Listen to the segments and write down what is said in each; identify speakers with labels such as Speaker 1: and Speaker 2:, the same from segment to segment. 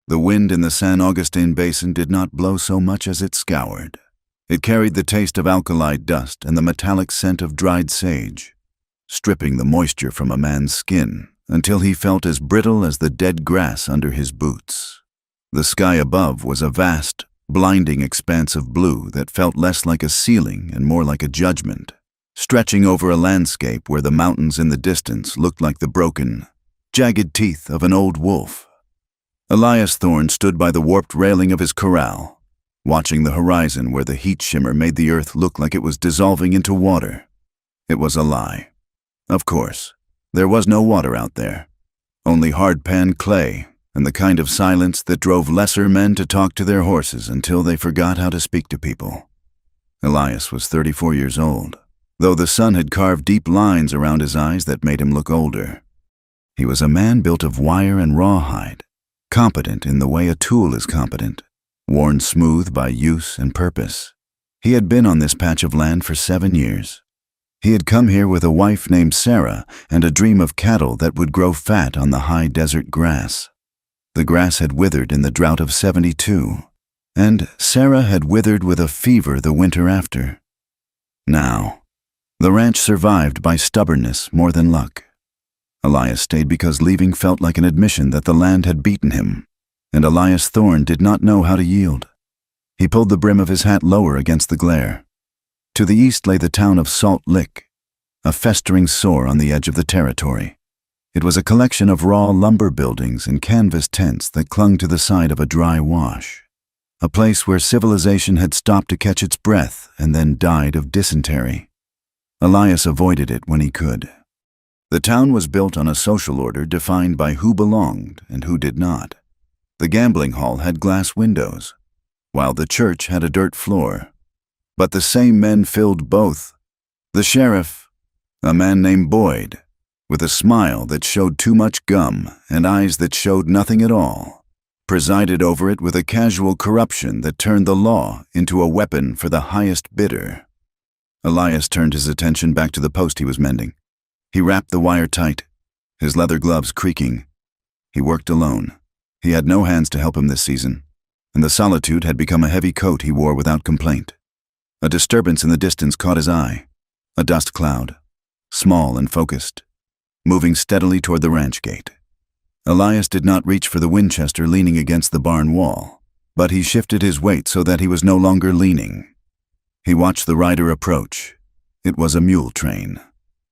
Speaker 1: The wind in the San Augustine Basin did not blow so much as it scoured. It carried the taste of alkali dust and the metallic scent of dried sage, stripping the moisture from a man's skin until he felt as brittle as the dead grass under his boots. The sky above was a vast, blinding expanse of blue that felt less like a ceiling and more like a judgment, stretching over a landscape where the mountains in the distance looked like the broken, jagged teeth of an old wolf. Elias Thorne stood by the warped railing of his corral, watching the horizon where the heat shimmer made the earth look like it was dissolving into water. It was a lie. Of course, there was no water out there, only hard-pan clay and the kind of silence that drove lesser men to talk to their horses until they forgot how to speak to people. Elias was 34 years old, though the sun had carved deep lines around his eyes that made him look older. He was a man built of wire and rawhide, competent in the way a tool is competent, worn smooth by use and purpose. He had been on this patch of land for 7 years. He had come here with a wife named Sarah and a dream of cattle that would grow fat on the high desert grass. The grass had withered in the drought of 72, and Sarah had withered with a fever the winter after. Now, the ranch survived by stubbornness more than luck. Elias stayed because leaving felt like an admission that the land had beaten him, and Elias Thorne did not know how to yield. He pulled the brim of his hat lower against the glare. To the east lay the town of Salt Lick, a festering sore on the edge of the territory. It was a collection of raw lumber buildings and canvas tents that clung to the side of a dry wash, a place where civilization had stopped to catch its breath and then died of dysentery. Elias avoided it when he could. The town was built on a social order defined by who belonged and who did not. The gambling hall had glass windows, while the church had a dirt floor. But the same men filled both. The sheriff, a man named Boyd, with a smile that showed too much gum and eyes that showed nothing at all, presided over it with a casual corruption that turned the law into a weapon for the highest bidder. Elias turned his attention back to the post he was mending. He wrapped the wire tight, his leather gloves creaking. He worked alone. He had no hands to help him this season, and the solitude had become a heavy coat he wore without complaint. A disturbance in the distance caught his eye, a dust cloud, small and focused, moving steadily toward the ranch gate. Elias did not reach for the Winchester leaning against the barn wall, but he shifted his weight so that he was no longer leaning. He watched the rider approach. It was a mule train,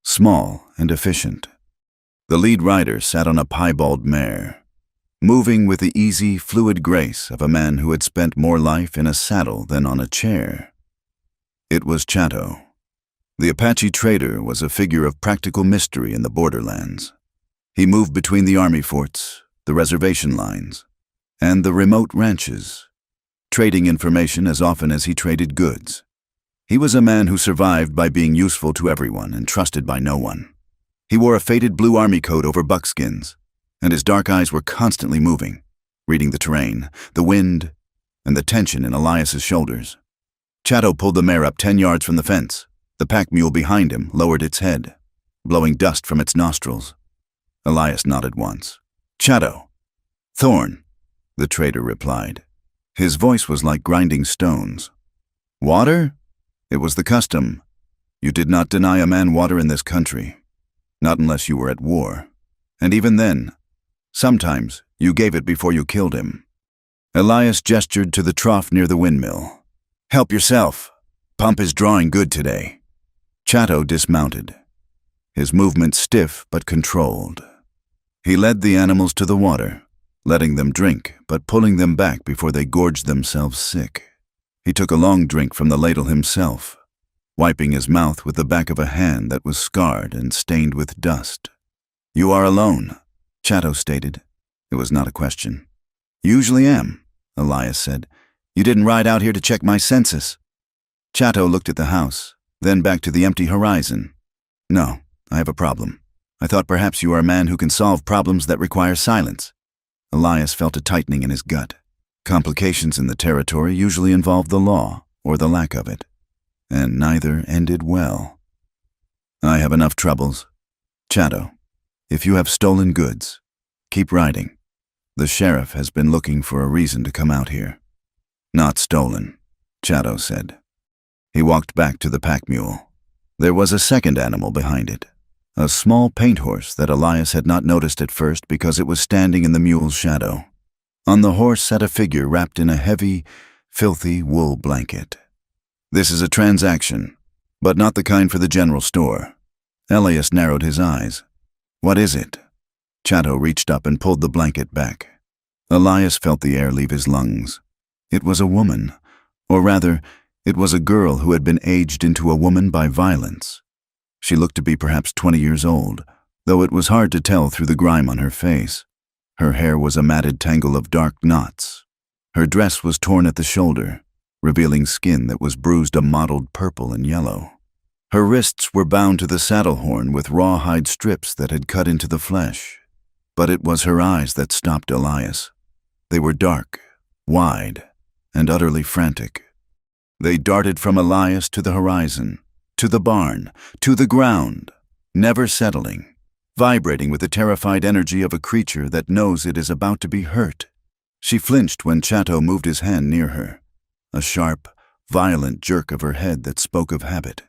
Speaker 1: small and efficient. The lead rider sat on a piebald mare, moving with the easy, fluid grace of a man who had spent more life in a saddle than on a chair. It was Chatto. The Apache trader was a figure of practical mystery in the borderlands. He moved between the army forts, the reservation lines, and the remote ranches, trading information as often as he traded goods. He was a man who survived by being useful to everyone and trusted by no one. He wore a faded blue army coat over buckskins, and his dark eyes were constantly moving, reading the terrain, the wind, and the tension in Elias's shoulders. Chatto pulled the mare up 10 yards from the fence. The pack mule behind him lowered its head, blowing dust from its nostrils. Elias nodded once. "Chatto." "Thorne," the trader replied. His voice was like grinding stones. "Water? It was the custom. You did not deny a man water in this country, not unless you were at war. And even then, sometimes you gave it before you killed him." Elias gestured to the trough near the windmill. "Help yourself. Pump is drawing good today." Chatto dismounted, his movements stiff but controlled. He led the animals to the water, letting them drink but pulling them back before they gorged themselves sick. He took a long drink from the ladle himself, wiping his mouth with the back of a hand that was scarred and stained with dust. "You are alone," Chatto stated. It was not a question. "Usually am," Elias said. "You didn't ride out here to check my census." Chatto looked at the house, then back to the empty horizon. "No, I have a problem. I thought perhaps you are a man who can solve problems that require silence." Elias felt a tightening in his gut. Complications in the territory usually involved the law, or the lack of it, and neither ended well. "I have enough troubles. Chatto, if you have stolen goods, keep riding. The sheriff has been looking for a reason to come out here. Not stolen, Chato said. He walked back to the pack mule. There was a second animal behind it, a small paint horse that Elias had not noticed at first because it was standing in the mule's shadow. On the horse sat a figure wrapped in a heavy, filthy wool blanket. This is a transaction, but not the kind for the general store. Elias narrowed his eyes. What is it? Chato reached up and pulled the blanket back. Elias felt the air leave his lungs. It was a woman, or rather, it was a girl who had been aged into a woman by violence. She looked to be perhaps 20 years old, though it was hard to tell through the grime on her face. Her hair was a matted tangle of dark knots. Her dress was torn at the shoulder, revealing skin that was bruised a mottled purple and yellow. Her wrists were bound to the saddle horn with rawhide strips that had cut into the flesh. But it was her eyes that stopped Elias. They were dark, wide, and utterly frantic. They darted from Elias to the horizon, to the barn, to the ground, never settling, vibrating with the terrified energy of a creature that knows it is about to be hurt. She flinched when Chato moved his hand near her, a sharp, violent jerk of her head that spoke of habit.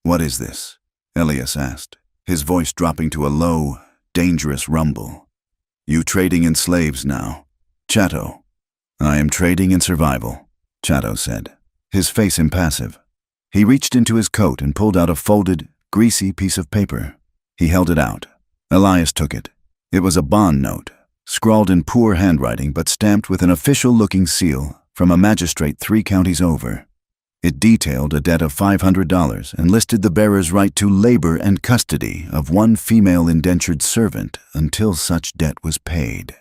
Speaker 1: What is this? Elias asked, his voice dropping to a low, dangerous rumble. You trading in slaves now, Chato? I am trading in survival, Chato said, his face impassive. He reached into his coat and pulled out a folded, greasy piece of paper. He held it out. Elias took it. It was a bond note, scrawled in poor handwriting but stamped with an official-looking seal from a magistrate 3 counties over. It detailed a debt of $500 and listed the bearer's right to labor and custody of 1 female indentured servant until such debt was paid.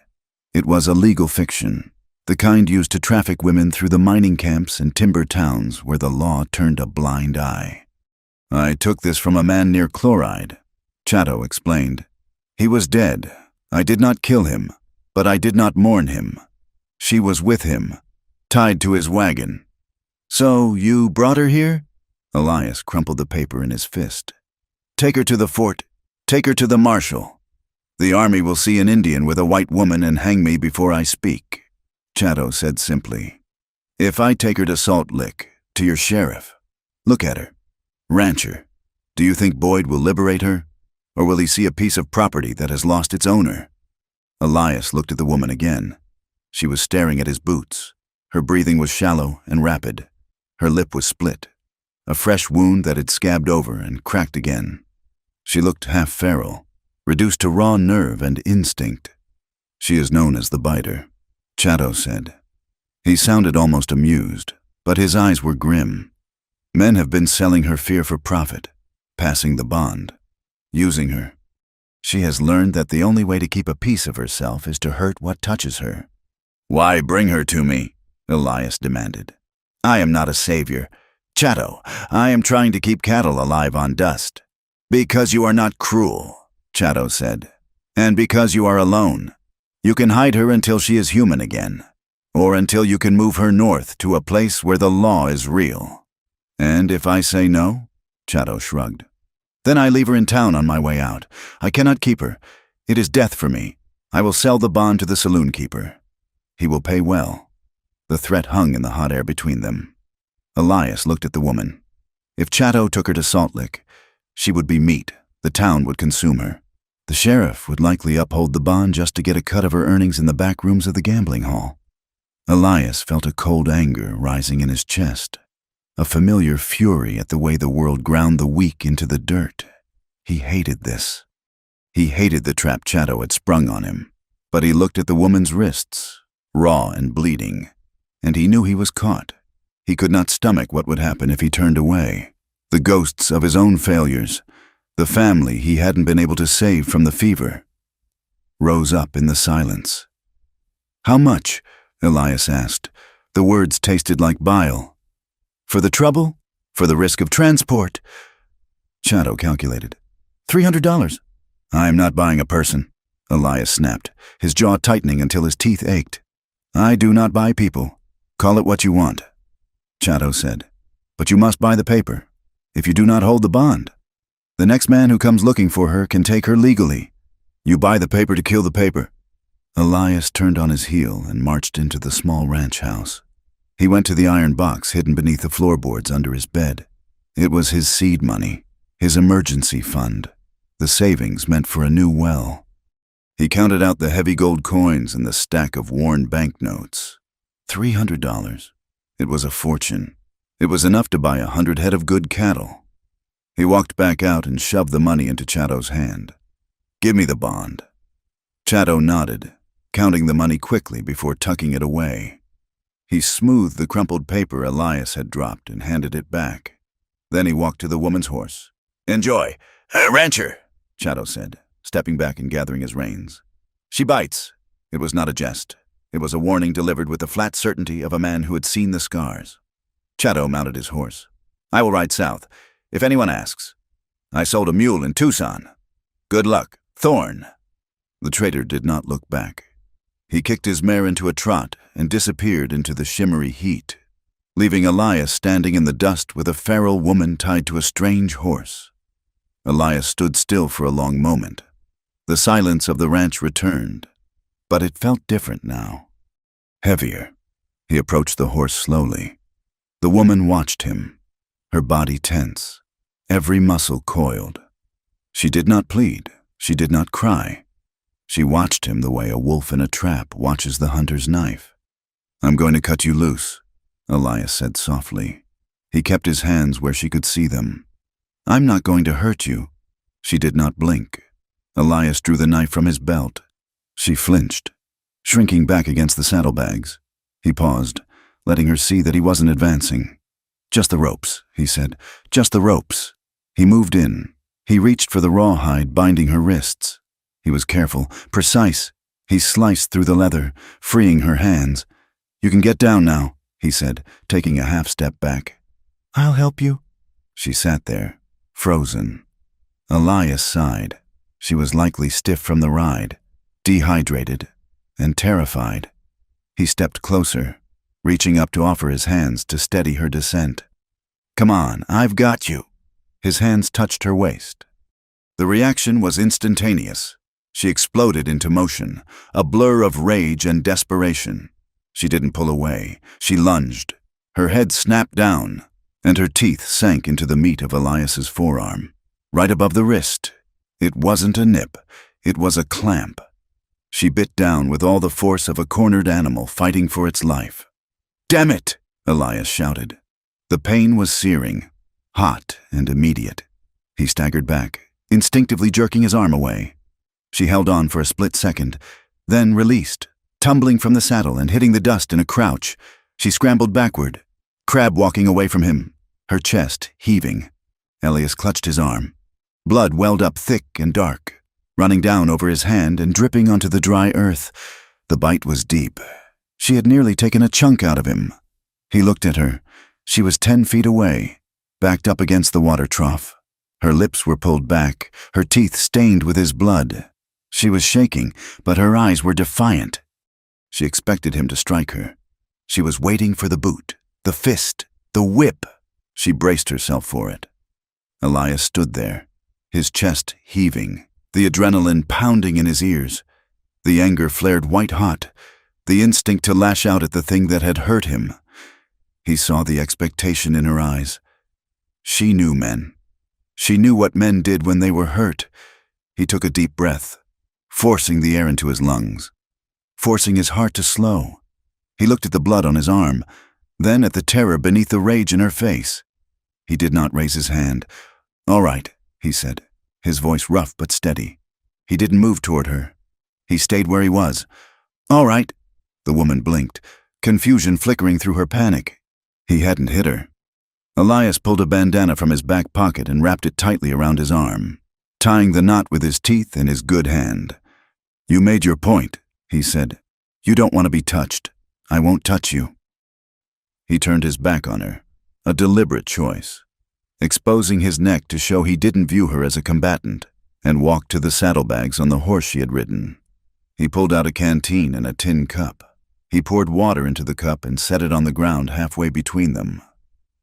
Speaker 1: It was a legal fiction, the kind used to traffic women through the mining camps and timber towns where the law turned a blind eye. I took this from a man near Chloride, Chato explained. He was dead. I did not kill him, but I did not mourn him. She was with him, tied to his wagon. So you brought her here? Elias crumpled the paper in his fist. Take her to the fort. Take her to the marshal. The army will see an Indian with a white woman and hang me before I speak, Chato said simply. If I take her to Salt Lick, to your sheriff, look at her. Rancher, do you think Boyd will liberate her? Or will he see a piece of property that has lost its owner? Elias looked at the woman again. She was staring at his boots. Her breathing was shallow and rapid. Her lip was split, a fresh wound that had scabbed over and cracked again. She looked half feral, reduced to raw nerve and instinct. She is known as the biter, Chato said. He sounded almost amused, but his eyes were grim. Men have been selling her fear for profit, passing the bond, using her. She has learned that the only way to keep a piece of herself is to hurt what touches her. Why bring her to me? Elias demanded. I am not a savior. Chato, I am trying to keep cattle alive on dust. Because you are not cruel, Chato said. And because you are alone. You can hide her until she is human again. Or until you can move her north to a place where the law is real. And if I say no? Chato shrugged. Then I leave her in town on my way out. I cannot keep her. It is death for me. I will sell the bond to the saloon keeper. He will pay well. The threat hung in the hot air between them. Elias looked at the woman. If Chato took her to Salt Lick, she would be meat. The town would consume her. The sheriff would likely uphold the bond just to get a cut of her earnings in the back rooms of the gambling hall. Elias felt a cold anger rising in his chest, a familiar fury at the way the world ground the weak into the dirt. He hated this. He hated the trap Chato had sprung on him, but he looked at the woman's wrists, raw and bleeding, and he knew he was caught. He could not stomach what would happen if he turned away. The ghosts of his own failures, the family he hadn't been able to save from the fever, rose up in the silence. How much? Elias asked. The words tasted like bile. For the trouble? For the risk of transport? Chato calculated. $300. I am not buying a person, Elias snapped, his jaw tightening until his teeth ached. I do not buy people. Call it what you want, Chato said. But you must buy the paper. If you do not hold the bond, the next man who comes looking for her can take her legally. You buy the paper to kill the paper. Elias turned on his heel and marched into the small ranch house. He went to the iron box hidden beneath the floorboards under his bed. It was his seed money, his emergency fund, the savings meant for a new well. He counted out the heavy gold coins and the stack of worn banknotes. $300. It was a fortune. It was enough to buy 100 head of good cattle. He walked back out and shoved the money into Chato's hand. "Give me the bond." Chato nodded, counting the money quickly before tucking it away. He smoothed the crumpled paper Elias had dropped and handed it back. Then he walked to the woman's horse. "Enjoy. Rancher," Chato said, stepping back and gathering his reins. "She bites." It was not a jest. It was a warning delivered with the flat certainty of a man who had seen the scars. Chato mounted his horse. "I will ride south, if anyone asks. I sold a mule in Tucson. Good luck, Thorn." The trader did not look back. He kicked his mare into a trot and disappeared into the shimmery heat, leaving Elias standing in the dust with a feral woman tied to a strange horse. Elias stood still for a long moment. The silence of the ranch returned, but it felt different now. Heavier. He approached the horse slowly. The woman watched him, her body tense, every muscle coiled. She did not plead. She did not cry. She watched him the way a wolf in a trap watches the hunter's knife. "I'm going to cut you loose," Elias said softly. He kept his hands where she could see them. "I'm not going to hurt you." She did not blink. Elias drew the knife from his belt. She flinched, shrinking back against the saddlebags. He paused, letting her see that he wasn't advancing. "Just the ropes," he said. "Just the ropes." He moved in. He reached for the rawhide binding her wrists. He was careful, precise. He sliced through the leather, freeing her hands. "You can get down now," he said, taking a half-step back. "I'll help you." She sat there, frozen. Elias sighed. She was likely stiff from the ride, dehydrated, and terrified. He stepped closer, reaching up to offer his hands to steady her descent. "Come on, I've got you." His hands touched her waist. The reaction was instantaneous. She exploded into motion, a blur of rage and desperation. She didn't pull away. She lunged. Her head snapped down, and her teeth sank into the meat of Elias's forearm, right above the wrist. It wasn't a nip. It was a clamp. She bit down with all the force of a cornered animal fighting for its life. "Damn it!" Elias shouted. The pain was searing, hot and immediate. He staggered back, instinctively jerking his arm away. She held on for a split second, then released, tumbling from the saddle and hitting the dust in a crouch. She scrambled backward, crab walking away from him, her chest heaving. Elias clutched his arm. Blood welled up thick and dark, running down over his hand and dripping onto the dry earth. The bite was deep. She had nearly taken a chunk out of him. He looked at her. She was 10 feet away, backed up against the water trough. Her lips were pulled back, her teeth stained with his blood. She was shaking, but her eyes were defiant. She expected him to strike her. She was waiting for the boot, the fist, the whip. She braced herself for it. Elias stood there, his chest heaving, the adrenaline pounding in his ears. The anger flared white-hot, the instinct to lash out at the thing that had hurt him. He saw the expectation in her eyes. She knew men. She knew what men did when they were hurt. He took a deep breath, forcing the air into his lungs, forcing his heart to slow. He looked at the blood on his arm, then at the terror beneath the rage in her face. He did not raise his hand. "All right," he said, his voice rough but steady. He didn't move toward her. He stayed where he was. "All right." The woman blinked, confusion flickering through her panic. He hadn't hit her. Elias pulled a bandana from his back pocket and wrapped it tightly around his arm, tying the knot with his teeth and his good hand. "You made your point," he said. "You don't want to be touched. I won't touch you." He turned his back on her, a deliberate choice, exposing his neck to show he didn't view her as a combatant, and walked to the saddlebags on the horse she had ridden. He pulled out a canteen and a tin cup. He poured water into the cup and set it on the ground halfway between them.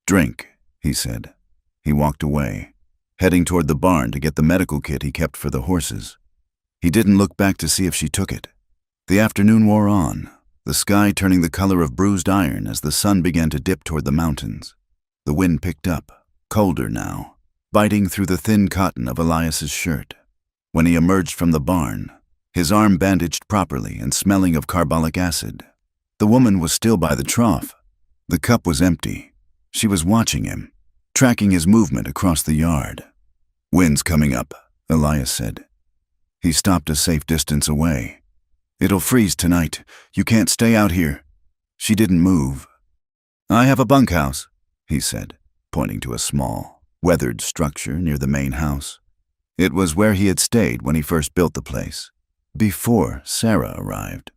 Speaker 1: "Drink," he said. He walked away, heading toward the barn to get the medical kit he kept for the horses. He didn't look back to see if she took it. The afternoon wore on, the sky turning the color of bruised iron as the sun began to dip toward the mountains. The wind picked up, colder now, biting through the thin cotton of Elias's shirt. When he emerged from the barn, his arm bandaged properly and smelling of carbolic acid, the woman was still by the trough. The cup was empty. She was watching him, tracking his movement across the yard. "Wind's coming up," Elias said. He stopped a safe distance away. "It'll freeze tonight. You can't stay out here." She didn't move. "I have a bunkhouse," he said, pointing to a small, weathered structure near the main house. It was where he had stayed when he first built the place, before Sarah arrived.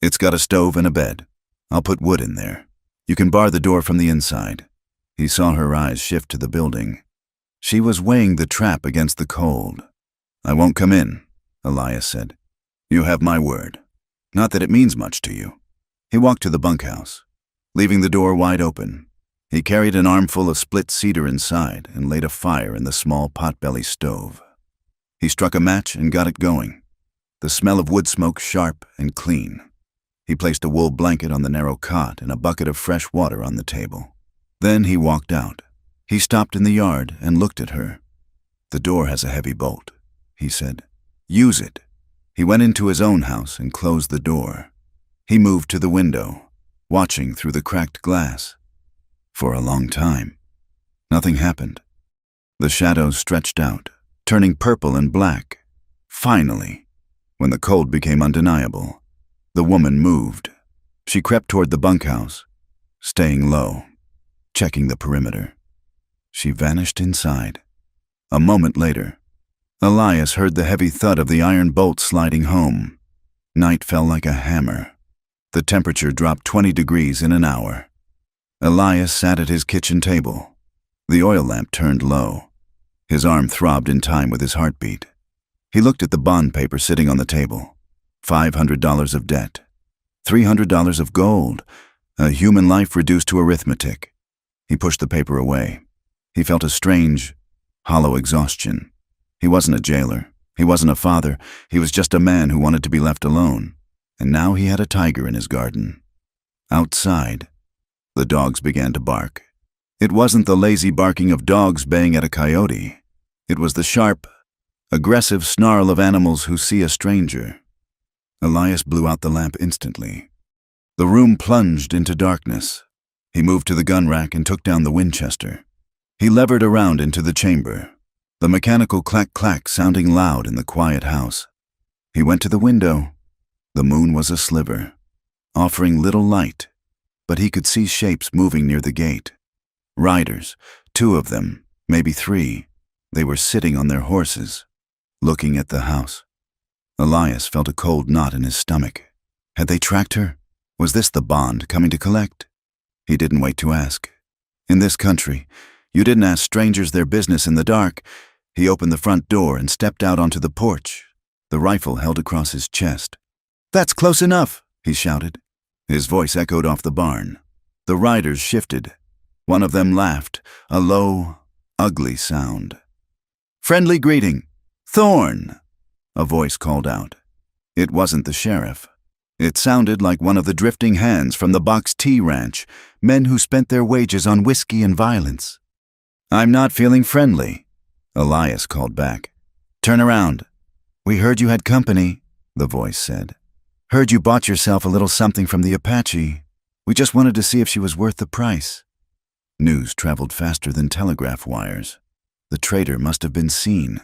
Speaker 1: "It's got a stove and a bed. I'll put wood in there. You can bar the door from the inside." He saw her eyes shift to the building. She was weighing the trap against the cold. "I won't come in," Elias said. "You have my word. Not that it means much to you." He walked to the bunkhouse, leaving the door wide open. He carried an armful of split cedar inside and laid a fire in the small potbelly stove. He struck a match and got it going, the smell of wood smoke sharp and clean. He placed a wool blanket on the narrow cot and a bucket of fresh water on the table. Then he walked out. He stopped in the yard and looked at her. "The door has a heavy bolt," he said. "Use it." He went into his own house and closed the door. He moved to the window, watching through the cracked glass. For a long time, nothing happened. The shadows stretched out, turning purple and black. Finally, when the cold became undeniable, the woman moved. She crept toward the bunkhouse, staying low, checking the perimeter. She vanished inside. A moment later, Elias heard the heavy thud of the iron bolt sliding home. Night fell like a hammer. The temperature dropped 20 degrees in an hour. Elias sat at his kitchen table. The oil lamp turned low. His arm throbbed in time with his heartbeat. He looked at the bond paper sitting on the table. $500 of debt. $300 of gold. A human life reduced to arithmetic. He pushed the paper away. He felt a strange, hollow exhaustion. He wasn't a jailer. He wasn't a father. He was just a man who wanted to be left alone. And now he had a tiger in his garden. Outside, the dogs began to bark. It wasn't the lazy barking of dogs baying at a coyote. It was the sharp, aggressive snarl of animals who see a stranger. Elias blew out the lamp instantly. The room plunged into darkness. He moved to the gun rack and took down the Winchester. He levered around into the chamber, the mechanical clack-clack sounding loud in the quiet house. He went to the window. The moon was a sliver, offering little light, but he could see shapes moving near the gate. Riders, 2 of them, maybe 3. They were sitting on their horses, looking at the house. Elias felt a cold knot in his stomach. Had they tracked her? Was this the bond coming to collect? He didn't wait to ask. In this country, you didn't ask strangers their business in the dark. He opened the front door and stepped out onto the porch, the rifle held across his chest. "That's close enough," he shouted. His voice echoed off the barn. The riders shifted. One of them laughed, a low, ugly sound. "Friendly greeting. Thorn," a voice called out. It wasn't the sheriff. It sounded like one of the drifting hands from the Box T Ranch, men who spent their wages on whiskey and violence. "I'm not feeling friendly," Elias called back. "Turn around." "We heard you had company," the voice said. "Heard you bought yourself a little something from the Apache. We just wanted to see if she was worth the price." News traveled faster than telegraph wires. The trader must have been seen.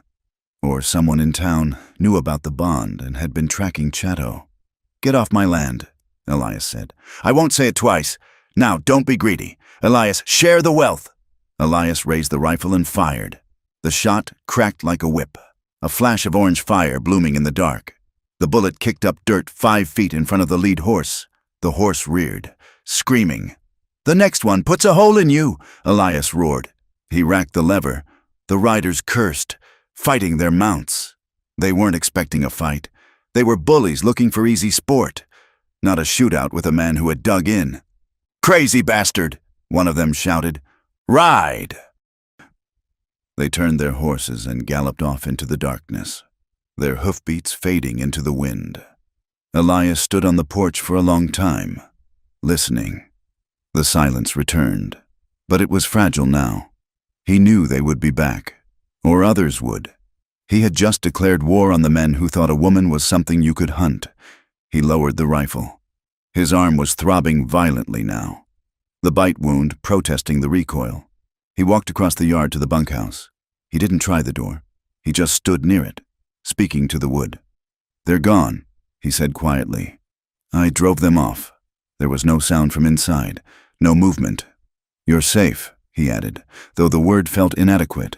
Speaker 1: Or someone in town knew about the bond and had been tracking Chatto. "Get off my land," Elias said. "I won't say it twice. Now, don't be greedy. Elias, share the wealth." Elias raised the rifle and fired. The shot cracked like a whip, a flash of orange fire blooming in the dark. The bullet kicked up dirt 5 feet in front of the lead horse. The horse reared, screaming. "The next one puts a hole in you," Elias roared. He racked the lever. The riders cursed, fighting their mounts. They weren't expecting a fight. They were bullies looking for easy sport, not a shootout with a man who had dug in. "Crazy bastard," one of them shouted. "Ride!" They turned their horses and galloped off into the darkness, their hoofbeats fading into the wind. Elias stood on the porch for a long time, listening. The silence returned, but it was fragile now. He knew they would be back, or others would. He had just declared war on the men who thought a woman was something you could hunt. He lowered the rifle. His arm was throbbing violently now, the bite wound protesting the recoil. He walked across the yard to the bunkhouse. He didn't try the door. He just stood near it, speaking to the wood. "They're gone," he said quietly. "I drove them off." There was no sound from inside, no movement. "You're safe," he added, though the word felt inadequate.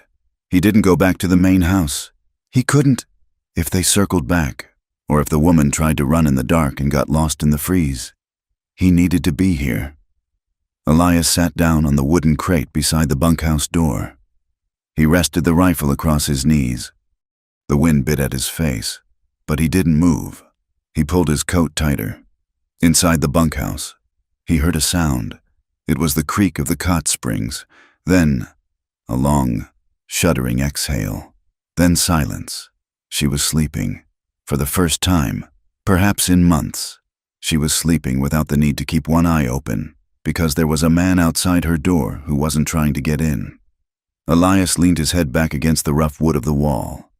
Speaker 1: He didn't go back to the main house. He couldn't. If they circled back, or if the woman tried to run in the dark and got lost in the freeze, he needed to be here. Elias sat down on the wooden crate beside the bunkhouse door. He rested the rifle across his knees. The wind bit at his face, but he didn't move. He pulled his coat tighter. Inside the bunkhouse, he heard a sound. It was the creak of the cot springs, then a long, shuddering exhale, then silence. She was sleeping. For the first time, perhaps in months, she was sleeping without the need to keep one eye open, because there was a man outside her door who wasn't trying to get in. Elias leaned his head back against the rough wood of the wall.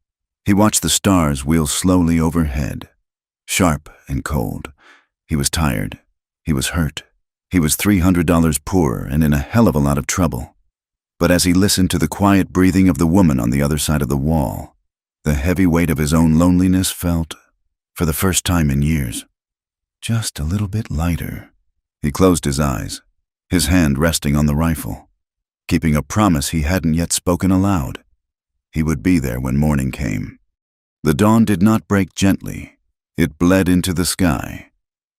Speaker 1: He watched the stars wheel slowly overhead, sharp and cold. He was tired. He was hurt. He was $300 poorer and in a hell of a lot of trouble. But as he listened to the quiet breathing of the woman on the other side of the wall, the heavy weight of his own loneliness felt, for the first time in years, just a little bit lighter. He closed his eyes, his hand resting on the rifle, keeping a promise he hadn't yet spoken aloud. He would be there when morning came. The dawn did not break gently. It bled into the sky,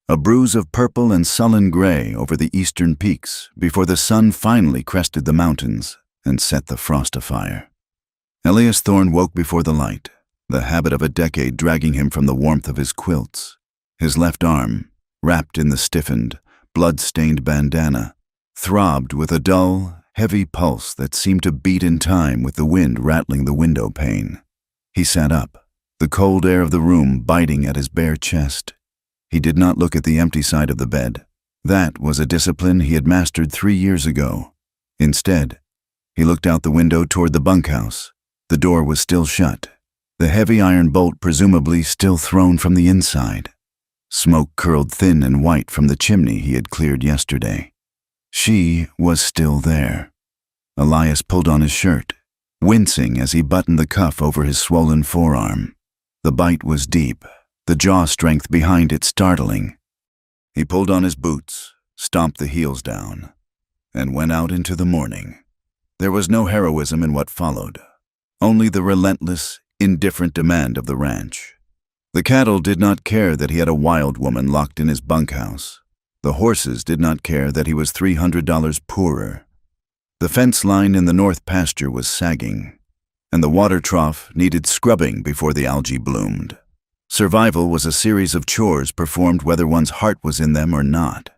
Speaker 1: a bruise of purple and sullen gray over the eastern peaks before the sun finally crested the mountains and set the frost afire. Elias Thorne woke before the light, the habit of a decade dragging him from the warmth of his quilts. His left arm, wrapped in the stiffened, blood-stained bandana, throbbed with a dull, heavy pulse that seemed to beat in time with the wind rattling the window pane. He sat up, the cold air of the room biting at his bare chest. He did not look at the empty side of the bed. That was a discipline he had mastered 3 years ago. Instead, he looked out the window toward the bunkhouse. The door was still shut, the heavy iron bolt presumably still thrown from the inside. Smoke curled thin and white from the chimney he had cleared yesterday. She was still there. Elias pulled on his shirt, wincing as he buttoned the cuff over his swollen forearm. The bite was deep, the jaw strength behind it startling. He pulled on his boots, stomped the heels down, and went out into the morning. There was no heroism in what followed, only the relentless, indifferent demand of the ranch. The cattle did not care that he had a wild woman locked in his bunkhouse. The horses did not care that he was $300 poorer. The fence line in the north pasture was sagging, and the water trough needed scrubbing before the algae bloomed. Survival was a series of chores performed whether one's heart was in them or not.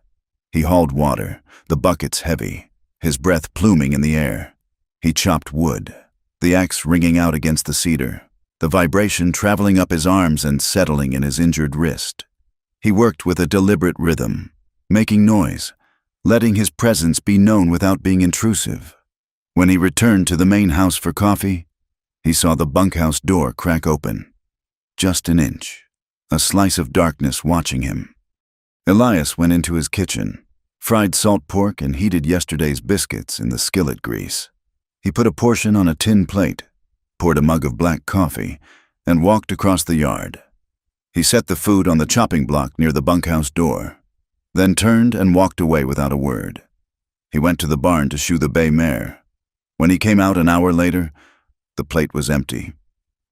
Speaker 1: He hauled water, the buckets heavy, his breath pluming in the air. He chopped wood, the axe ringing out against the cedar, the vibration traveling up his arms and settling in his injured wrist. He worked with a deliberate rhythm, making noise, letting his presence be known without being intrusive. When he returned to the main house for coffee, he saw the bunkhouse door crack open. Just an inch, a slice of darkness watching him. Elias went into his kitchen, fried salt pork and heated yesterday's biscuits in the skillet grease. He put a portion on a tin plate, poured a mug of black coffee, and walked across the yard. He set the food on the chopping block near the bunkhouse door, then turned and walked away without a word. He went to the barn to shoe the bay mare. When he came out an hour later, the plate was empty.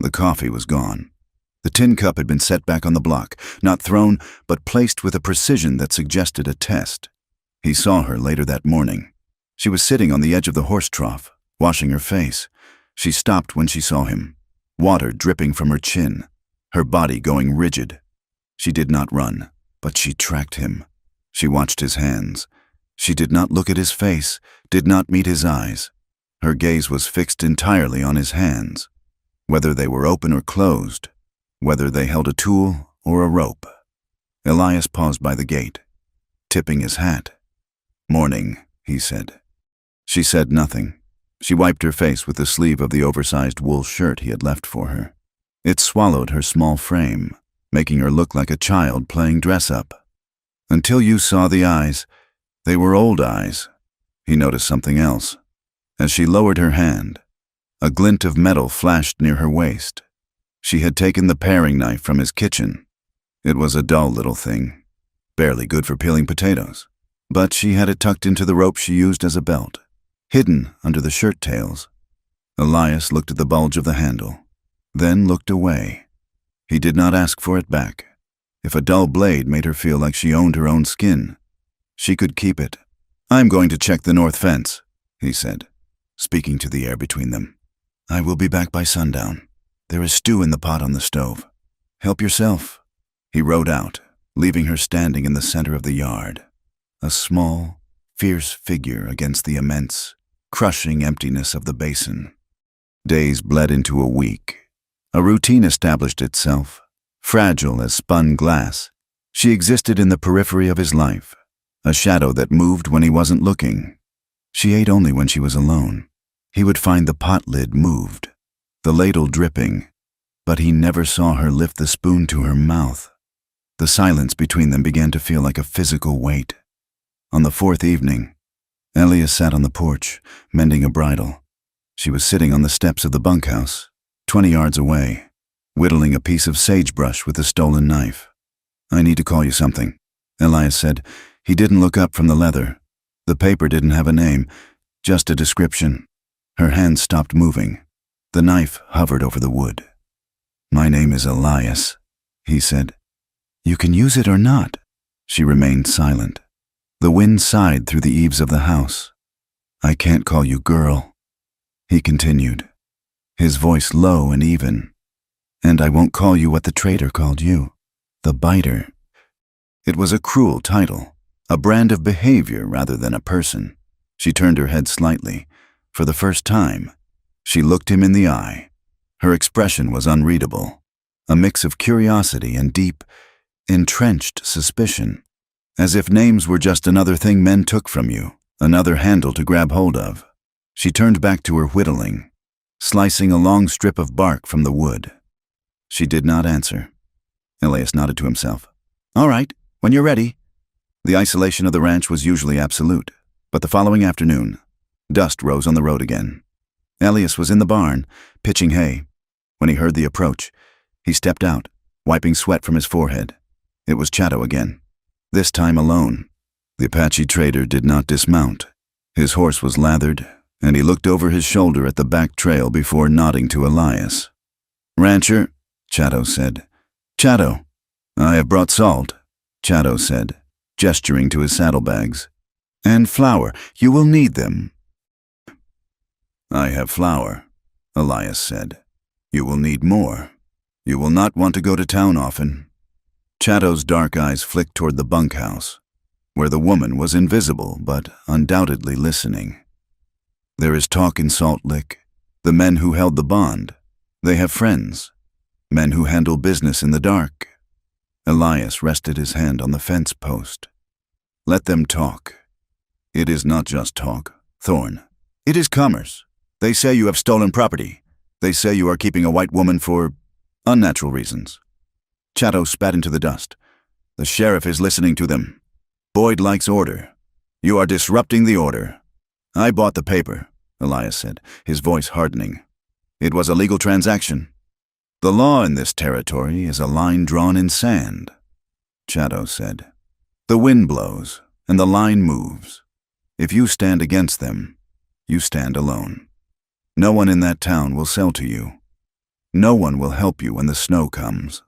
Speaker 1: The coffee was gone. The tin cup had been set back on the block, not thrown, but placed with a precision that suggested a test. He saw her later that morning. She was sitting on the edge of the horse trough, washing her face. She stopped when she saw him, water dripping from her chin, her body going rigid. She did not run, but she tracked him. She watched his hands. She did not look at his face, did not meet his eyes. Her gaze was fixed entirely on his hands, whether they were open or closed, whether they held a tool or a rope. Elias paused by the gate, tipping his hat. "Morning," he said. She said nothing. She wiped her face with the sleeve of the oversized wool shirt he had left for her. It swallowed her small frame, making her look like a child playing dress-up. Until you saw the eyes, they were old eyes. He noticed something else. As she lowered her hand, a glint of metal flashed near her waist. She had taken the paring knife from his kitchen. It was a dull little thing, barely good for peeling potatoes, but she had it tucked into the rope she used as a belt, hidden under the shirt tails. Elias looked at the bulge of the handle, then looked away. He did not ask for it back. If a dull blade made her feel like she owned her own skin, she could keep it. "I'm going to check the north fence," he said, speaking to the air between them. "I will be back by sundown. There is stew in the pot on the stove. Help yourself." He rode out, leaving her standing in the center of the yard, a small, fierce figure against the immense, crushing emptiness of the basin. Days bled into a week. A routine established itself, fragile as spun glass. She existed in the periphery of his life, a shadow that moved when he wasn't looking. She ate only when she was alone. He would find the pot lid moved, the ladle dripping, but he never saw her lift the spoon to her mouth. The silence between them began to feel like a physical weight. On the fourth evening, Elias sat on the porch, mending a bridle. She was sitting on the steps of the bunkhouse, 20 yards away, whittling a piece of sagebrush with a stolen knife. "I need to call you something," Elias said. He didn't look up from the leather. The paper didn't have a name, just a description. Her hand stopped moving. The knife hovered over the wood. "My name is Elias," he said. "You can use it or not." She remained silent. The wind sighed through the eaves of the house. "I can't call you girl," he continued, his voice low and even. "And I won't call you what the traitor called you, the biter." It was a cruel title, a brand of behavior rather than a person. She turned her head slightly. For the first time, she looked him in the eye. Her expression was unreadable, a mix of curiosity and deep, entrenched suspicion, as if names were just another thing men took from you, another handle to grab hold of. She turned back to her whittling, slicing a long strip of bark from the wood. She did not answer. Elias nodded to himself. "All right, when you're ready." The isolation of the ranch was usually absolute, but the following afternoon, dust rose on the road again. Elias was in the barn, pitching hay. When he heard the approach, he stepped out, wiping sweat from his forehead. It was Chato again, this time alone. The Apache trader did not dismount. His horse was lathered, and he looked over his shoulder at the back trail before nodding to Elias. "Rancher," Chato said. "Chato, I have brought salt," Chato said, gesturing to his saddlebags. "And flour. You will need them." "I have flour," Elias said. "You will need more. You will not want to go to town often." Chato's dark eyes flicked toward the bunkhouse, where the woman was invisible but undoubtedly listening. "There is talk in Salt Lick. The men who held the bond. They have friends. Men who handle business in the dark." Elias rested his hand on the fence post. "Let them talk. It is not just talk, Thorn. It is commerce. They say you have stolen property. They say you are keeping a white woman for unnatural reasons." Chato spat into the dust. "The sheriff is listening to them. Boyd likes order. You are disrupting the order." "I bought the paper," Elias said, his voice hardening. "It was a legal transaction. The law in this territory is a line drawn in sand," Chato said. "The wind blows, and the line moves. If you stand against them, you stand alone. No one in that town will sell to you. No one will help you when the snow comes."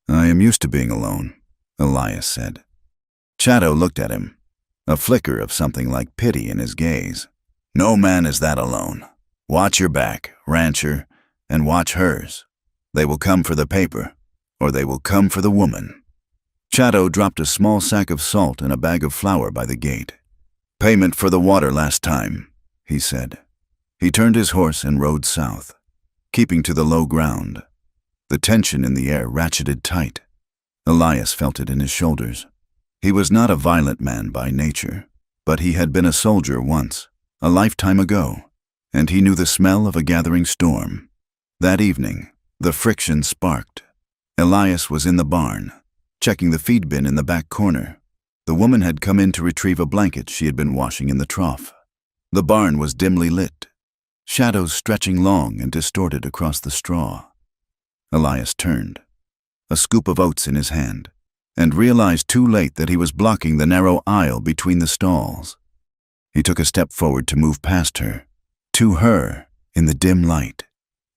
Speaker 1: "I am used to being alone," Elias said. Chato looked at him, a flicker of something like pity in his gaze. "No man is that alone. Watch your back, rancher, and watch hers. They will come for the paper, or they will come for the woman." Chato dropped a small sack of salt and a bag of flour by the gate. "Payment for the water last time," he said. He turned his horse and rode south, keeping to the low ground. The tension in the air ratcheted tight. Elias felt it in his shoulders. He was not a violent man by nature, but he had been a soldier once, a lifetime ago, and he knew the smell of a gathering storm. That evening, the friction sparked. Elias was in the barn, checking the feed bin in the back corner. The woman had come in to retrieve a blanket she had been washing in the trough. The barn was dimly lit, shadows stretching long and distorted across the straw. Elias turned, a scoop of oats in his hand, and realized too late that he was blocking the narrow aisle between the stalls. He took a step forward to move past her, to her, in the dim light.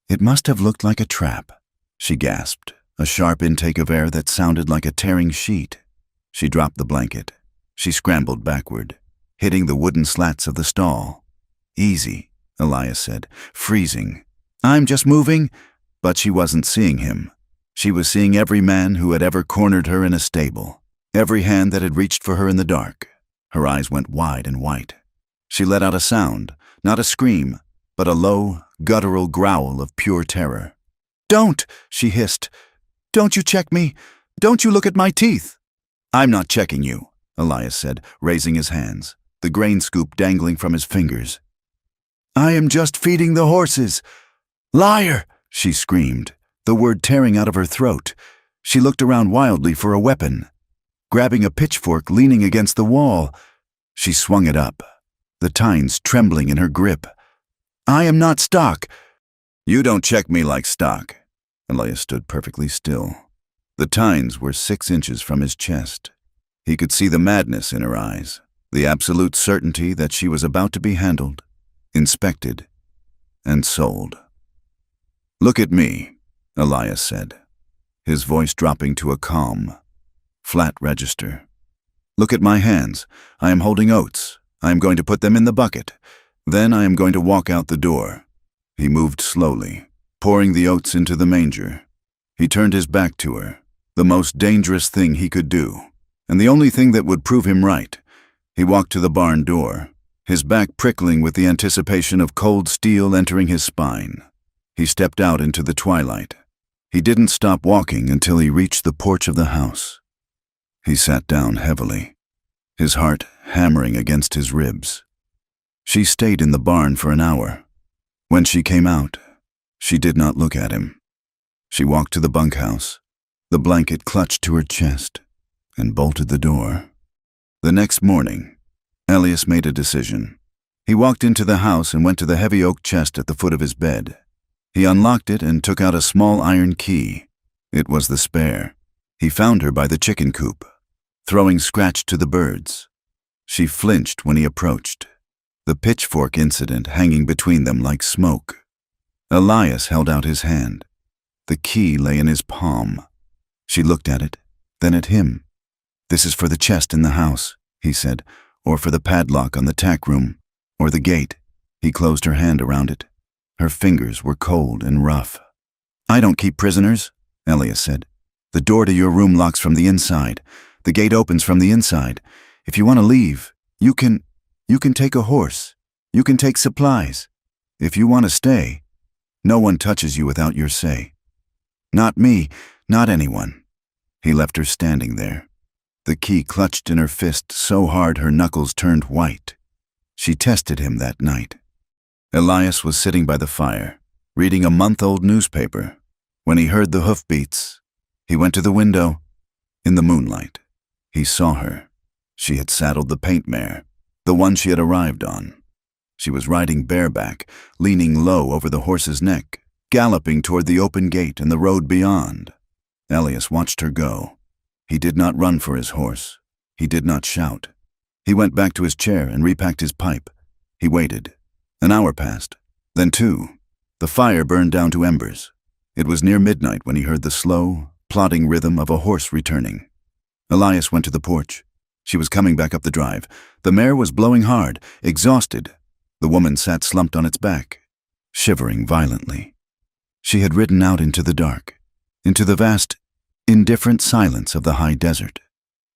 Speaker 1: It must have looked like a trap, she gasped, a sharp intake of air that sounded like a tearing sheet. She dropped the blanket. She scrambled backward, hitting the wooden slats of the stall. "Easy," Elias said, freezing. "I'm just moving." But she wasn't seeing him. She was seeing every man who had ever cornered her in a stable, every hand that had reached for her in the dark. Her eyes went wide and white. She let out a sound, not a scream, but a low, guttural growl of pure terror. "Don't!" she hissed. "Don't you check me! Don't you look at my teeth!" "I'm not checking you," Elias said, raising his hands, the grain scoop dangling from his fingers. "I am just feeding the horses." "Liar!" she screamed, the word tearing out of her throat. She looked around wildly for a weapon. Grabbing a pitchfork leaning against the wall, she swung it up, the tines trembling in her grip. "I am not stock." "You don't check me like stock." Elias stood perfectly still. The tines were 6 inches from his chest. He could see the madness in her eyes, the absolute certainty that she was about to be handled, inspected, and sold. "Look at me," Elias said, his voice dropping to a calm, flat register. "Look at my hands. I am holding oats. I am going to put them in the bucket. Then I am going to walk out the door." He moved slowly, pouring the oats into the manger. He turned his back to her, the most dangerous thing he could do, and the only thing that would prove him right. He walked to the barn door, his back prickling with the anticipation of cold steel entering his spine. He stepped out into the twilight. He didn't stop walking until he reached the porch of the house. He sat down heavily, his heart hammering against his ribs. She stayed in the barn for an hour. When she came out, she did not look at him. She walked to the bunkhouse, the blanket clutched to her chest, and bolted the door. The next morning, Elias made a decision. He walked into the house and went to the heavy oak chest at the foot of his bed. He unlocked it and took out a small iron key. It was the spare. He found her by the chicken coop, throwing scratch to the birds. She flinched when he approached, the pitchfork incident hanging between them like smoke. Elias held out his hand. The key lay in his palm. She looked at it, then at him. "This is for the chest in the house," he said, "or for the padlock on the tack room, or the gate." He closed her hand around it. Her fingers were cold and rough. "I don't keep prisoners," Elias said. "The door to your room locks from the inside. The gate opens from the inside. If you want to leave, you can take a horse. You can take supplies. If you want to stay, no one touches you without your say. Not me, not anyone." He left her standing there, the key clutched in her fist so hard her knuckles turned white. She tested him that night. Elias was sitting by the fire, reading a month-old newspaper, when he heard the hoofbeats. He went to the window. In the moonlight, he saw her. She had saddled the paint mare, the one she had arrived on. She was riding bareback, leaning low over the horse's neck, galloping toward the open gate and the road beyond. Elias watched her go. He did not run for his horse. He did not shout. He went back to his chair and repacked his pipe. He waited. An hour passed, then 2. The fire burned down to embers. It was near midnight when he heard the slow, plodding rhythm of a horse returning. Elias went to the porch. She was coming back up the drive. The mare was blowing hard, exhausted. The woman sat slumped on its back, shivering violently. She had ridden out into the dark, into the vast, indifferent silence of the high desert,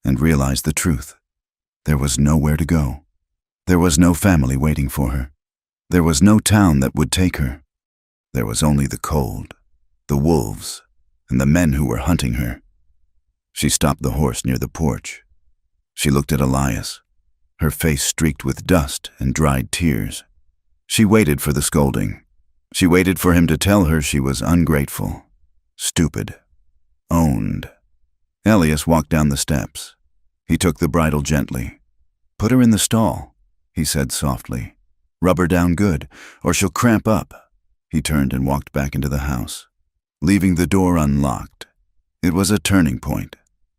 Speaker 1: and realized the truth. There was nowhere to go. There was no family waiting for her. There was no town that would take her. There was only the cold, the wolves, and the men who were hunting her. She stopped the horse near the porch. She looked at Elias, her face streaked with dust and dried tears. She waited for the scolding. She waited for him to tell her she was ungrateful, stupid, owned. Elias walked down the steps. He took the bridle gently. "Put her in the stall," he said softly. "Rub her down good, or she'll cramp up." He turned and walked back into the house, leaving the door unlocked. It was a turning point.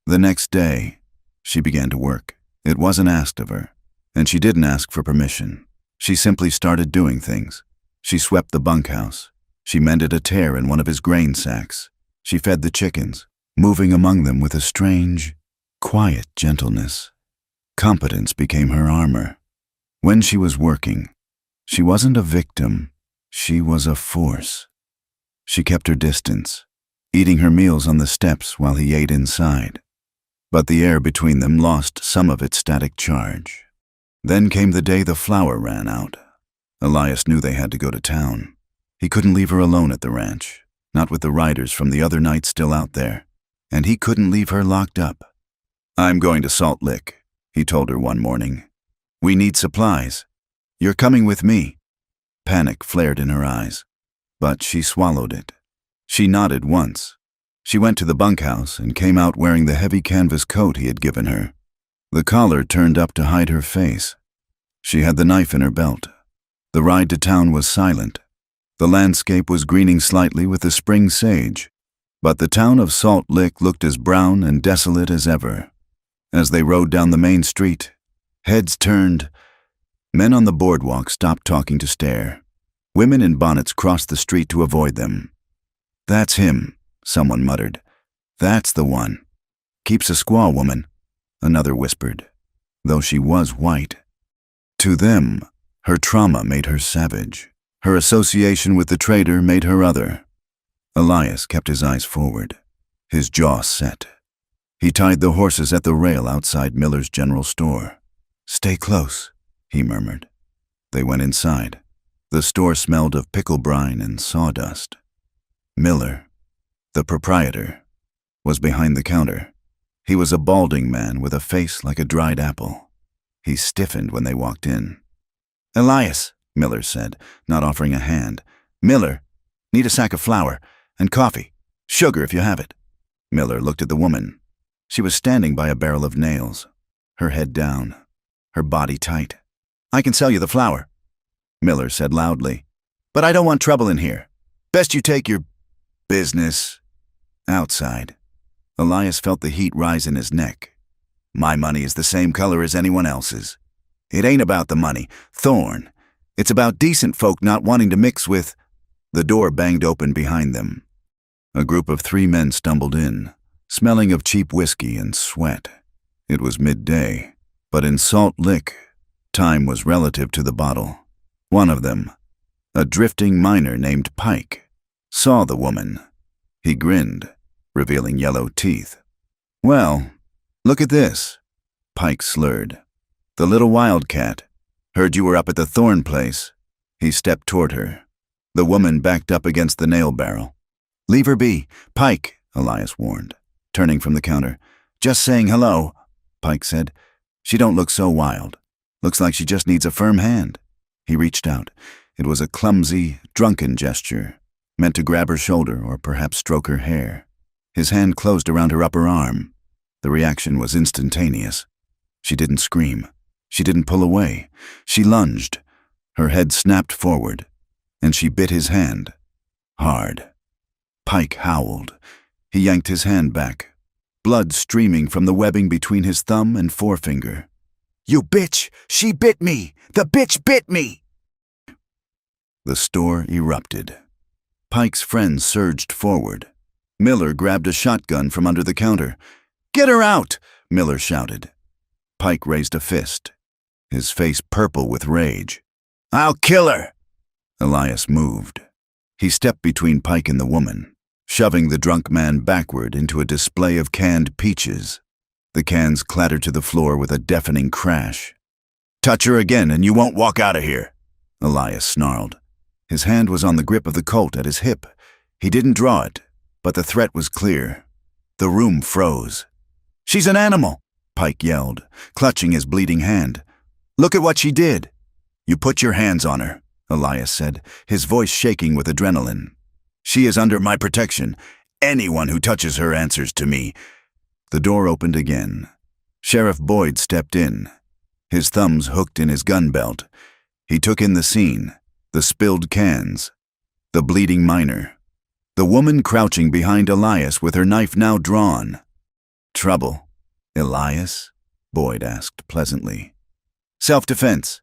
Speaker 1: The next day, she began to work. It wasn't asked of her, and she didn't ask for permission. She simply started doing things. She swept the bunkhouse. She mended a tear in one of his grain sacks. She fed the chickens, moving among them with a strange, quiet gentleness. Competence became her armor. When she was working, she wasn't a victim. She was a force. She kept her distance, eating her meals on the steps while he ate inside. But the air between them lost some of its static charge. Then came the day the flour ran out. Elias knew they had to go to town. He couldn't leave her alone at the ranch, not with the riders from the other night still out there. And he couldn't leave her locked up. "I'm going to Salt Lick," he told her one morning. "We need supplies. You're coming with me." Panic flared in her eyes, but she swallowed it. She nodded once. She went to the bunkhouse and came out wearing the heavy canvas coat he had given her. The collar turned up to hide her face. She had the knife in her belt. The ride to town was silent. The landscape was greening slightly with the spring sage, but the town of Salt Lick looked as brown and desolate as ever. As they rode down the main street, heads turned. Men on the boardwalk stopped talking to stare. Women in bonnets crossed the street to avoid them. "That's him," someone muttered. "That's the one. Keeps a squaw woman," another whispered, though she was white. To them, her trauma made her savage. Her association with the trader made her other. Elias kept his eyes forward, his jaw set. He tied the horses at the rail outside Miller's general store. "Stay close," he murmured. They went inside. The store smelled of pickle brine and sawdust. Miller, the proprietor, was behind the counter. He was a balding man with a face like a dried apple. He stiffened when they walked in. "Elias," Miller said, not offering a hand. "Miller, need a sack of flour and coffee. Sugar if you have it." Miller looked at the woman. She was standing by a barrel of nails, her head down, her body tight. "I can sell you the flour," Miller said loudly. "But I don't want trouble in here. Best you take your business outside." Elias felt the heat rise in his neck. "My money is the same color as anyone else's. It ain't about the money, Thorne. It's about decent folk not wanting to mix with—" The door banged open behind them. A group of 3 men stumbled in, smelling of cheap whiskey and sweat. It was midday, but in Salt Lick, time was relative to the bottle. One of them, a drifting miner named Pike, saw the woman. He grinned, revealing yellow teeth. "Well, look at this," Pike slurred. "The little wildcat. Heard you were up at the Thorne place." He stepped toward her. The woman backed up against the nail barrel. "Leave her be, Pike," Elias warned, turning from the counter. "Just saying hello," Pike said. "She don't look so wild. Looks like she just needs a firm hand." He reached out. It was a clumsy, drunken gesture, meant to grab her shoulder or perhaps stroke her hair. His hand closed around her upper arm. The reaction was instantaneous. She didn't scream. She didn't pull away. She lunged. Her head snapped forward, and she bit his hand. Hard. Pike howled. He yanked his hand back, blood streaming from the webbing between his thumb and forefinger. "You bitch! She bit me! The bitch bit me!" The store erupted. Pike's friends surged forward. Miller grabbed a shotgun from under the counter. "Get her out!" Miller shouted. Pike raised a fist, his face purple with rage. "I'll kill her!" Elias moved. He stepped between Pike and the woman, shoving the drunk man backward into a display of canned peaches. The cans clattered to the floor with a deafening crash. "Touch her again and you won't walk out of here," Elias snarled. His hand was on the grip of the Colt at his hip. He didn't draw it, but the threat was clear. The room froze. "She's an animal," Pike yelled, clutching his bleeding hand. "Look at what she did." "You put your hands on her," Elias said, his voice shaking with adrenaline. "She is under my protection. Anyone who touches her answers to me." The door opened again. Sheriff Boyd stepped in, his thumbs hooked in his gun belt. He took in the scene, the spilled cans, the bleeding miner, the woman crouching behind Elias with her knife now drawn. "Trouble, Elias?" Boyd asked pleasantly. "Self-defense,"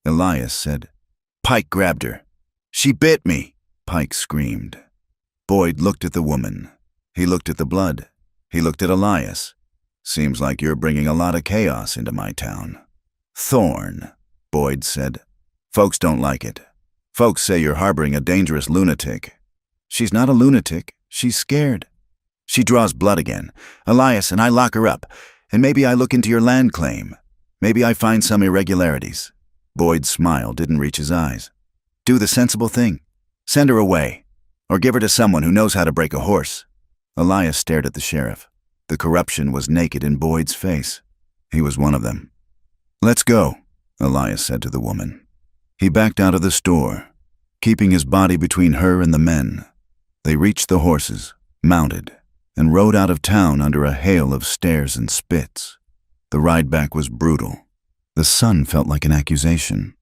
Speaker 1: Elias said. "Pike grabbed her." "She bit me," Pike screamed. Boyd looked at the woman. He looked at the blood. He looked at Elias. "Seems like you're bringing a lot of chaos into my town." "Thorn," Boyd said. "Folks don't like it. Folks say you're harboring a dangerous lunatic." "She's not a lunatic. She's scared." "She draws blood again, Elias, and I lock her up. And maybe I look into your land claim. Maybe I find some irregularities." Boyd's smile didn't reach his eyes. "Do the sensible thing. Send her away. Or give her to someone who knows how to break a horse." Elias stared at the sheriff. The corruption was naked in Boyd's face. He was one of them. "Let's go," Elias said to the woman. He backed out of the store, keeping his body between her and the men. They reached the horses, mounted, and rode out of town under a hail of stares and spits. The ride back was brutal. The sun felt like an accusation.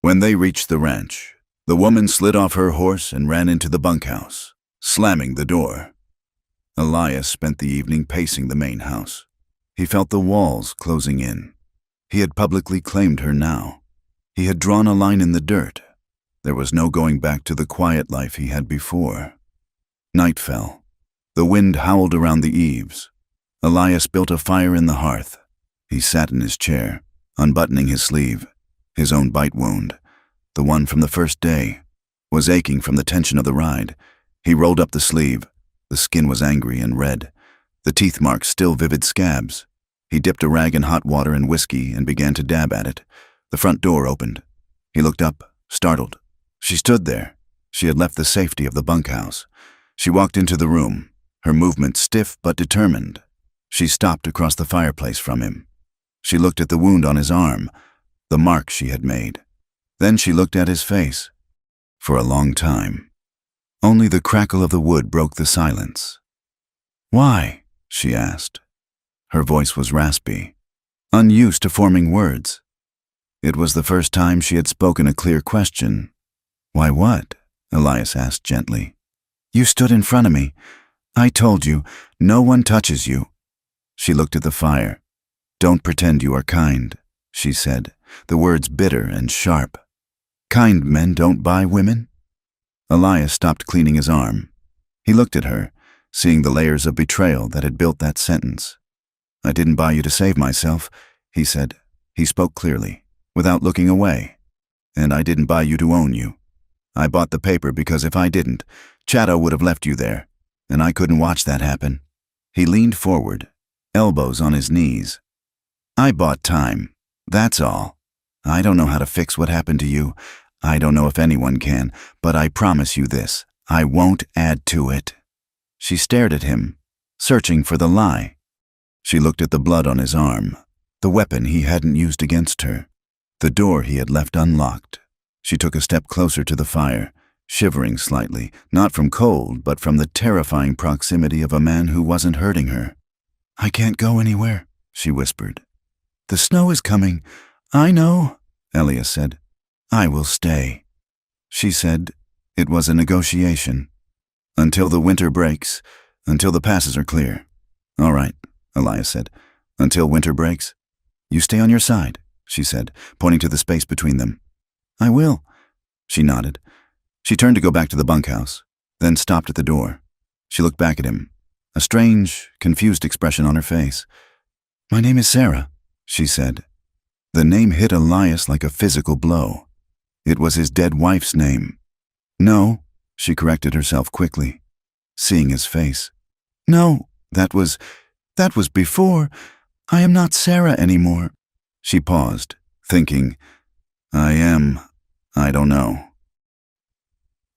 Speaker 1: When they reached the ranch, the woman slid off her horse and ran into the bunkhouse, slamming the door. Elias spent the evening pacing the main house. He felt the walls closing in. He had publicly claimed her now. He had drawn a line in the dirt. There was no going back to the quiet life he had before. Night fell. The wind howled around the eaves. Elias built a fire in the hearth. He sat in his chair, unbuttoning his sleeve. His own bite wound, the one from the first day, was aching from the tension of the ride. He rolled up the sleeve. The skin was angry and red, the teeth marks still vivid scabs. He dipped a rag in hot water and whiskey and began to dab at it. The front door opened. He looked up, startled. She stood there. She had left the safety of the bunkhouse. She walked into the room, her movement stiff but determined. She stopped across the fireplace from him. She looked at the wound on his arm, the mark she had made. Then she looked at his face. For a long time, only the crackle of the wood broke the silence. "Why?" she asked. Her voice was raspy, unused to forming words. It was the first time she had spoken a clear question. "Why what?" Elias asked gently. "You stood in front of me. I told you, no one touches you." She looked at the fire. "Don't pretend you are kind," she said, the words bitter and sharp. "Kind men don't buy women?" Elias stopped cleaning his arm. He looked at her, seeing the layers of betrayal that had built that sentence. "I didn't buy you to save myself," he said. He spoke clearly, without looking away. "And I didn't buy you to own you. I bought the paper because if I didn't, Chatto would have left you there, and I couldn't watch that happen." He leaned forward, elbows on his knees. "I bought time, that's all. I don't know how to fix what happened to you. I don't know if anyone can, but I promise you this, I won't add to it." She stared at him, searching for the lie. She looked at the blood on his arm, the weapon he hadn't used against her, the door he had left unlocked. She took a step closer to the fire, shivering slightly, not from cold, but from the terrifying proximity of a man who wasn't hurting her. "I can't go anywhere," she whispered. "The snow is coming." "I know," Elias said. "I will stay." She said it was a negotiation. "Until the winter breaks, until the passes are clear." "All right," Elias said. "Until winter breaks." "You stay on your side," she said, pointing to the space between them. "I will." She nodded. She turned to go back to the bunkhouse, then stopped at the door. She looked back at him, a strange, confused expression on her face. "My name is Sarah," she said. The name hit Elias like a physical blow. It was his dead wife's name. "No," she corrected herself quickly, seeing his face. "No, that was before. I am not Sarah anymore." She paused, thinking, I don't know."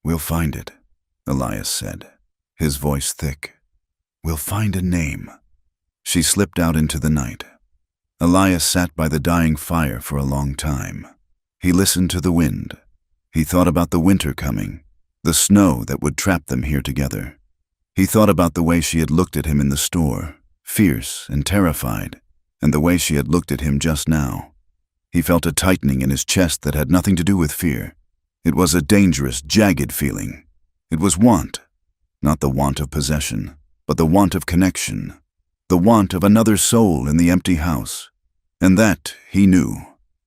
Speaker 1: "We'll find it," Elias said, his voice thick. "We'll find a name. She slipped out into the night. Elias sat by the dying fire for a long time. He listened to the wind. He thought about the winter coming, the snow that would trap them here together. He thought about the way she had looked at him in the store, fierce and terrified, and the way she had looked at him just now. He felt a tightening in his chest that had nothing to do with fear. It was a dangerous, jagged feeling. It was want, not the want of possession, but the want of connection, the want of another soul in the empty house. And that, he knew,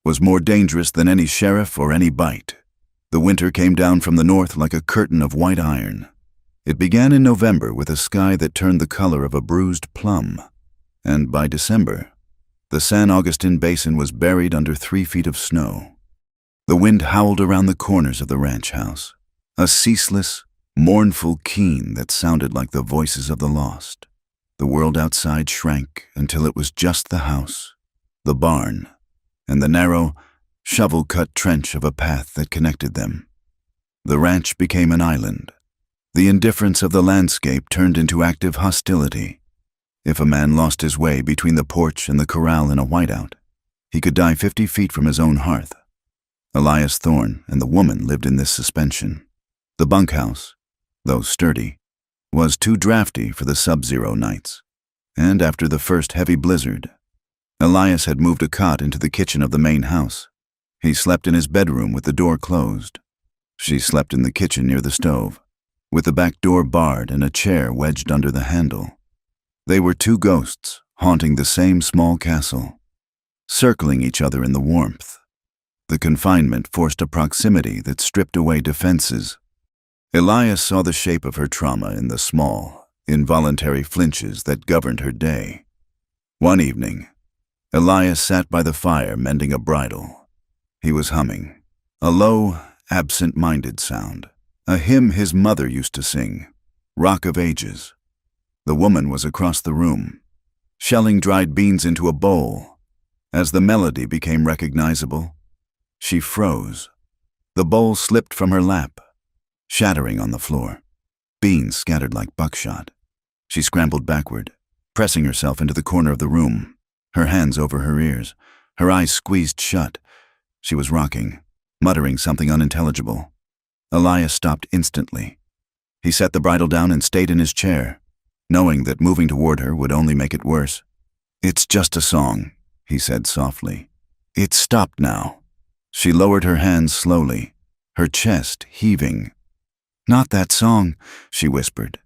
Speaker 1: was more dangerous than any sheriff or any bite. The winter came down from the north like a curtain of white iron. It began in November with a sky that turned the color of a bruised plum, and by December, the San Augustin Basin was buried under 3 feet of snow. The wind howled around the corners of the ranch house, a ceaseless, mournful keen that sounded like the voices of the lost. The world outside shrank until it was just the house, the barn, and the narrow, shovel-cut trench of a path that connected them. The ranch became an island. The indifference of the landscape turned into active hostility. If a man lost his way between the porch and the corral in a whiteout, he could die 50 feet from his own hearth. Elias Thorne and the woman lived in this suspension. The bunkhouse, though sturdy, was too drafty for the sub-zero nights, and after the first heavy blizzard, Elias had moved a cot into the kitchen of the main house. He slept in his bedroom with the door closed. She slept in the kitchen near the stove, with the back door barred and a chair wedged under the handle. They were 2 ghosts haunting the same small castle, circling each other in the warmth. The confinement forced a proximity that stripped away defenses. Elias saw the shape of her trauma in the small, involuntary flinches that governed her day. One evening, Elias sat by the fire mending a bridle. He was humming, a low, absent-minded sound, a hymn his mother used to sing, Rock of Ages. The woman was across the room, shelling dried beans into a bowl. As the melody became recognizable, she froze. The bowl slipped from her lap, shattering on the floor. Beans scattered like buckshot. She scrambled backward, pressing herself into the corner of the room, her hands over her ears, her eyes squeezed shut. She was rocking, muttering something unintelligible. Elias stopped instantly. He set the bridle down and stayed in his chair, knowing that moving toward her would only make it worse. "It's just a song," he said softly. "It's stopped now." She lowered her hands slowly, her chest heaving. "Not that song," she whispered.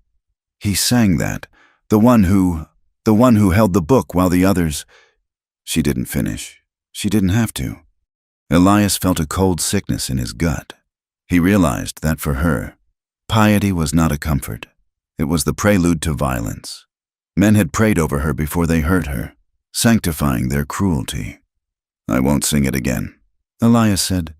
Speaker 1: "He sang that, the one who held the book while the others—" She didn't finish. She didn't have to. Elias felt a cold sickness in his gut. He realized that for her, piety was not a comfort. It was the prelude to violence. Men had prayed over her before they hurt her, sanctifying their cruelty. "I won't sing it again," Elias said.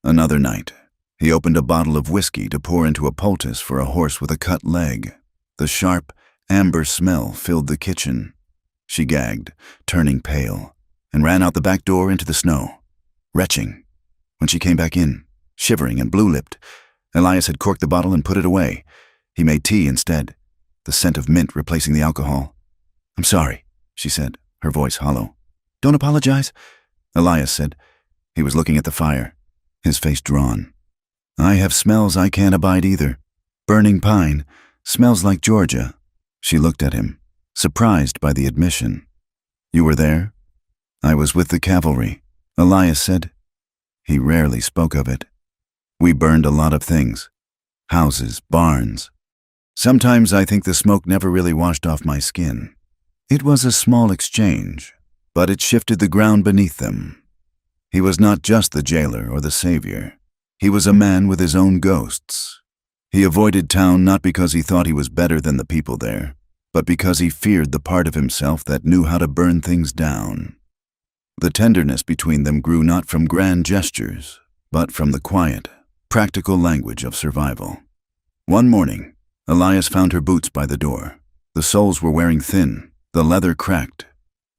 Speaker 1: Another night, he opened a bottle of whiskey to pour into a poultice for a horse with a cut leg. The sharp, amber smell filled the kitchen. She gagged, turning pale, and ran out the back door into the snow, retching. When she came back in, shivering and blue-lipped, Elias had corked the bottle and put it away. He made tea instead, the scent of mint replacing the alcohol. "I'm sorry," she said, her voice hollow. "Don't apologize," Elias said. He was looking at the fire, his face drawn. "I have smells I can't abide either. Burning pine, smells like Georgia." She looked at him, surprised by the admission. "You were there?" "I was with the cavalry," Elias said. He rarely spoke of it. "We burned a lot of things. Houses, barns. Sometimes I think the smoke never really washed off my skin. It was a small exchange, but it shifted the ground beneath them." He was not just the jailer or the savior. He was a man with his own ghosts. He avoided town not because he thought he was better than the people there, but because he feared the part of himself that knew how to burn things down. The tenderness between them grew not from grand gestures, but from the quiet, practical language of survival. One morning, Elias found her boots by the door. The soles were wearing thin, the leather cracked.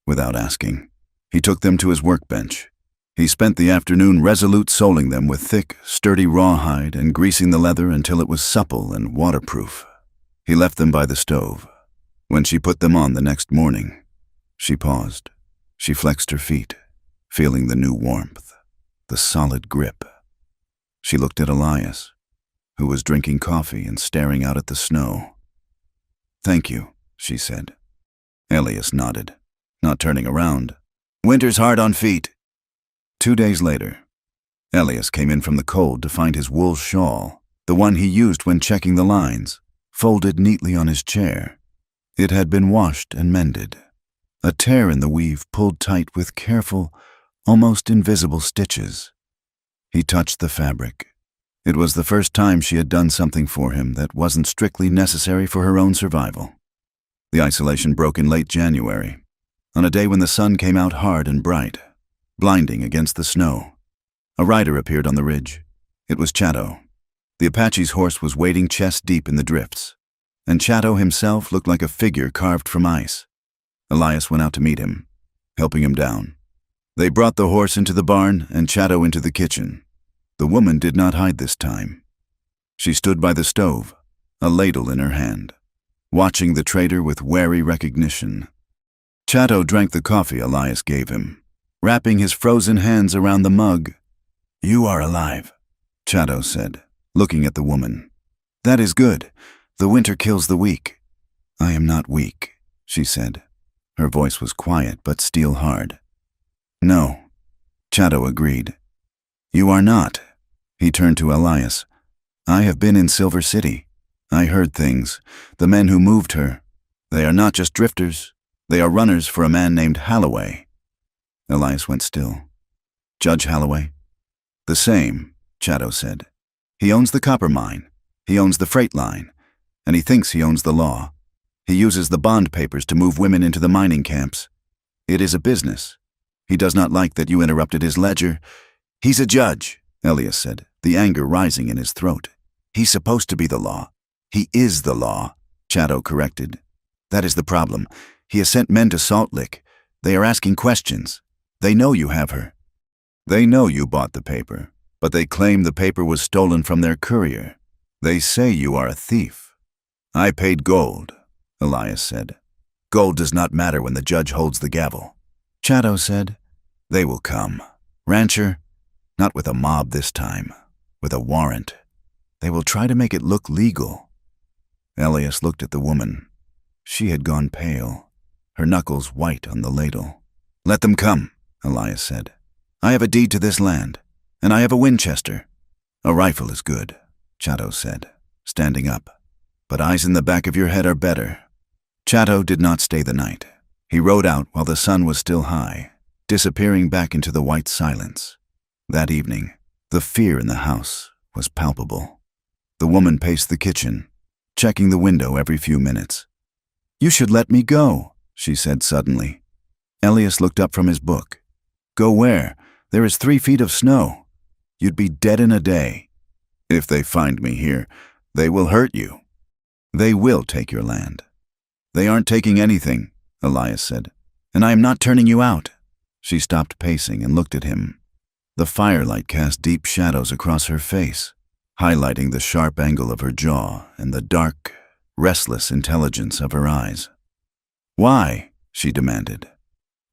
Speaker 1: Without asking, he took them to his workbench. He spent the afternoon resolute soling them with thick, sturdy rawhide and greasing the leather until it was supple and waterproof. He left them by the stove. When she put them on the next morning, She paused. She flexed her feet, feeling the new warmth, the solid grip. She looked at Elias, who was drinking coffee and staring out at the snow. "Thank you," she said. Elias nodded, not turning around. "Winter's hard on feet." 2 days later, Elias came in from the cold to find his wool shawl, the one he used when checking the lines, folded neatly on his chair. It had been washed and mended. A tear in the weave pulled tight with careful, almost invisible stitches. He touched the fabric. It was the first time she had done something for him that wasn't strictly necessary for her own survival. The isolation broke in late January, on a day when the sun came out hard and bright, blinding against the snow. A rider appeared on the ridge. It was Chato. The Apache's horse was wading chest deep in the drifts, and Chato himself looked like a figure carved from ice. Elias went out to meet him, helping him down. They brought the horse into the barn and Chato into the kitchen. The woman did not hide this time. She stood by the stove, a ladle in her hand, watching the trader with wary recognition. Chato drank the coffee Elias gave him, wrapping his frozen hands around the mug. "You are alive," Chato said, looking at the woman. "That is good. The winter kills the weak." "I am not weak," she said. Her voice was quiet but steel hard. "No," Chato agreed. "You are not." He turned to Elias. "I have been in Silver City. I heard things. The men who moved her. They are not just drifters. They are runners for a man named Holloway." Elias went still. "Judge Holloway?" "The same," Chato said. "He owns the copper mine. He owns the freight line. And he thinks he owns the law. He uses the bond papers to move women into the mining camps. It is a business. He does not like that you interrupted his ledger." "He's a judge," Elias said, the anger rising in his throat. "He's supposed to be the law." "He is the law," Chato corrected. "That is the problem. He has sent men to Salt Lick. They are asking questions. They know you have her. They know you bought the paper, but they claim the paper was stolen from their courier. They say you are a thief." "I paid gold," Elias said. "Gold does not matter when the judge holds the gavel." Chato said, "They will come. Rancher, not with a mob this time, with a warrant. They will try to make it look legal." Elias looked at the woman. She had gone pale, her knuckles white on the ladle. "Let them come," Elias said. "I have a deed to this land, and I have a Winchester." "A rifle is good," Chato said, standing up. "But eyes in the back of your head are better." Chato did not stay the night. He rode out while the sun was still high, disappearing back into the white silence. That evening, the fear in the house was palpable. The woman paced the kitchen, checking the window every few minutes. "You should let me go," she said suddenly. Elias looked up from his book. "Go where? There is 3 feet of snow. You'd be dead in a day. If they find me here, they will hurt you. They will take your land." "They aren't taking anything," Elias said, "and I am not turning you out." She stopped pacing and looked at him. The firelight cast deep shadows across her face, highlighting the sharp angle of her jaw and the dark, restless intelligence of her eyes. "Why?" she demanded.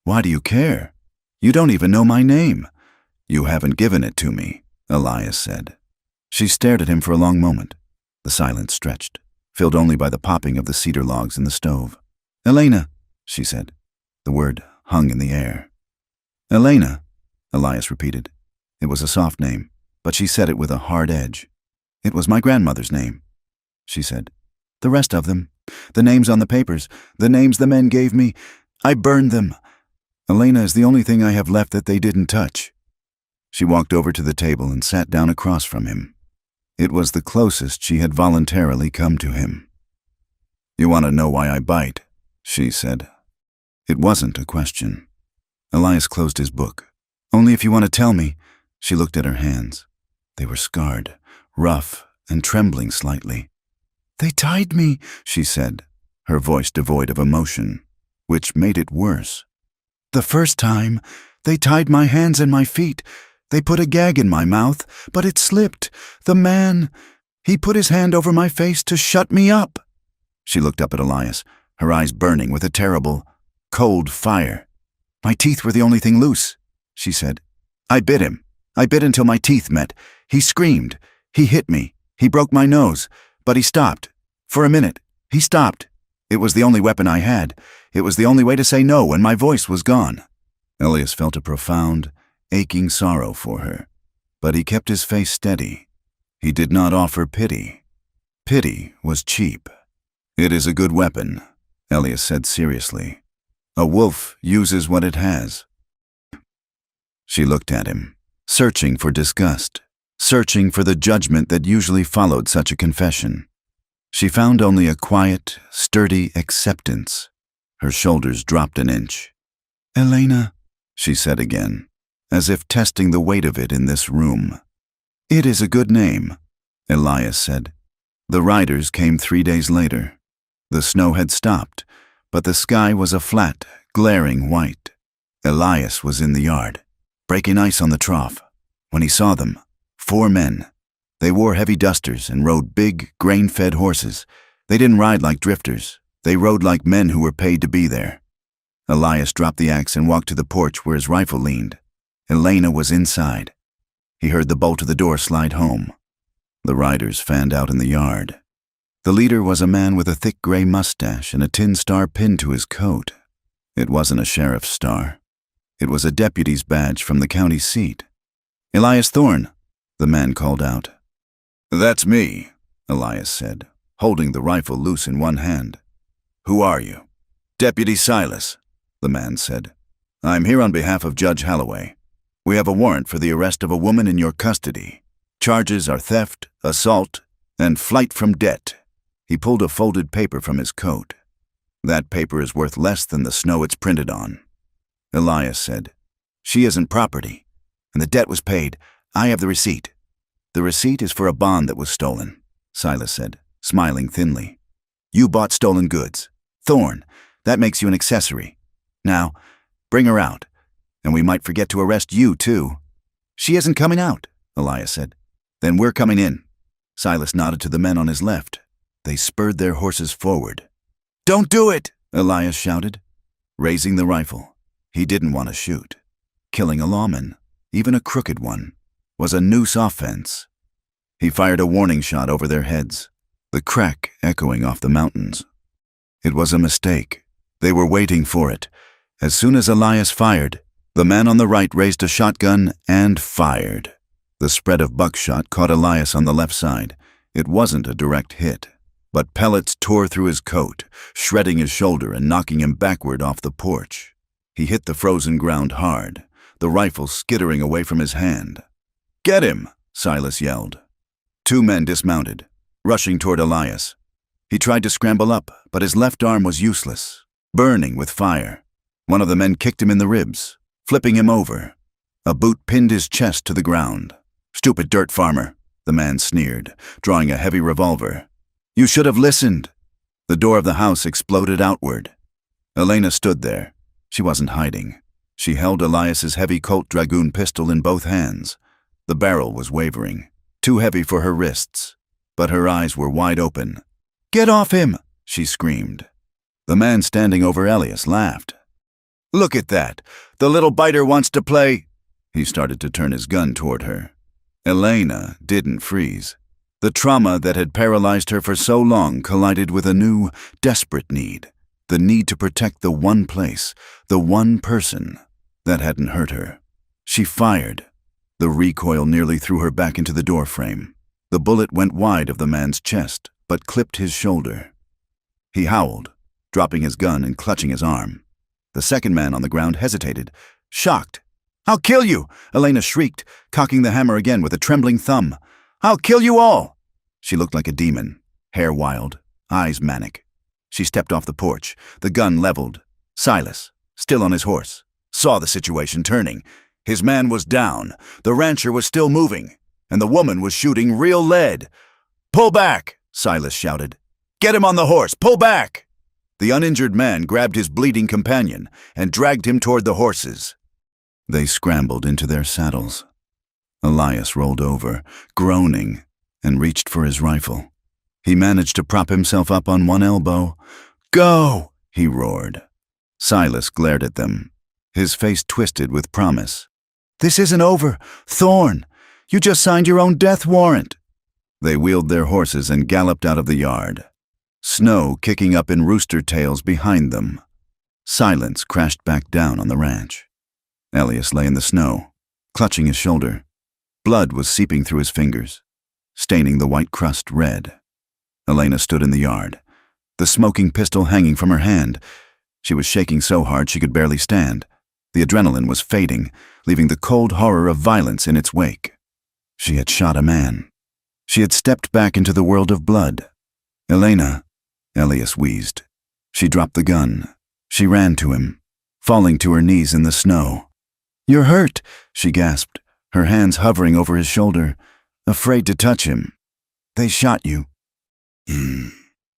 Speaker 1: "Why do you care? You don't even know my name." "You haven't given it to me," Elias said. She stared at him for a long moment. The silence stretched, filled only by the popping of the cedar logs in the stove. "Elena," she said. The word hung in the air. "Elena," Elias repeated. It was a soft name, but she said it with a hard edge. "It was my grandmother's name," she said. "The rest of them, the names on the papers, the names the men gave me, I burned them. Elena is the only thing I have left that they didn't touch." She walked over to the table and sat down across from him. It was the closest she had voluntarily come to him. "You want to know why I bite?" she said. It wasn't a question. Elias closed his book. "Only if you want to tell me." She looked at her hands. They were scarred, rough, and trembling slightly. "They tied me," she said, her voice devoid of emotion, which made it worse. "The first time, they tied my hands and my feet. They put a gag in my mouth, but it slipped. The man, he put his hand over my face to shut me up." She looked up at Elias, her eyes burning with a terrible, Cold fire. "My teeth were the only thing loose," she said. "I bit him. I bit until my teeth met. He screamed. He hit me. He broke my nose. But he stopped. For a minute. He stopped. It was the only weapon I had. It was the only way to say no when my voice was gone." Elias felt a profound, aching sorrow for her, but he kept his face steady. He did not offer pity. Pity was cheap. "It is a good weapon," Elias said seriously. "A wolf uses what it has." She looked at him, searching for disgust, searching for the judgment that usually followed such a confession. She found only a quiet, sturdy acceptance. Her shoulders dropped an inch. "Elena," she said again, as if testing the weight of it in this room. "It is a good name," Elias said. The riders came 3 days later. The snow had stopped, but the sky was a flat, glaring white. Elias was in the yard, breaking ice on the trough, when he saw them, 4 men. They wore heavy dusters and rode big, grain-fed horses. They didn't ride like drifters. They rode like men who were paid to be there. Elias dropped the axe and walked to the porch where his rifle leaned. Elena was inside. He heard the bolt of the door slide home. The riders fanned out in the yard. The leader was a man with a thick gray mustache and a tin star pinned to his coat. It wasn't a sheriff's star. It was a deputy's badge from the county seat. "Elias Thorne," the man called out. "That's me," Elias said, holding the rifle loose in one hand. "Who are you?" "Deputy Silas," the man said. "I'm here on behalf of Judge Holloway. We have a warrant for the arrest of a woman in your custody. Charges are theft, assault, and flight from debt." He pulled a folded paper from his coat. "That paper is worth less than the snow it's printed on." Elias said, "She isn't property, and the debt was paid. I have the receipt." "The receipt is for a bond that was stolen," Silas said, smiling thinly. "You bought stolen goods. Thorne, that makes you an accessory. Now, bring her out, and we might forget to arrest you, too." "She isn't coming out," Elias said. "Then we're coming in." Silas nodded to the men on his left. They spurred their horses forward. "Don't do it!" Elias shouted, raising the rifle. He didn't want to shoot. Killing a lawman, even a crooked one, was a noose offense. He fired a warning shot over their heads, the crack echoing off the mountains. It was a mistake. They were waiting for it. As soon as Elias fired, the man on the right raised a shotgun and fired. The spread of buckshot caught Elias on the left side. It wasn't a direct hit, but pellets tore through his coat, shredding his shoulder and knocking him backward off the porch. He hit the frozen ground hard, the rifle skittering away from his hand. "Get him!" Silas yelled. 2 men dismounted, rushing toward Elias. He tried to scramble up, but his left arm was useless, burning with fire. One of the men kicked him in the ribs, flipping him over. A boot pinned his chest to the ground. "Stupid dirt farmer," the man sneered, drawing a heavy revolver. "You should have listened." The door of the house exploded outward. Elena stood there. She wasn't hiding. She held Elias's heavy Colt Dragoon pistol in both hands. The barrel was wavering, too heavy for her wrists, but her eyes were wide open. "Get off him!" she screamed. The man standing over Elias laughed. "Look at that! The little biter wants to play." He started to turn his gun toward her. Elena didn't freeze. The trauma that had paralyzed her for so long collided with a new, desperate need. The need to protect the one place, the one person that hadn't hurt her. She fired. The recoil nearly threw her back into the doorframe. The bullet went wide of the man's chest, but clipped his shoulder. He howled, dropping his gun and clutching his arm. The second man on the ground hesitated, shocked. "I'll kill you!" Elena shrieked, cocking the hammer again with a trembling thumb. "I'll kill you all!" She looked like a demon, hair wild, eyes manic. She stepped off the porch, the gun leveled. Silas, still on his horse, saw the situation turning. His man was down, the rancher was still moving, and the woman was shooting real lead. "Pull back!" Silas shouted. "Get him on the horse! Pull back!" The uninjured man grabbed his bleeding companion and dragged him toward the horses. They scrambled into their saddles. Elias rolled over, groaning, and reached for his rifle. He managed to prop himself up on one elbow. "Go!" he roared. Silas glared at them, his face twisted with promise. "This isn't over, Thorn! You just signed your own death warrant!" They wheeled their horses and galloped out of the yard, snow kicking up in rooster tails behind them. Silence crashed back down on the ranch. Elias lay in the snow, clutching his shoulder. Blood was seeping through his fingers, staining the white crust red. Elena stood in the yard, the smoking pistol hanging from her hand. She was shaking so hard she could barely stand. The adrenaline was fading, leaving the cold horror of violence in its wake. She had shot a man. She had stepped back into the world of blood. "Elena," Elias wheezed. She dropped the gun. She ran to him, falling to her knees in the snow. "You're hurt," she gasped, her hands hovering over his shoulder, afraid to touch him. "They shot you."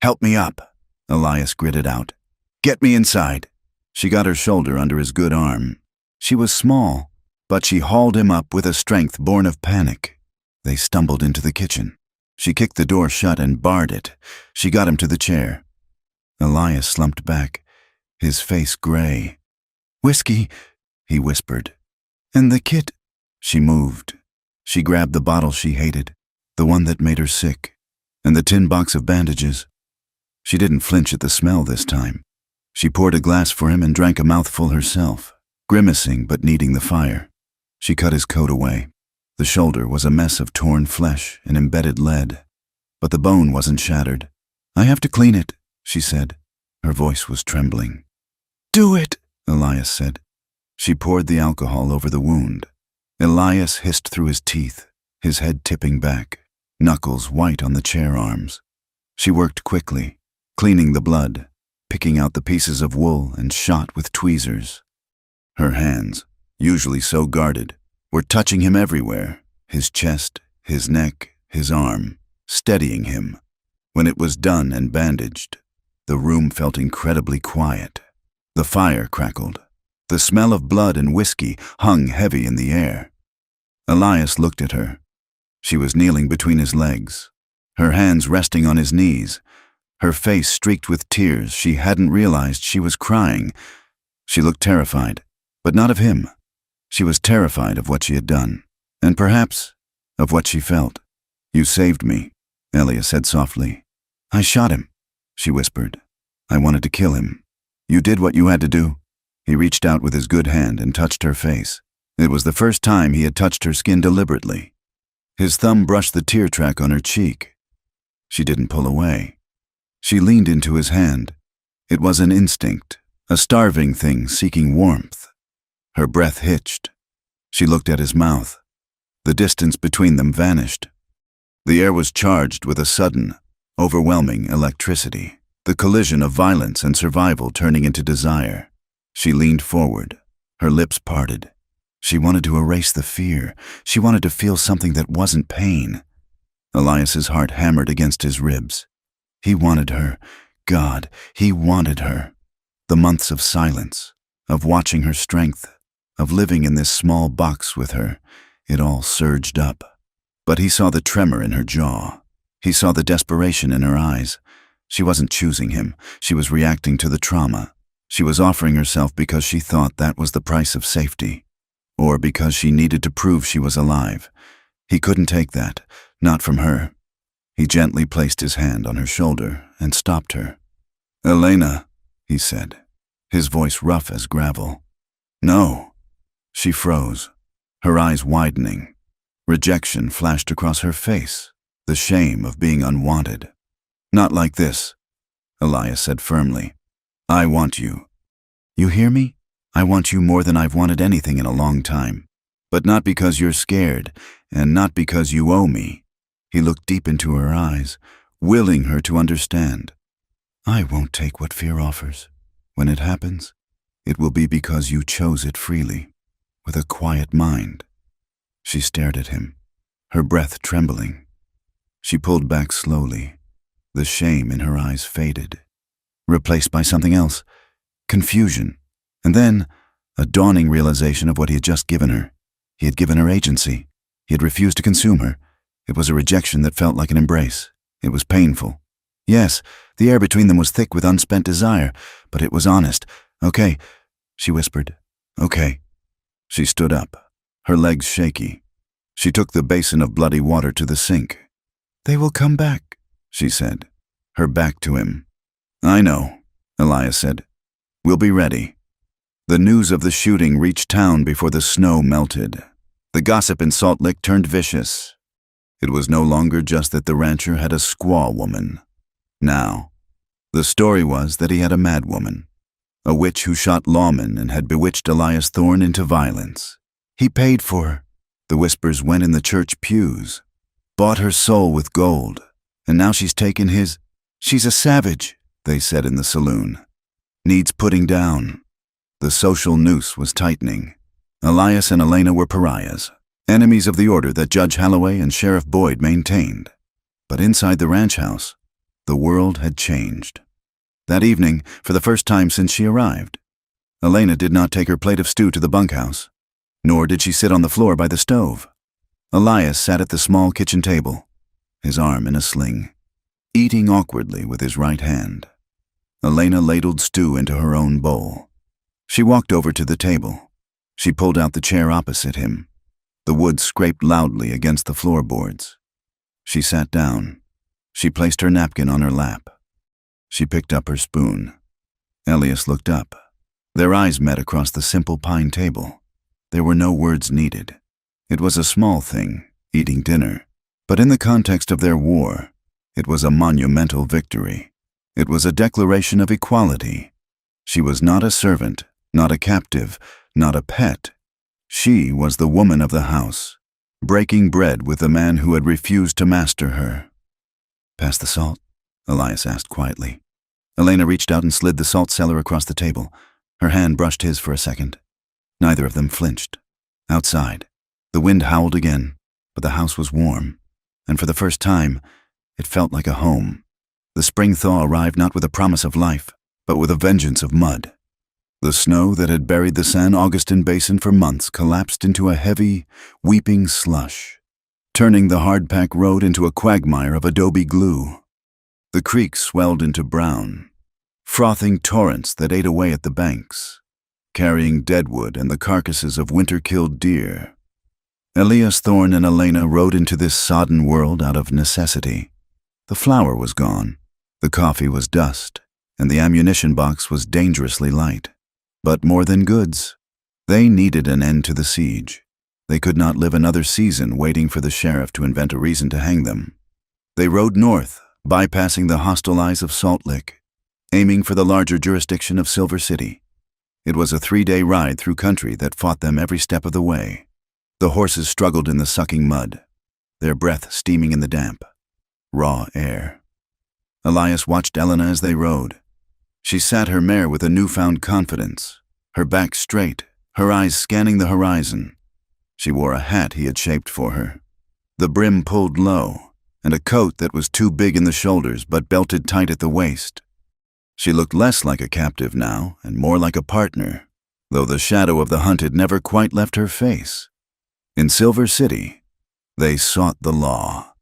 Speaker 1: "Help me up," Elias gritted out. "Get me inside." She got her shoulder under his good arm. She was small, but she hauled him up with a strength born of panic. They stumbled into the kitchen. She kicked the door shut and barred it. She got him to the chair. Elias slumped back, his face gray. "Whiskey," he whispered. "And the kit." She moved. She grabbed the bottle she hated, the one that made her sick, and the tin box of bandages. She didn't flinch at the smell this time. She poured a glass for him and drank a mouthful herself, grimacing but needing the fire. She cut his coat away. The shoulder was a mess of torn flesh and embedded lead, but the bone wasn't shattered. "I have to clean it," she said. Her voice was trembling. "Do it," Elias said. She poured the alcohol over the wound. Elias hissed through his teeth, his head tipping back, knuckles white on the chair arms. She worked quickly, cleaning the blood, picking out the pieces of wool and shot with tweezers. Her hands, usually so guarded, were touching him everywhere, his chest, his neck, his arm, steadying him. When it was done and bandaged, the room felt incredibly quiet. The fire crackled. The smell of blood and whiskey hung heavy in the air. Elias looked at her. She was kneeling between his legs, her hands resting on his knees, her face streaked with tears. She hadn't realized she was crying. She looked terrified, but not of him. She was terrified of what she had done, and perhaps of what she felt. "You saved me," Elias said softly. "I shot him," she whispered. "I wanted to kill him. You did what you had to do." He reached out with his good hand and touched her face. It was the first time he had touched her skin deliberately. His thumb brushed the tear track on her cheek. She didn't pull away. She leaned into his hand. It was an instinct, a starving thing seeking warmth. Her breath hitched. She looked at his mouth. The distance between them vanished. The air was charged with a sudden, overwhelming electricity, the collision of violence and survival turning into desire. She leaned forward, her lips parted. She wanted to erase the fear. She wanted to feel something that wasn't pain. Elias's heart hammered against his ribs. He wanted her. God, he wanted her. The months of silence, of watching her strength, of living in this small box with her, it all surged up. But he saw the tremor in her jaw. He saw the desperation in her eyes. She wasn't choosing him. She was reacting to the trauma. She was offering herself because she thought that was the price of safety, or because she needed to prove she was alive. He couldn't take that, not from her. He gently placed his hand on her shoulder and stopped her. "Elena," he said, his voice rough as gravel. "No." She froze, her eyes widening. Rejection flashed across her face, the shame of being unwanted. "Not like this," Elias said firmly. "I want you. You hear me? I want you more than I've wanted anything in a long time. But not because you're scared, and not because you owe me." He looked deep into her eyes, willing her to understand. "I won't take what fear offers. When it happens, it will be because you chose it freely, with a quiet mind." She stared at him, her breath trembling. She pulled back slowly. The shame in her eyes faded, replaced by something else, confusion, and then a dawning realization of what he had just given her. He had given her agency. He had refused to consume her. It was a rejection that felt like an embrace. It was painful. Yes, the air between them was thick with unspent desire, but it was honest, "Okay," she whispered. "Okay." She stood up, her legs shaky. She took the basin of bloody water to the sink. "They will come back," she said, her back to him. "I know," Elias said. "We'll be ready." The news of the shooting reached town before the snow melted. The gossip in Salt Lick turned vicious. It was no longer just that the rancher had a squaw woman. Now, the story was that he had a madwoman, a witch who shot lawmen and had bewitched Elias Thorne into violence. "He paid for her," the whispers went in the church pews. "Bought her soul with gold, and now she's taken his. She's a savage," they said in the saloon. "Needs putting down." The social noose was tightening. Elias and Elena were pariahs, enemies of the order that Judge Holloway and Sheriff Boyd maintained. But inside the ranch house, the world had changed. That evening, for the first time since she arrived, Elena did not take her plate of stew to the bunkhouse, nor did she sit on the floor by the stove. Elias sat at the small kitchen table, his arm in a sling, eating awkwardly with his right hand. Elena ladled stew into her own bowl. She walked over to the table. She pulled out the chair opposite him. The wood scraped loudly against the floorboards. She sat down. She placed her napkin on her lap. She picked up her spoon. Elias looked up. Their eyes met across the simple pine table. There were no words needed. It was a small thing, eating dinner, but in the context of their war, it was a monumental victory. It was a declaration of equality. She was not a servant, not a captive, not a pet. She was the woman of the house, breaking bread with the man who had refused to master her. "Pass the salt?" Elias asked quietly. Elena reached out and slid the salt cellar across the table. Her hand brushed his for a second. Neither of them flinched. Outside, the wind howled again, but the house was warm, and for the first time, it felt like a home. The spring thaw arrived not with a promise of life, but with a vengeance of mud. The snow that had buried the San Augustin Basin for months collapsed into a heavy, weeping slush, turning the hard-packed road into a quagmire of adobe glue. The creek swelled into brown, frothing torrents that ate away at the banks, carrying deadwood and the carcasses of winter-killed deer. Elias Thorne and Elena rode into this sodden world out of necessity. The flour was gone, the coffee was dust, and the ammunition box was dangerously light. But more than goods, they needed an end to the siege. They could not live another season waiting for the sheriff to invent a reason to hang them. They rode north, bypassing the hostile eyes of Salt Lick, aiming for the larger jurisdiction of Silver City. It was a 3-day ride through country that fought them every step of the way. The horses struggled in the sucking mud, their breath steaming in the damp, raw air. Elias watched Elena as they rode. She sat her mare with a newfound confidence, her back straight, her eyes scanning the horizon. She wore a hat he had shaped for her, the brim pulled low, and a coat that was too big in the shoulders but belted tight at the waist. She looked less like a captive now and more like a partner, though the shadow of the hunt had never quite left her face. In Silver City, they sought the law.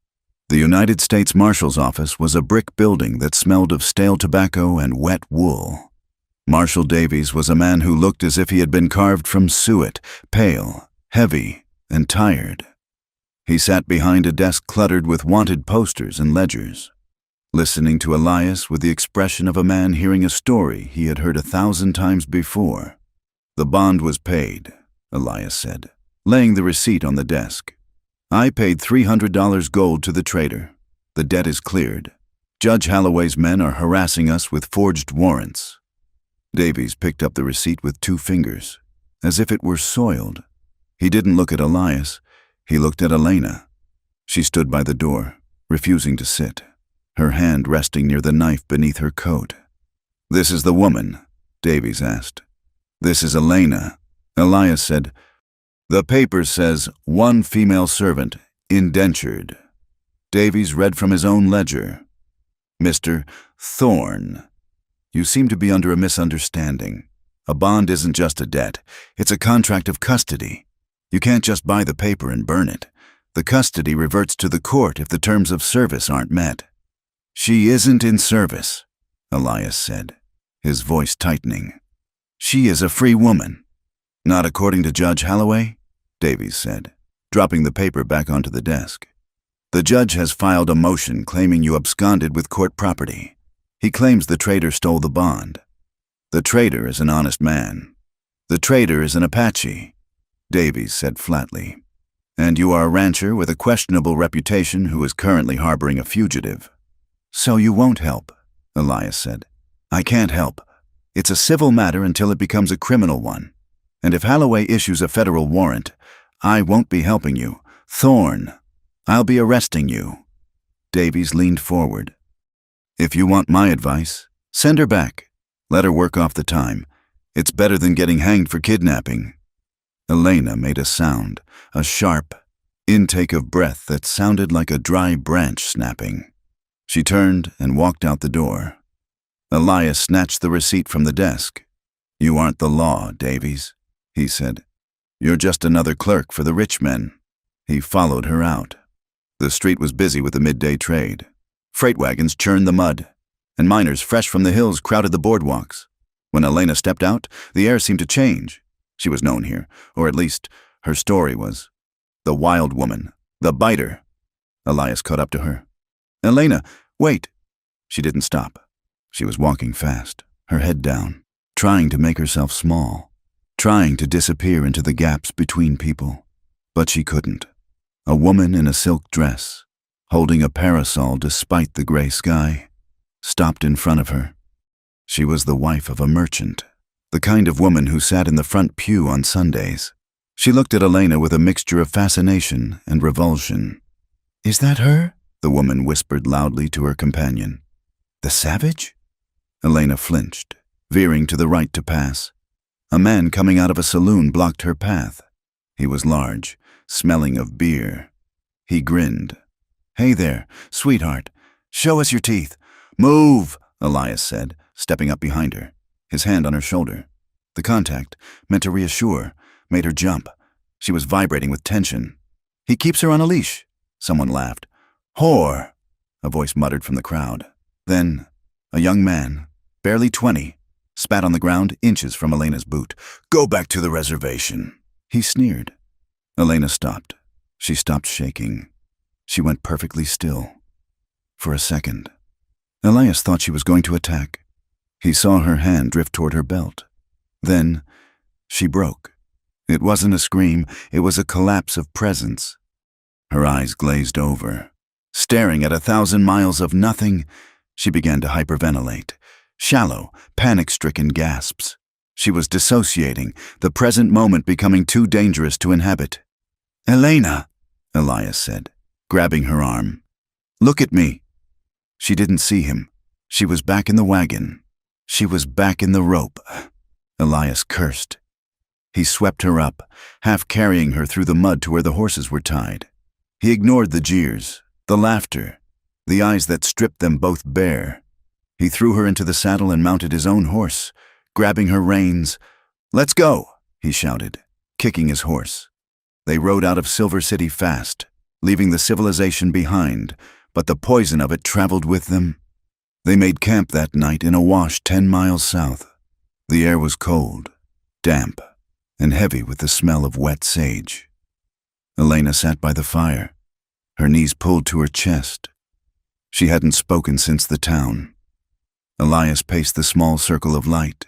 Speaker 1: The United States Marshal's office was a brick building that smelled of stale tobacco and wet wool. Marshal Davies was a man who looked as if he had been carved from suet, pale, heavy, and tired. He sat behind a desk cluttered with wanted posters and ledgers, listening to Elias with the expression of a man hearing a story he had heard 1,000 times before. "The bond was paid," Elias said, laying the receipt on the desk. "I paid $300 gold to the trader. The debt is cleared. Judge Holloway's men are harassing us with forged warrants." Davies picked up the receipt with 2 fingers, as if it were soiled. He didn't look at Elias. He looked at Elena. She stood by the door, refusing to sit, her hand resting near the knife beneath her coat. "This is the woman?" Davies asked. "This is Elena," Elias said. "The paper says 1 female servant, indentured." Davies read from his own ledger. "Mr. Thorne, you seem to be under a misunderstanding. A bond isn't just a debt. It's a contract of custody. You can't just buy the paper and burn it. The custody reverts to the court if the terms of service aren't met." "She isn't in service," Elias said, his voice tightening. She is a free woman. Not according to Judge Holloway, Davies said, dropping the paper back onto the desk. The judge has filed a motion claiming you absconded with court property. He claims the traitor stole the bond. The traitor is an honest man. The traitor is an Apache, Davies said flatly. And you are a rancher with a questionable reputation who is currently harboring a fugitive. So you won't help, Elias said. I can't help. It's a civil matter until it becomes a criminal one. And if Holloway issues a federal warrant, I won't be helping you. Thorne, I'll be arresting you. Davies leaned forward. If you want my advice, send her back. Let her work off the time. It's better than getting hanged for kidnapping. Elena made a sound, a sharp intake of breath that sounded like a dry branch snapping. She turned and walked out the door. Elias snatched the receipt from the desk. You aren't the law, Davies, he said. You're just another clerk for the rich men. He followed her out. The street was busy with the midday trade. Freight wagons churned the mud, and miners fresh from the hills crowded the boardwalks. When Elena stepped out, the air seemed to change. She was known here, or at least her story was. The wild woman, the biter. Elias caught up to her. Elena, wait. She didn't stop. She was walking fast, her head down, trying to make herself small, trying to disappear into the gaps between people. But she couldn't. A woman in a silk dress, holding a parasol despite the gray sky, stopped in front of her. She was the wife of a merchant, the kind of woman who sat in the front pew on Sundays. She looked at Elena with a mixture of fascination and revulsion. Is that her? The woman whispered loudly to her companion. The savage? Elena flinched, veering to the right to pass. A man coming out of a saloon blocked her path. He was large, smelling of beer. He grinned. Hey there, sweetheart. Show us your teeth. Move, Elias said, stepping up behind her, his hand on her shoulder. The contact, meant to reassure, made her jump. She was vibrating with tension. He keeps her on a leash. Someone laughed. Whore, a voice muttered from the crowd. Then, a young man, barely 20, spat on the ground inches from Elena's boot. Go back to the reservation. He sneered. Elena stopped. She stopped shaking. She went perfectly still. For a second, Elias thought she was going to attack. He saw her hand drift toward her belt. Then, she broke. It wasn't a scream, it was a collapse of presence. Her eyes glazed over. Staring at 1,000 miles of nothing, she began to hyperventilate. Shallow, panic-stricken gasps. She was dissociating, the present moment becoming too dangerous to inhabit. Elena, Elias said, grabbing her arm. Look at me. She didn't see him. She was back in the wagon. She was back in the rope. Elias cursed. He swept her up, half carrying her through the mud to where the horses were tied. He ignored the jeers, the laughter, the eyes that stripped them both bare. He threw her into the saddle and mounted his own horse, grabbing her reins. Let's go, he shouted, kicking his horse. They rode out of Silver City fast, leaving the civilization behind, but the poison of it traveled with them. They made camp that night in a wash 10 miles south. The air was cold, damp, and heavy with the smell of wet sage. Elena sat by the fire, her knees pulled to her chest. She hadn't spoken since the town. Elias paced the small circle of light.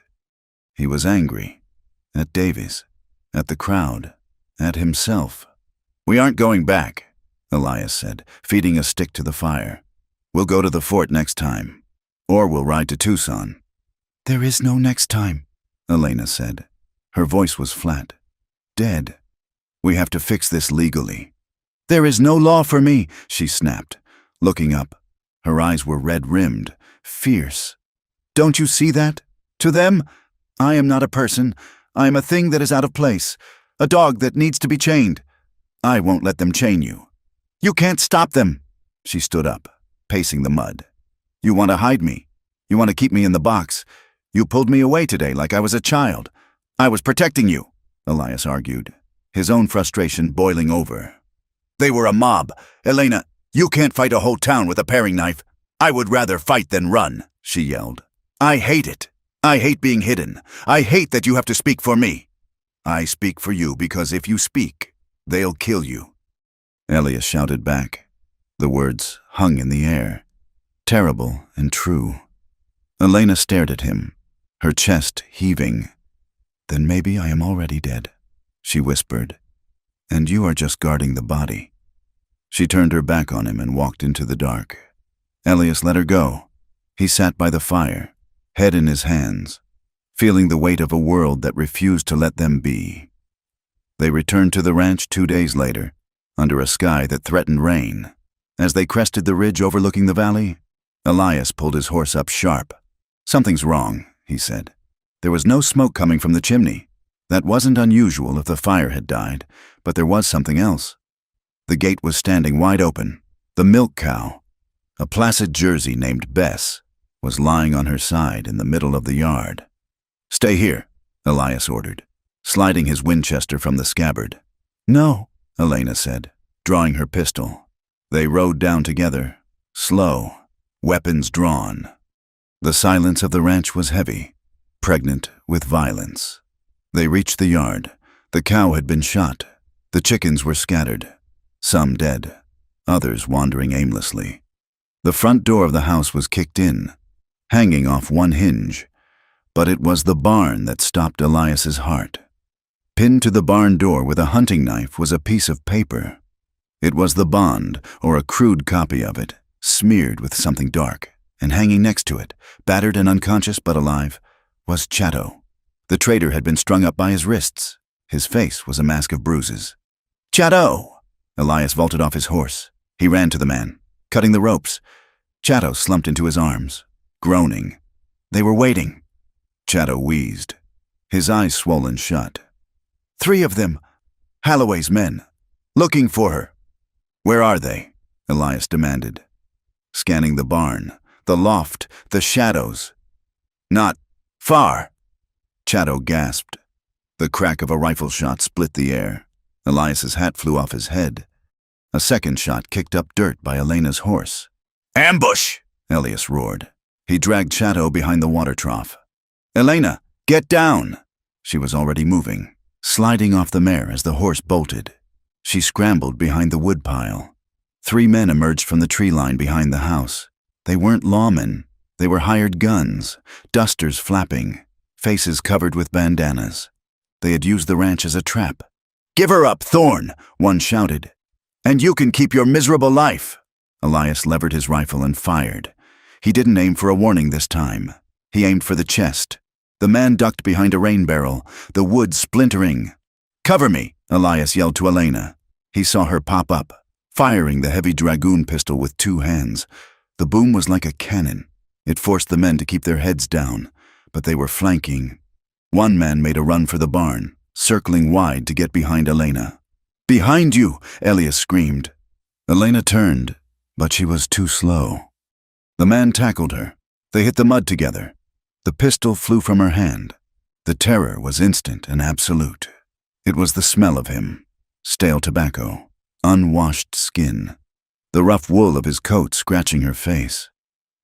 Speaker 1: He was angry, at Davies, at the crowd, at himself. We aren't going back, Elias said, feeding a stick to the fire. We'll go to the fort next time, or we'll ride to Tucson. There is no next time, Elena said. Her voice was flat. Dead. We have to fix this legally. There is no law for me, she snapped, looking up. Her eyes were red-rimmed, fierce. Don't you see that? To them, I am not a person. I am a thing that is out of place, a dog that needs to be chained. I won't let them chain you. You can't stop them. She stood up, pacing the mud. You want to hide me. You want to keep me in the box. You pulled me away today like I was a child. I was protecting you, Elias argued, his own frustration boiling over. They were a mob. Elena, you can't fight a whole town with a paring knife. I would rather fight than run, she yelled. I hate it. I hate being hidden. I hate that you have to speak for me. I speak for you because if you speak, they'll kill you. Elias shouted back. The words hung in the air, terrible and true. Elena stared at him, her chest heaving. Then maybe I am already dead, she whispered, and you are just guarding the body. She turned her back on him and walked into the dark. Elias let her go. He sat by the fire, head in his hands, feeling the weight of a world that refused to let them be. They returned to the ranch 2 days later, under a sky that threatened rain. As they crested the ridge overlooking the valley, Elias pulled his horse up sharp. Something's wrong, he said. There was no smoke coming from the chimney. That wasn't unusual if the fire had died, but there was something else. The gate was standing wide open. The milk cow, a placid Jersey named Bess, was lying on her side in the middle of the yard. Stay here, Elias ordered, sliding his Winchester from the scabbard. No, Elena said, drawing her pistol. They rode down together, slow, weapons drawn. The silence of the ranch was heavy, pregnant with violence. They reached the yard. The cow had been shot. The chickens were scattered, some dead, others wandering aimlessly. The front door of the house was kicked in, hanging off one hinge, but it was the barn that stopped Elias's heart. Pinned to the barn door with a hunting knife was a piece of paper. It was the bond, or a crude copy of it, smeared with something dark, and hanging next to it, battered and unconscious but alive, was Chatto. The traitor had been strung up by his wrists. His face was a mask of bruises. Chatto! Elias vaulted off his horse. He ran to the man, cutting the ropes. Chatto slumped into his arms, groaning. They were waiting. Chatto wheezed, his eyes swollen shut. 3 of them, Holloway's men, looking for her. Where are they? Elias demanded, scanning the barn, the loft, the shadows. Not far, Chatto gasped. The crack of a rifle shot split the air. Elias's hat flew off his head. A second shot kicked up dirt by Elena's horse. Ambush! Elias roared. He dragged Chatto behind the water trough. Elena, get down! She was already moving, sliding off the mare as the horse bolted. She scrambled behind the woodpile. 3 men emerged from the tree line behind the house. They weren't lawmen. They were hired guns, dusters flapping, faces covered with bandanas. They had used the ranch as a trap. Give her up, Thorne, one shouted. And you can keep your miserable life. Elias levered his rifle and fired. He didn't aim for a warning this time. He aimed for the chest. The man ducked behind a rain barrel, the wood splintering. Cover me, Elias yelled to Elena. He saw her pop up, firing the heavy dragoon pistol with 2 hands. The boom was like a cannon. It forced the men to keep their heads down, but they were flanking. One man made a run for the barn, circling wide to get behind Elena. Behind you, Elias screamed. Elena turned, but she was too slow. The man tackled her. They hit the mud together. The pistol flew from her hand. The terror was instant and absolute. It was the smell of him. Stale tobacco, unwashed skin, the rough wool of his coat scratching her face.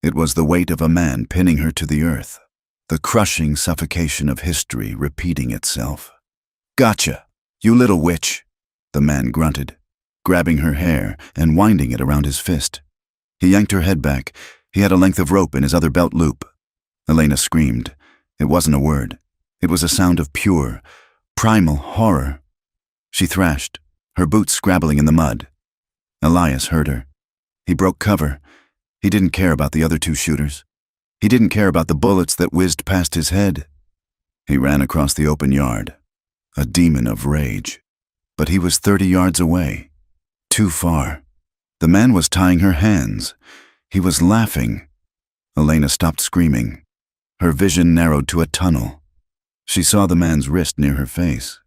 Speaker 1: It was the weight of a man pinning her to the earth, the crushing suffocation of history repeating itself. Gotcha, you little witch, the man grunted, grabbing her hair and winding it around his fist. He yanked her head back. He had a length of rope in his other belt loop. Elena screamed. It wasn't a word. It was a sound of pure, primal horror. She thrashed, her boots scrabbling in the mud. Elias heard her. He broke cover. He didn't care about the other 2 shooters. He didn't care about the bullets that whizzed past his head. He ran across the open yard, a demon of rage. But he was 30 yards away, too far. The man was tying her hands. He was laughing. Elena stopped screaming. Her vision narrowed to a tunnel. She saw the man's wrist near her face.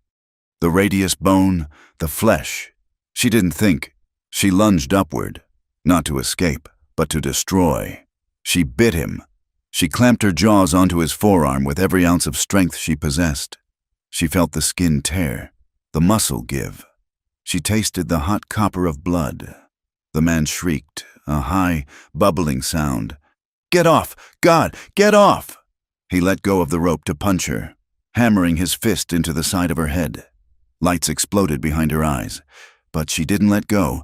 Speaker 1: The radius bone, the flesh. She didn't think. She lunged upward, not to escape, but to destroy. She bit him. She clamped her jaws onto his forearm with every ounce of strength she possessed. She felt the skin tear, the muscle give. She tasted the hot copper of blood. The man shrieked, a high, bubbling sound. Get off! God, get off! He let go of the rope to punch her, hammering his fist into the side of her head. Lights exploded behind her eyes, but she didn't let go.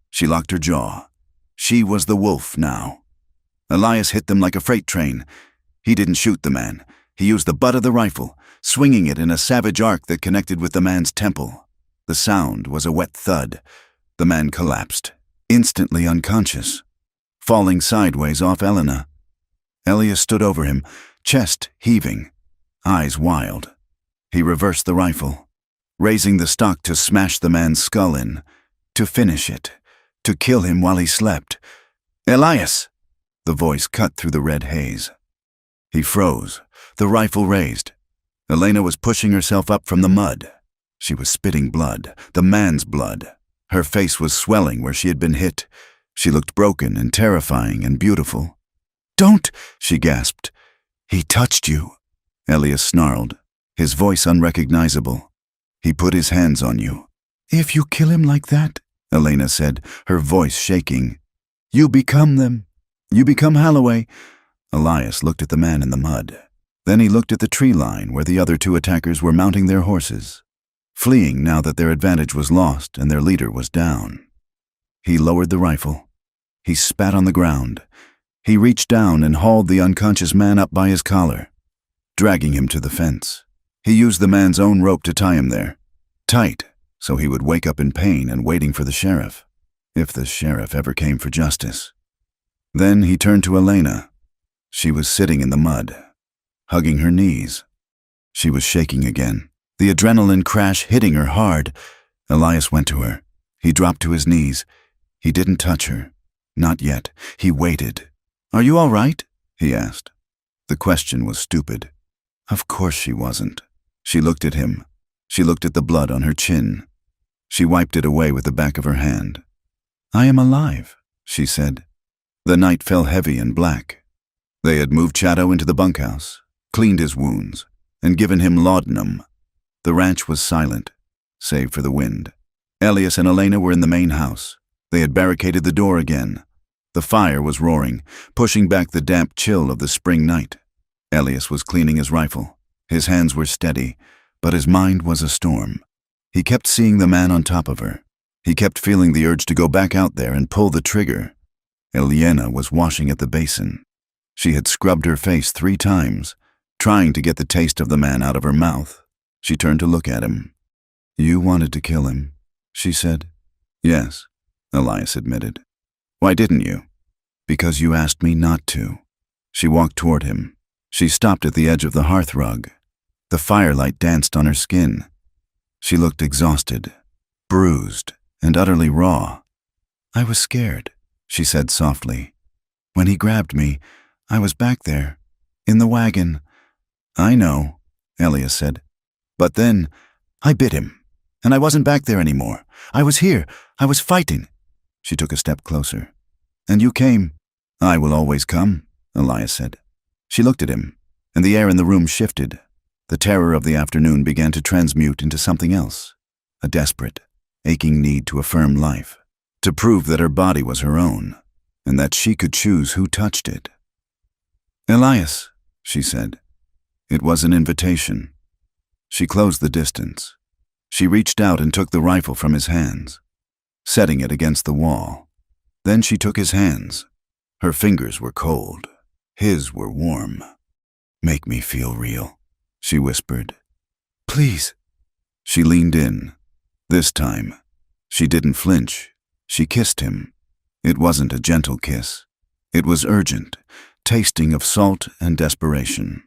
Speaker 1: She locked her jaw. She was the wolf now. Elias hit them like a freight train. He didn't shoot the man. He used the butt of the rifle, swinging it in a savage arc that connected with the man's temple. The sound was a wet thud. The man collapsed, instantly unconscious, falling sideways off Elena. Elias stood over him, chest heaving, eyes wild. He reversed the rifle, raising the stock to smash the man's skull in, to finish it, to kill him while he slept. "Elias!" The voice cut through the red haze. He froze, the rifle raised. Elena was pushing herself up from the mud. She was spitting blood, the man's blood. Her face was swelling where she had been hit. She looked broken and terrifying and beautiful. "Don't!" she gasped. "He touched you," Elias snarled, his voice unrecognizable. "He put his hands on you." "If you kill him like that," Elena said, her voice shaking, "you become them. You become Holloway." Elias looked at the man in the mud. Then he looked at the tree line where the other two attackers were mounting their horses, fleeing now that their advantage was lost and their leader was down. He lowered the rifle. He spat on the ground. He reached down and hauled the unconscious man up by his collar, dragging him to the fence. He used the man's own rope to tie him there, tight, so he would wake up in pain and waiting for the sheriff, if the sheriff ever came for justice. Then he turned to Elena. She was sitting in the mud, hugging her knees. She was shaking again, the adrenaline crash hitting her hard. Elias went to her. He dropped to his knees. He didn't touch her. Not yet. He waited. "Are you all right?" he asked. The question was stupid. Of course she wasn't. She looked at him. She looked at the blood on her chin. She wiped it away with the back of her hand. "I am alive," she said. The night fell heavy and black. They had moved Chato into the bunkhouse, cleaned his wounds, and given him laudanum. The ranch was silent, save for the wind. Elias and Elena were in the main house. They had barricaded the door again. The fire was roaring, pushing back the damp chill of the spring night. Elias was cleaning his rifle. His hands were steady, but his mind was a storm. He kept seeing the man on top of her. He kept feeling the urge to go back out there and pull the trigger. Elena was washing at the basin. She had scrubbed her face 3 times, trying to get the taste of the man out of her mouth. She turned to look at him. "You wanted to kill him," she said. "Yes," Elias admitted. "Why didn't you?" "Because you asked me not to." She walked toward him. She stopped at the edge of the hearth rug. The firelight danced on her skin. She looked exhausted, bruised, and utterly raw. "I was scared," she said softly. "When he grabbed me, I was back there, in the wagon." "I know," Elias said. "But then, I bit him, and I wasn't back there anymore. I was here. I was fighting." She took a step closer. "And you came." "I will always come," Elias said. She looked at him, and the air in the room shifted. The terror of the afternoon began to transmute into something else, a desperate, aching need to affirm life, to prove that her body was her own, and that she could choose who touched it. "Elias," she said. It was an invitation. She closed the distance. She reached out and took the rifle from his hands, setting it against the wall. Then she took his hands. Her fingers were cold. His were warm. "Make me feel real," she whispered. "Please." She leaned in. This time, she didn't flinch. She kissed him. It wasn't a gentle kiss. It was urgent, tasting of salt and desperation.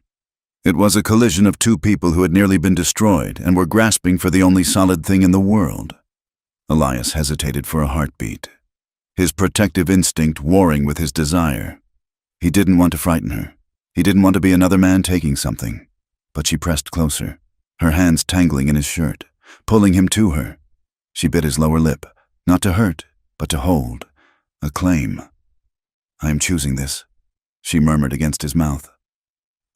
Speaker 1: It was a collision of 2 people who had nearly been destroyed and were grasping for the only solid thing in the world. Elias hesitated for a heartbeat, his protective instinct warring with his desire. He didn't want to frighten her. He didn't want to be another man taking something. But she pressed closer, her hands tangling in his shirt, pulling him to her. She bit his lower lip, not to hurt, but to hold, a claim. "I am choosing this," she murmured against his mouth.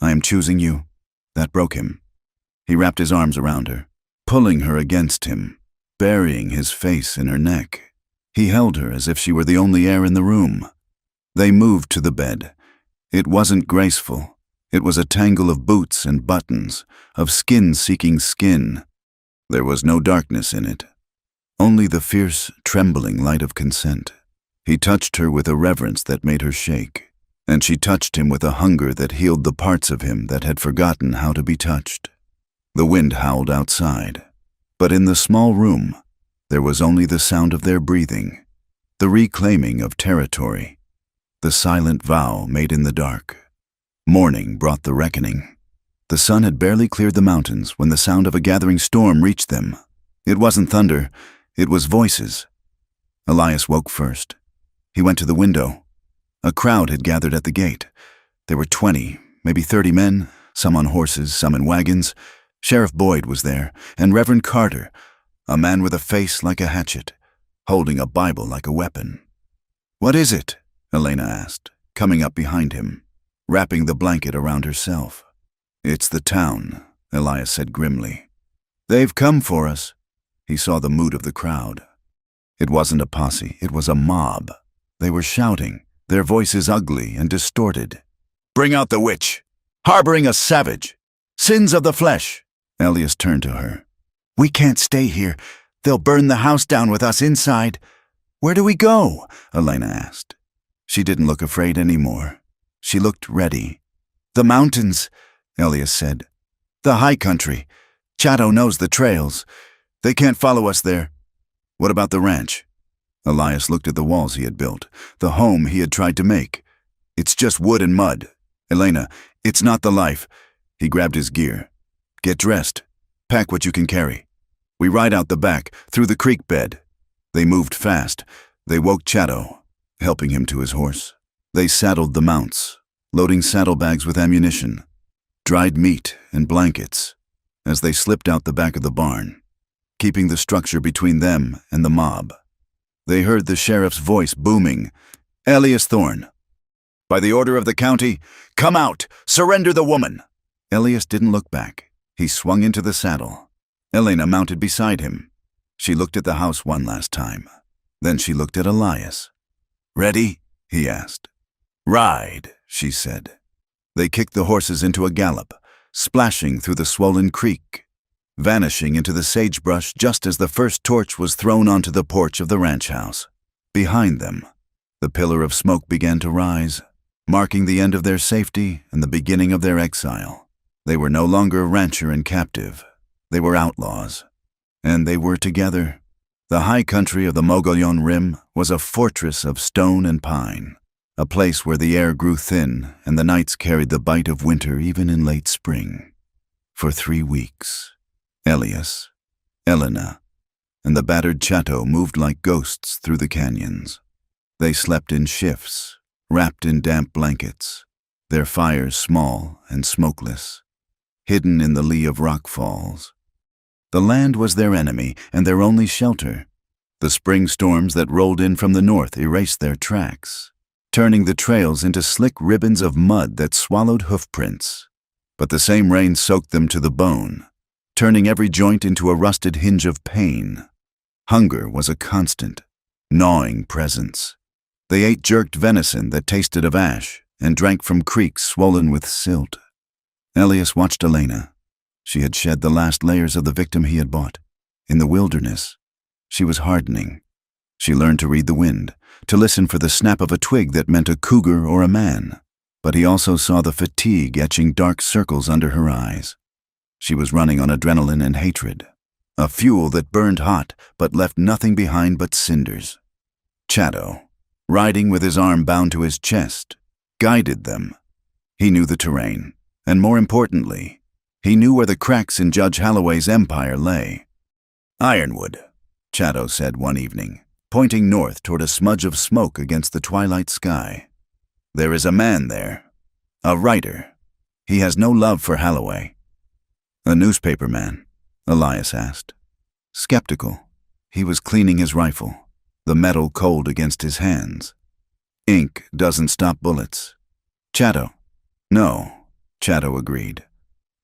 Speaker 1: "I am choosing you." That broke him. He wrapped his arms around her, pulling her against him, burying his face in her neck. He held her as if she were the only air in the room. They moved to the bed. It wasn't graceful. It was a tangle of boots and buttons, of skin seeking skin. There was no darkness in it, only the fierce, trembling light of consent. He touched her with a reverence that made her shake, and she touched him with a hunger that healed the parts of him that had forgotten how to be touched. The wind howled outside, but in the small room, there was only the sound of their breathing, the reclaiming of territory, the silent vow made in the dark. Morning brought the reckoning. The sun had barely cleared the mountains when the sound of a gathering storm reached them. It wasn't thunder, it was voices. Elias woke first. He went to the window. A crowd had gathered at the gate. There were 20, maybe 30 men, some on horses, some in wagons. Sheriff Boyd was there, and Reverend Carter, a man with a face like a hatchet, holding a Bible like a weapon. "What is it?" Elena asked, coming up behind him, wrapping the blanket around herself. "It's the town," Elias said grimly. "They've come for us." He saw the mood of the crowd. It wasn't a posse, it was a mob. They were shouting, their voices ugly and distorted. "Bring out the witch! Harboring a savage! Sins of the flesh!" Elias turned to her. "We can't stay here. They'll burn the house down with us inside." "Where do we go?" Elena asked. She didn't look afraid anymore. She looked ready. "The mountains," Elias said. "The high country. Chato knows the trails. They can't follow us there." "What about the ranch?" Elias looked at the walls he had built, the home he had tried to make. "It's just wood and mud. Elena, it's not the life." He grabbed his gear. "Get dressed. Pack what you can carry. We ride out the back, through the creek bed." They moved fast. They woke Chato, helping him to his horse. They saddled the mounts, loading saddlebags with ammunition, dried meat and blankets, as they slipped out the back of the barn, keeping the structure between them and the mob. They heard the sheriff's voice booming, "Elias Thorne. By the order of the county, come out! Surrender the woman!" Elias didn't look back. He swung into the saddle. Elena mounted beside him. She looked at the house one last time. Then she looked at Elias. "Ready?" he asked. "Ride," she said. They kicked the horses into a gallop, splashing through the swollen creek, vanishing into the sagebrush just as the first torch was thrown onto the porch of the ranch house. Behind them, the pillar of smoke began to rise, marking the end of their safety and the beginning of their exile. They were no longer rancher and captive. They were outlaws. And they were together. The high country of the Mogollon Rim was a fortress of stone and pine, a place where the air grew thin and the nights carried the bite of winter even in late spring. For 3 weeks, Elias, Elena, and the battered Chato moved like ghosts through the canyons. They slept in shifts, wrapped in damp blankets, their fires small and smokeless, hidden in the lee of rock falls. The land was their enemy and their only shelter. The spring storms that rolled in from the north erased their tracks, turning the trails into slick ribbons of mud that swallowed hoofprints. But the same rain soaked them to the bone, turning every joint into a rusted hinge of pain. Hunger was a constant, gnawing presence. They ate jerked venison that tasted of ash and drank from creeks swollen with silt. Elias watched Elena. She had shed the last layers of the victim he had bought. In the wilderness, she was hardening. She learned to read the wind, to listen for the snap of a twig that meant a cougar or a man. But he also saw the fatigue etching dark circles under her eyes. She was running on adrenaline and hatred, a fuel that burned hot but left nothing behind but cinders. Chato, riding with his arm bound to his chest, guided them. He knew the terrain, and more importantly, he knew where the cracks in Judge Holloway's empire lay. "Ironwood," Chato said one evening, pointing north toward a smudge of smoke against the twilight sky. "There is a man there, a writer. He has no love for Holloway." "A newspaper man?" Elias asked. Skeptical, he was cleaning his rifle, the metal cold against his hands. "Ink doesn't stop bullets." "Chato." "No," Chato agreed.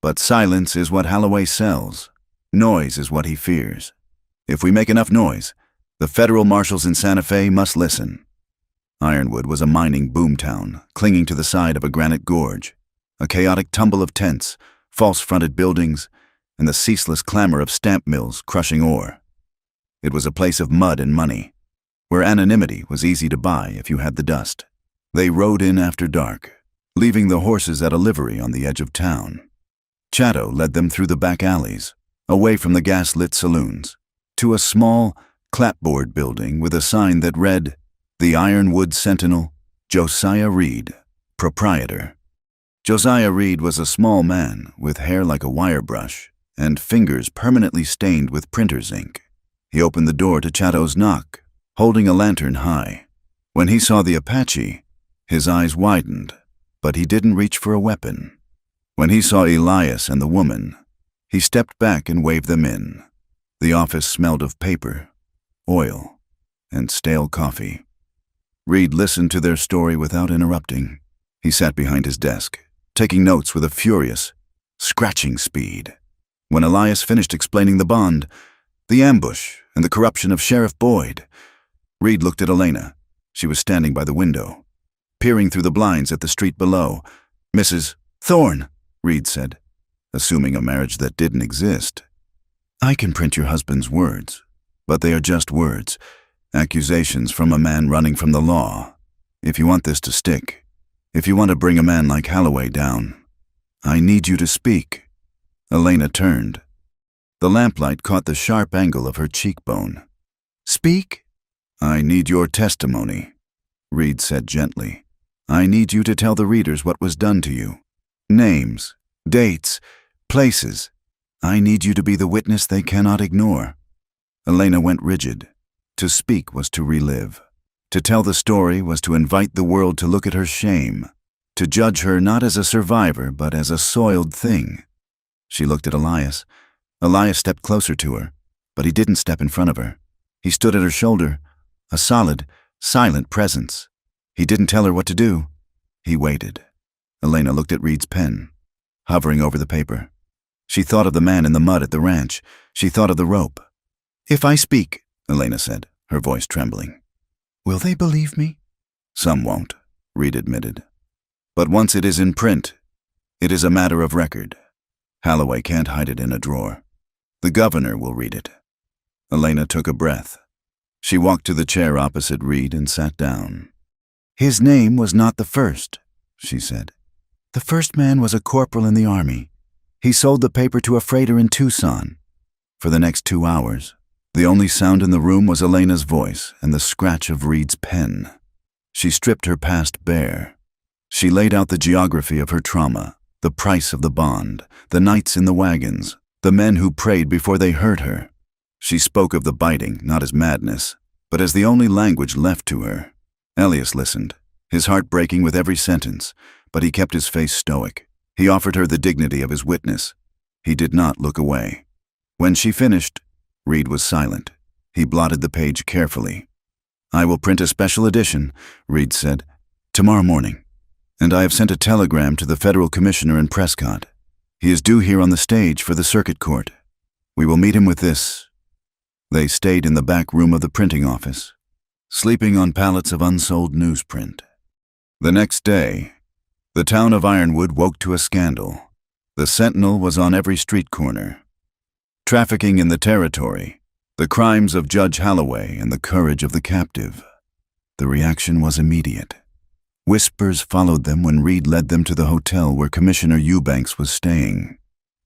Speaker 1: "But silence is what Holloway sells. Noise is what he fears. If we make enough noise, the federal marshals in Santa Fe must listen." Ironwood was a mining boomtown, clinging to the side of a granite gorge. a chaotic tumble of tents, false-fronted buildings, and the ceaseless clamor of stamp mills crushing ore. It was a place of mud and money, where anonymity was easy to buy if you had the dust. They rode in after dark, leaving the horses at a livery on the edge of town. Chatto led them through the back alleys, away from the gas-lit saloons, to a small, clapboard building with a sign that read, "The Ironwood Sentinel, Josiah Reed, Proprietor." Josiah Reed was a small man with hair like a wire brush and fingers permanently stained with printer's ink. He opened the door to Chatto's knock, holding a lantern high. When he saw the Apache, his eyes widened, but he didn't reach for a weapon. When he saw Elias and the woman, he stepped back and waved them in. The office smelled of paper, oil, and stale coffee. Reed listened to their story without interrupting. He sat behind his desk, taking notes with a furious, scratching speed. When Elias finished explaining the bond, the ambush, and the corruption of Sheriff Boyd, Reed looked at Elena. She was standing by the window, peering through the blinds at the street below. "Mrs. Thorne," Reed said, assuming a marriage that didn't exist. "I can print your husband's words, but they are just words, accusations from a man running from the law. If you want this to stick, if you want to bring a man like Holloway down, I need you to speak." Elena turned. The lamplight caught the sharp angle of her cheekbone. "Speak?" "I need your testimony," Reed said gently. "I need you to tell the readers what was done to you. Names, dates, places. I need you to be the witness they cannot ignore." Elena went rigid. To speak was to relive. To tell the story was to invite the world to look at her shame, to judge her not as a survivor but as a soiled thing. She looked at Elias. Elias stepped closer to her, but he didn't step in front of her. He stood at her shoulder, a solid, silent presence. He didn't tell her what to do. He waited. Elena looked at Reed's pen, hovering over the paper. She thought of the man in the mud at the ranch. She thought of the rope. "If I speak," Elena said, her voice trembling, "will they believe me?" "Some won't," Reed admitted. "But once it is in print, it is a matter of record. Holloway can't hide it in a drawer. The governor will read it." Elena took a breath. She walked to the chair opposite Reed and sat down. "His name was not the first," she said. "The first man was a corporal in the army. He sold the paper to a freighter in Tucson. For the next 2 hours, the only sound in the room was Elena's voice and the scratch of Reed's pen. She stripped her past bare. She laid out the geography of her trauma, the price of the bond, the nights in the wagons, the men who prayed before they hurt her. She spoke of the biting not as madness, but as the only language left to her. Elias listened, his heart breaking with every sentence, but he kept his face stoic. He offered her the dignity of his witness. He did not look away. When she finished, Reed was silent. He blotted the page carefully. "I will print a special edition," Reed said, "tomorrow morning. And I have sent a telegram to the federal commissioner in Prescott. He is due here on the stage for the circuit court. We will meet him with this." They stayed in the back room of the printing office, sleeping on pallets of unsold newsprint. The next day, the town of Ironwood woke to a scandal. The Sentinel was on every street corner. Trafficking in the territory, the crimes of Judge Holloway and the courage of the captive. The reaction was immediate. Whispers followed them when Reed led them to the hotel where Commissioner Eubanks was staying.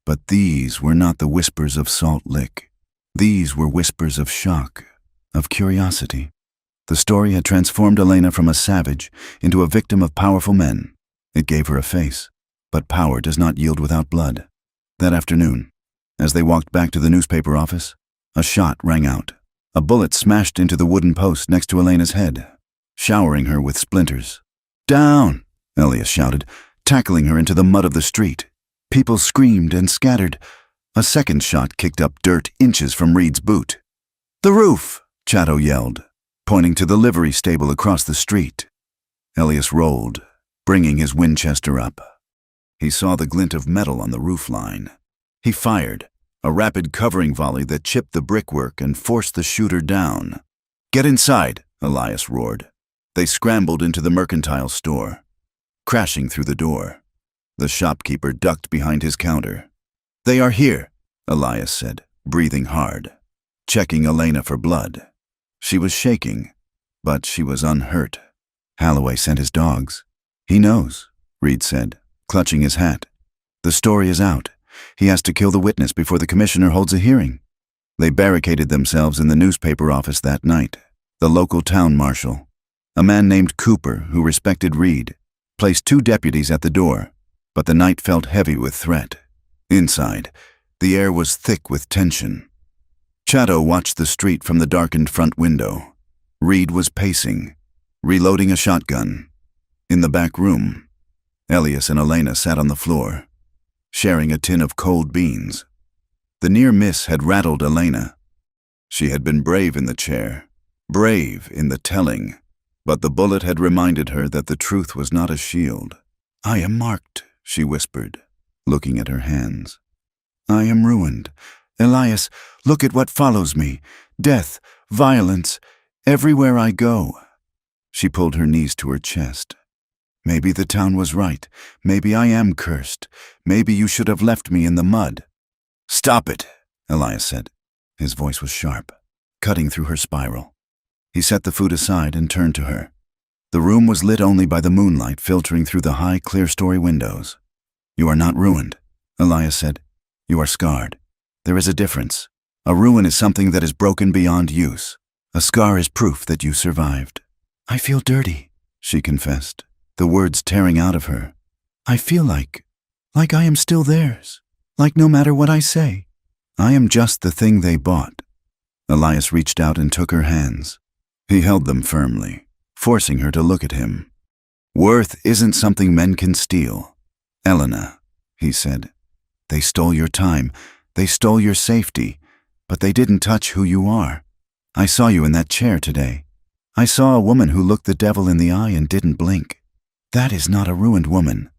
Speaker 1: But these were not the whispers of Salt Lick. These were whispers of shock, of curiosity. The story had transformed Elena from a savage into a victim of powerful men. It gave her a face, but power does not yield without blood. That afternoon, as they walked back to the newspaper office, a shot rang out. A bullet smashed into the wooden post next to Elena's head, showering her with splinters. "Down!" Elias shouted, tackling her into the mud of the street. People screamed and scattered. A second shot kicked up dirt inches from Reed's boot. "The roof!" Chatto yelled, pointing to the livery stable across the street. Elias rolled, bringing his Winchester up. He saw the glint of metal on the roof line. He fired, a rapid covering volley that chipped the brickwork and forced the shooter down. "Get inside!" Elias roared. They scrambled into the mercantile store, crashing through the door. The shopkeeper ducked behind his counter. "They are here," Elias said, breathing hard, checking Elena for blood. She was shaking, but she was unhurt. "Holloway sent his dogs." "He knows," Reed said, clutching his hat. "The story is out. He has to kill the witness before the commissioner holds a hearing." They barricaded themselves in the newspaper office that night. The local town marshal, a man named Cooper who respected Reed, placed 2 deputies at the door, but the night felt heavy with threat. Inside, the air was thick with tension. Chatto watched the street from the darkened front window. Reed was pacing, reloading a shotgun. In the back room, Elias and Elena sat on the floor, sharing a tin of cold beans. The near miss had rattled Elena. She had been brave in the chair, brave in the telling, but the bullet had reminded her that the truth was not a shield. "I am marked," she whispered, looking at her hands. "I am ruined. Elias, look at what follows me. Death, violence, everywhere I go." She pulled her knees to her chest. "Maybe the town was right. Maybe I am cursed. Maybe you should have left me in the mud." "Stop it," Elias said. His voice was sharp, cutting through her spiral. He set the food aside and turned to her. The room was lit only by the moonlight filtering through the high, clear-story windows. "You are not ruined," Elias said. "You are scarred. There is a difference. A ruin is something that is broken beyond use. A scar is proof that you survived." "I feel dirty," she confessed, the words tearing out of her. "I feel like I am still theirs. Like no matter what I say, I am just the thing they bought." Elias reached out and took her hands. He held them firmly, forcing her to look at him. "Worth isn't something men can steal. Elena," he said. "They stole your time, they stole your safety, but they didn't touch who you are. I saw you in that chair today. I saw a woman who looked the devil in the eye and didn't blink. That is not a ruined woman.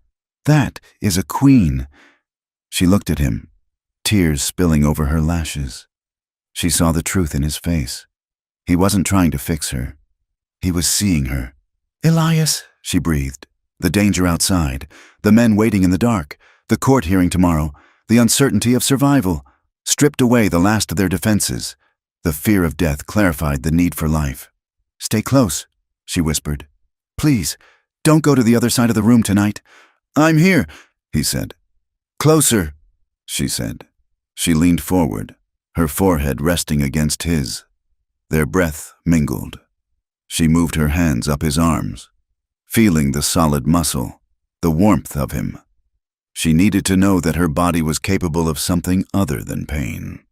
Speaker 1: That is a queen." She looked at him, tears spilling over her lashes. She saw the truth in his face. He wasn't trying to fix her. He was seeing her. "Elias," she breathed. The danger outside, the men waiting in the dark, the court hearing tomorrow, the uncertainty of survival, stripped away the last of their defenses. The fear of death clarified the need for life. "Stay close," she whispered. "Please, don't go to the other side of the room tonight." "I'm here," he said. "Closer," she said. She leaned forward, her forehead resting against his. Their breath mingled. She moved her hands up his arms, feeling the solid muscle, the warmth of him. She needed to know that her body was capable of something other than pain.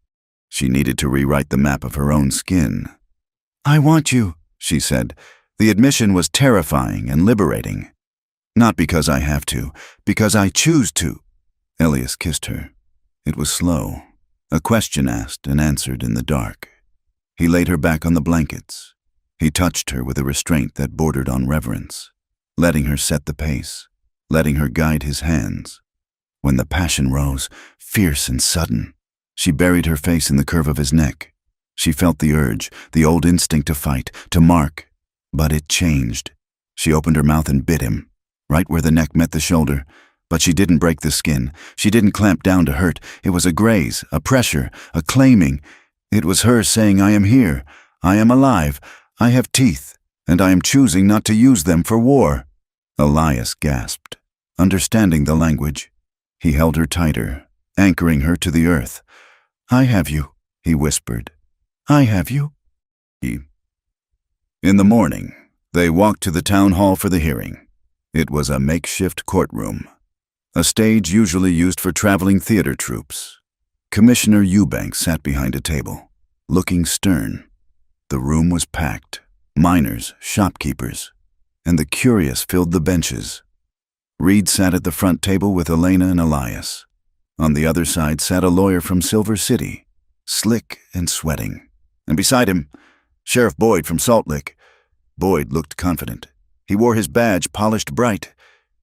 Speaker 1: She needed to rewrite the map of her own skin. "I want you," she said. The admission was terrifying and liberating. "Not because I have to, because I choose to." Elias kissed her. It was slow, a question asked and answered in the dark. He laid her back on the blankets. He touched her with a restraint that bordered on reverence, letting her set the pace, letting her guide his hands. When the passion rose, fierce and sudden, she buried her face in the curve of his neck. She felt the urge, the old instinct to fight, to mark, but it changed. She opened her mouth and bit him, right where the neck met the shoulder. But she didn't break the skin. She didn't clamp down to hurt. It was a graze, a pressure, a claiming. It was her saying, "I am here. I am alive. I have teeth, and I am choosing not to use them for war." Elias gasped, understanding the language. He held her tighter, anchoring her to the earth. "I have you," he whispered. "I have you." In the morning, they walked to the town hall for the hearing. It was a makeshift courtroom, a stage usually used for traveling theater troupes. Commissioner Eubanks sat behind a table, looking stern. The room was packed, miners, shopkeepers, and the curious filled the benches. Reed sat at the front table with Elena and Elias. On the other side sat a lawyer from Silver City, slick and sweating. And beside him, Sheriff Boyd from Salt Lick. Boyd looked confident. He wore his badge polished bright.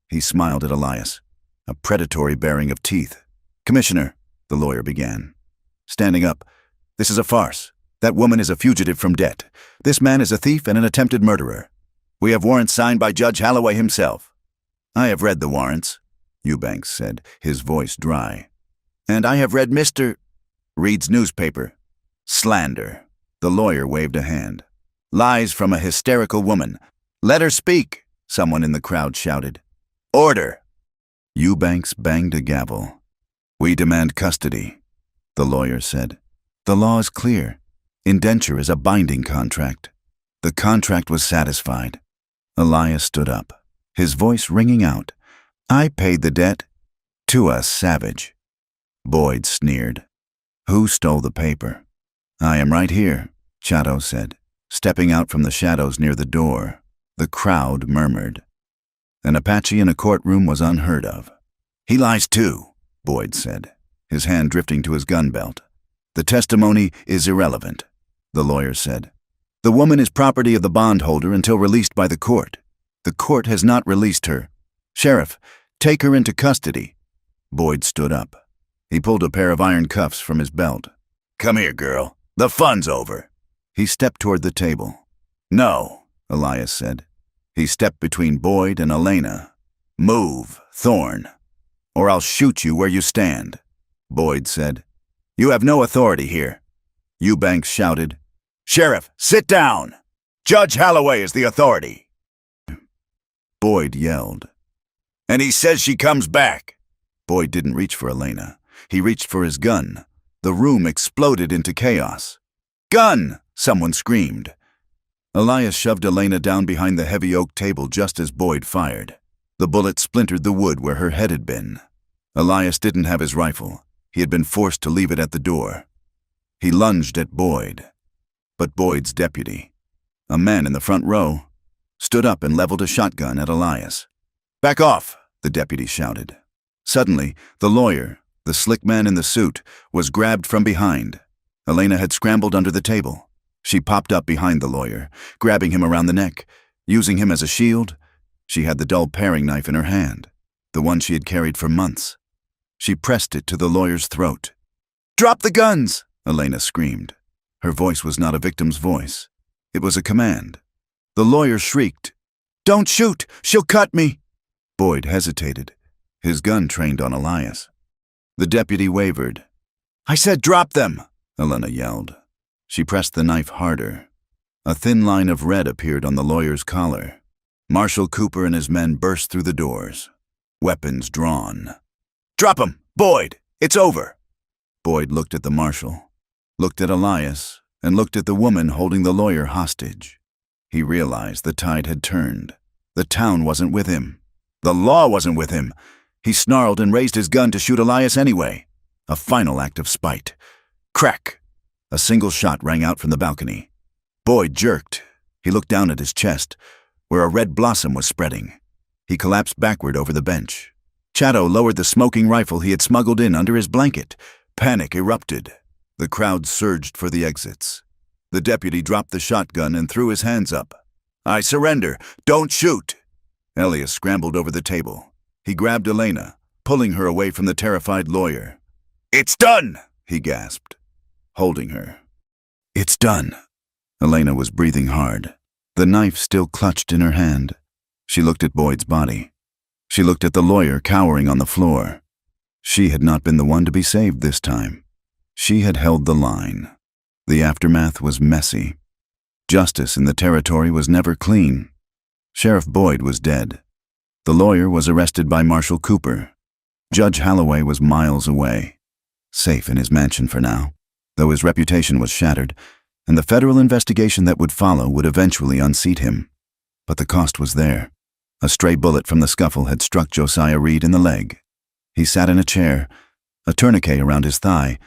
Speaker 1: He smiled at Elias, a predatory baring of teeth. "Commissioner," the lawyer began, standing up, "this is a farce. That woman is a fugitive from debt. This man is a thief and an attempted murderer. We have warrants signed by Judge Holloway himself." "I have read the warrants." Eubanks said, his voice dry. "And I have read Mr. Reed's newspaper. Slander." The lawyer waved a hand. "Lies from a hysterical woman. Let her speak," someone in the crowd shouted. "Order." Eubanks banged a gavel. "We demand custody," the lawyer said. "The law is clear. Indenture is a binding contract." The contract was satisfied. Elias stood up, his voice ringing out. "I paid the debt to a savage." Boyd sneered. "Who stole the paper?" "I am right here," Chato said, stepping out from the shadows near the door. The crowd murmured. An Apache in a courtroom was unheard of. "He lies too," Boyd said, his hand drifting to his gun belt. "The testimony is irrelevant," the lawyer said. "The woman is property of the bondholder until released by the court. The court has not released her. Sheriff, take her into custody." Boyd stood up. He pulled a pair of iron cuffs from his belt. "Come here, girl. The fun's over." He stepped toward the table. "No," Elias said. He stepped between Boyd and Elena. "Move, Thorne, or I'll shoot you where you stand." Boyd said. "You have no authority here." Eubanks shouted. "Sheriff, sit down! Judge Holloway is the authority." Boyd yelled. "And he says she comes back." Boyd didn't reach for Elena. He reached for his gun. The room exploded into chaos. "Gun!" someone screamed. Elias shoved Elena down behind the heavy oak table just as Boyd fired. The bullet splintered the wood where her head had been. Elias didn't have his rifle. He had been forced to leave it at the door. He lunged at Boyd. But Boyd's deputy, a man in the front row, stood up and leveled a shotgun at Elias. "Back off!" the deputy shouted. Suddenly, the lawyer, the slick man in the suit, was grabbed from behind. Elena had scrambled under the table. She popped up behind the lawyer, grabbing him around the neck. Using him as a shield, she had the dull paring knife in her hand, the one she had carried for months. She pressed it to the lawyer's throat. "Drop the guns!" Elena screamed. Her voice was not a victim's voice. It was a command. The lawyer shrieked, "Don't shoot! She'll cut me!" Boyd hesitated, his gun trained on Elias. The deputy wavered. "I said drop them!" Elena yelled. She pressed the knife harder. A thin line of red appeared on the lawyer's collar. Marshal Cooper and his men burst through the doors, weapons drawn. "Drop 'em! Boyd! It's over!" Boyd looked at the marshal, looked at Elias, and looked at the woman holding the lawyer hostage. He realized the tide had turned. The town wasn't with him. The law wasn't with him. He snarled and raised his gun to shoot Elias anyway. A final act of spite. Crack! A single shot rang out from the balcony. Boyd jerked. He looked down at his chest, where a red blossom was spreading. He collapsed backward over the bench. Chato lowered the smoking rifle he had smuggled in under his blanket. Panic erupted. The crowd surged for the exits. The deputy dropped the shotgun and threw his hands up. "I surrender! Don't shoot!" Elias scrambled over the table. He grabbed Elena, pulling her away from the terrified lawyer. "It's done!" he gasped, holding her. "It's done." Elena was breathing hard, the knife still clutched in her hand. She looked at Boyd's body. She looked at the lawyer cowering on the floor. She had not been the one to be saved this time. She had held the line. The aftermath was messy. Justice in the territory was never clean. Sheriff Boyd was dead. The lawyer was arrested by Marshal Cooper. Judge Holloway was miles away, safe in his mansion for now, though his reputation was shattered, and the federal investigation that would follow would eventually unseat him. But the cost was there. A stray bullet from the scuffle had struck Josiah Reed in the leg. He sat in a chair, a tourniquet around his thigh,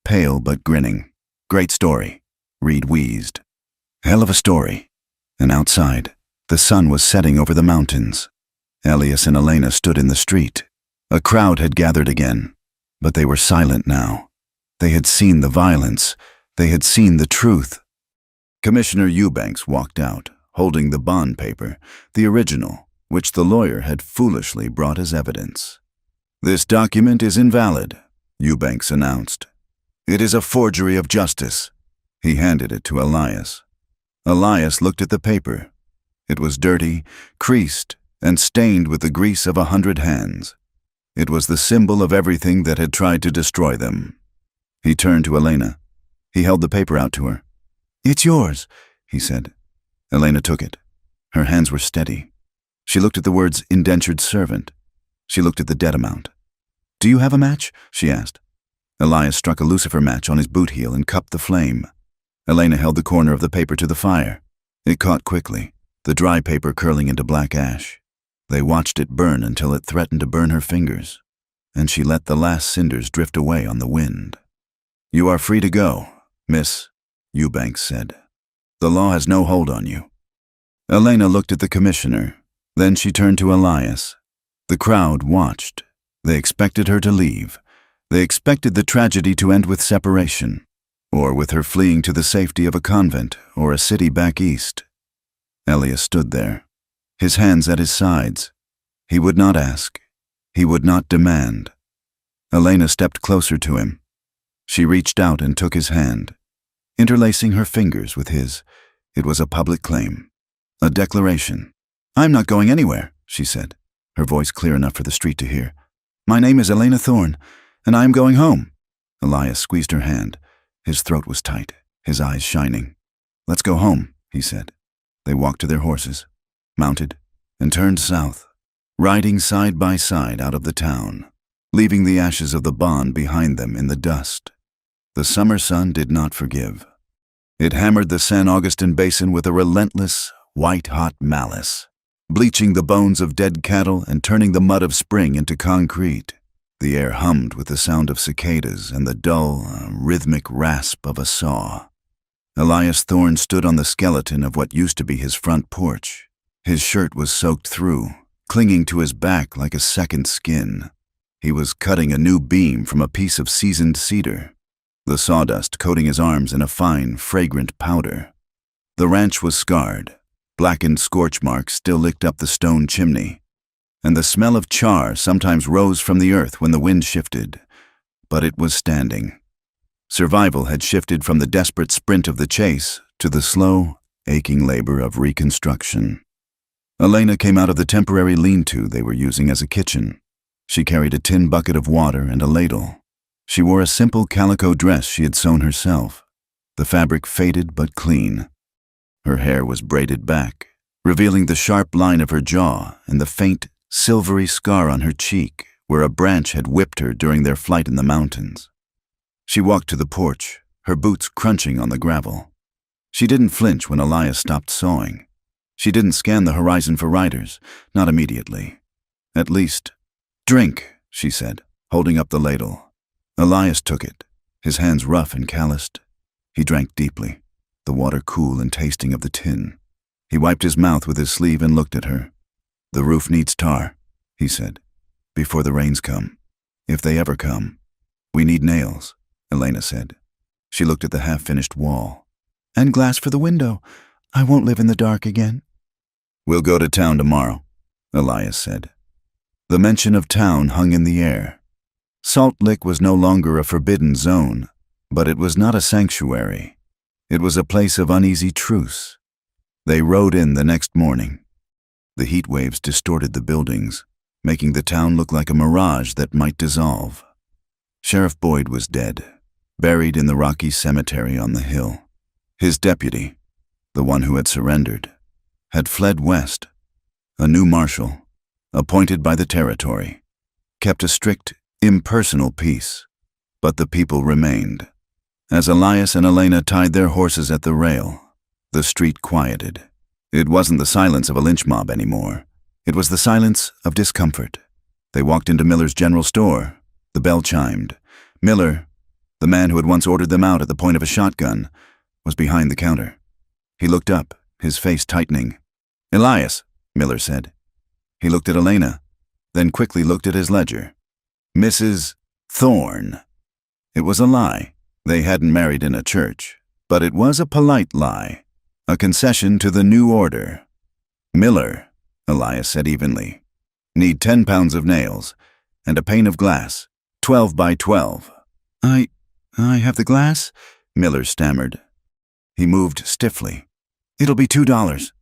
Speaker 1: pale but grinning. "Great story," Reed wheezed. "Hell of a story." And outside, the sun was setting over the mountains. Elias and Elena stood in the street. A crowd had gathered again, but they were silent now. They had seen the violence. They had seen the truth. Commissioner Eubanks walked out, holding the bond paper, the original, which the lawyer had foolishly brought as evidence. "This document is invalid," Eubanks announced. "It is a forgery of justice." He handed it to Elias. Elias looked at the paper. It was dirty, creased, and stained with the grease of 100 hands. It was the symbol of everything that had tried to destroy them. He turned to Elena. He held the paper out to her. "It's yours," he said. Elena took it. Her hands were steady. She looked at the words indentured servant. She looked at the debt amount. "Do you have a match?" she asked. Elias struck a lucifer match on his boot heel and cupped the flame. Elena held the corner of the paper to the fire. It caught quickly, the dry paper curling into black ash. They watched it burn until it threatened to burn her fingers, and she let the last cinders drift away on the wind. "You are free to go, Miss," Eubanks said. "The law has no hold on you." Elena looked at the commissioner. Then she turned to Elias. The crowd watched. They expected her to leave. They expected the tragedy to end with separation, or with her fleeing to the safety of a convent or a city back east. Elias stood there, his hands at his sides. He would not ask. He would not demand. Elena stepped closer to him. She reached out and took his hand. Interlacing her fingers with his, it was a public claim, a declaration. "I'm not going anywhere," she said, her voice clear enough for the street to hear. "My name is Elena Thorne, and I am going home." Elias squeezed her hand. His throat was tight, his eyes shining. "Let's go home," he said. They walked to their horses, mounted, and turned south, riding side by side out of the town, leaving the ashes of the bond behind them in the dust. The summer sun did not forgive. It hammered the San Augustine Basin with a relentless, white-hot malice, bleaching the bones of dead cattle and turning the mud of spring into concrete. The air hummed with the sound of cicadas and the dull, rhythmic rasp of a saw. Elias Thorne stood on the skeleton of what used to be his front porch. His shirt was soaked through, clinging to his back like a second skin. He was cutting a new beam from a piece of seasoned cedar, the sawdust coating his arms in a fine, fragrant powder. The ranch was scarred. Blackened scorch marks still licked up the stone chimney, and the smell of char sometimes rose from the earth when the wind shifted, but it was standing. Survival had shifted from the desperate sprint of the chase to the slow, aching labor of reconstruction. Elena came out of the temporary lean-to they were using as a kitchen. She carried a tin bucket of water and a ladle. She wore a simple calico dress she had sewn herself, the fabric faded but clean. Her hair was braided back, revealing the sharp line of her jaw and the faint, silvery scar on her cheek where a branch had whipped her during their flight in the mountains. She walked to the porch, her boots crunching on the gravel. She didn't flinch when Elias stopped sawing. She didn't scan the horizon for riders, not immediately. "At least, drink," she said, holding up the ladle. Elias took it, his hands rough and calloused. He drank deeply, the water cool and tasting of the tin. He wiped his mouth with his sleeve and looked at her. "The roof needs tar," he said, "before the rains come. If they ever come. We need nails," Elena said. She looked at the half-finished wall. "And glass for the window. I won't live in the dark again." "We'll go to town tomorrow," Elias said. The mention of town hung in the air. Salt Lick was no longer a forbidden zone, but it was not a sanctuary. It was a place of uneasy truce. They rode in the next morning. The heat waves distorted the buildings, making the town look like a mirage that might dissolve. Sheriff Boyd was dead, buried in the rocky cemetery on the hill. His deputy, the one who had surrendered, had fled west. A new marshal, appointed by the territory, kept a strict, impersonal peace, but the people remained. As Elias and Elena tied their horses at the rail, the street quieted. It wasn't the silence of a lynch mob anymore. It was the silence of discomfort. They walked into Miller's general store. The bell chimed. Miller, the man who had once ordered them out at the point of a shotgun, was behind the counter. He looked up, his face tightening. "Elias," Miller said. He looked at Elena, then quickly looked at his ledger. "Mrs. Thorne." It was a lie. They hadn't married in a church, but it was a polite lie, a concession to the new order. "Miller," Elias said evenly. "Need 10 pounds of nails, and a pane of glass, 12 by 12. I have the glass?" Miller stammered. He moved stiffly. "It'll be $2.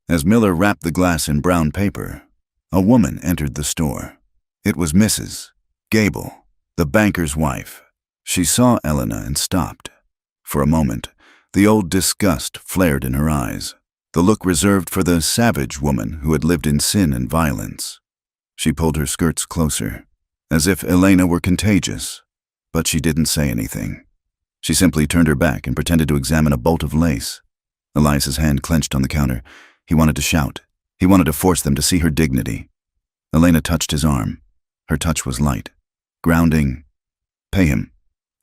Speaker 1: As Miller wrapped the glass in brown paper, a woman entered the store. It was Mrs. Gable, the banker's wife. She saw Elena and stopped. For a moment, the old disgust flared in her eyes, the look reserved for the savage woman who had lived in sin and violence. She pulled her skirts closer, as if Elena were contagious, but she didn't say anything. She simply turned her back and pretended to examine a bolt of lace. Elias's hand clenched on the counter. He wanted to shout. He wanted to force them to see her dignity. Elena touched his arm. Her touch was light, grounding. "Pay him."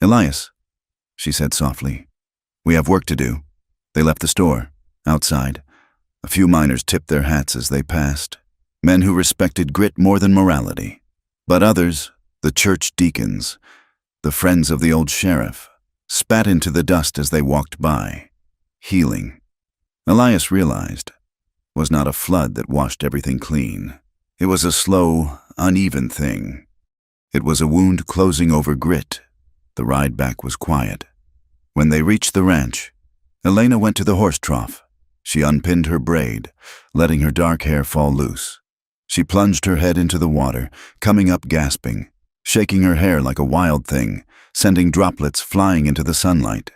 Speaker 1: "Elias," she said softly. "We have work to do." They left the store. Outside, a few miners tipped their hats as they passed, men who respected grit more than morality. But others, the church deacons, the friends of the old sheriff, spat into the dust as they walked by. Healing, Elias realized, was not a flood that washed everything clean. It was a slow, uneven thing. It was a wound closing over grit. The ride back was quiet. When they reached the ranch, Elena went to the horse trough. She unpinned her braid, letting her dark hair fall loose. She plunged her head into the water, coming up gasping, shaking her hair like a wild thing, sending droplets flying into the sunlight.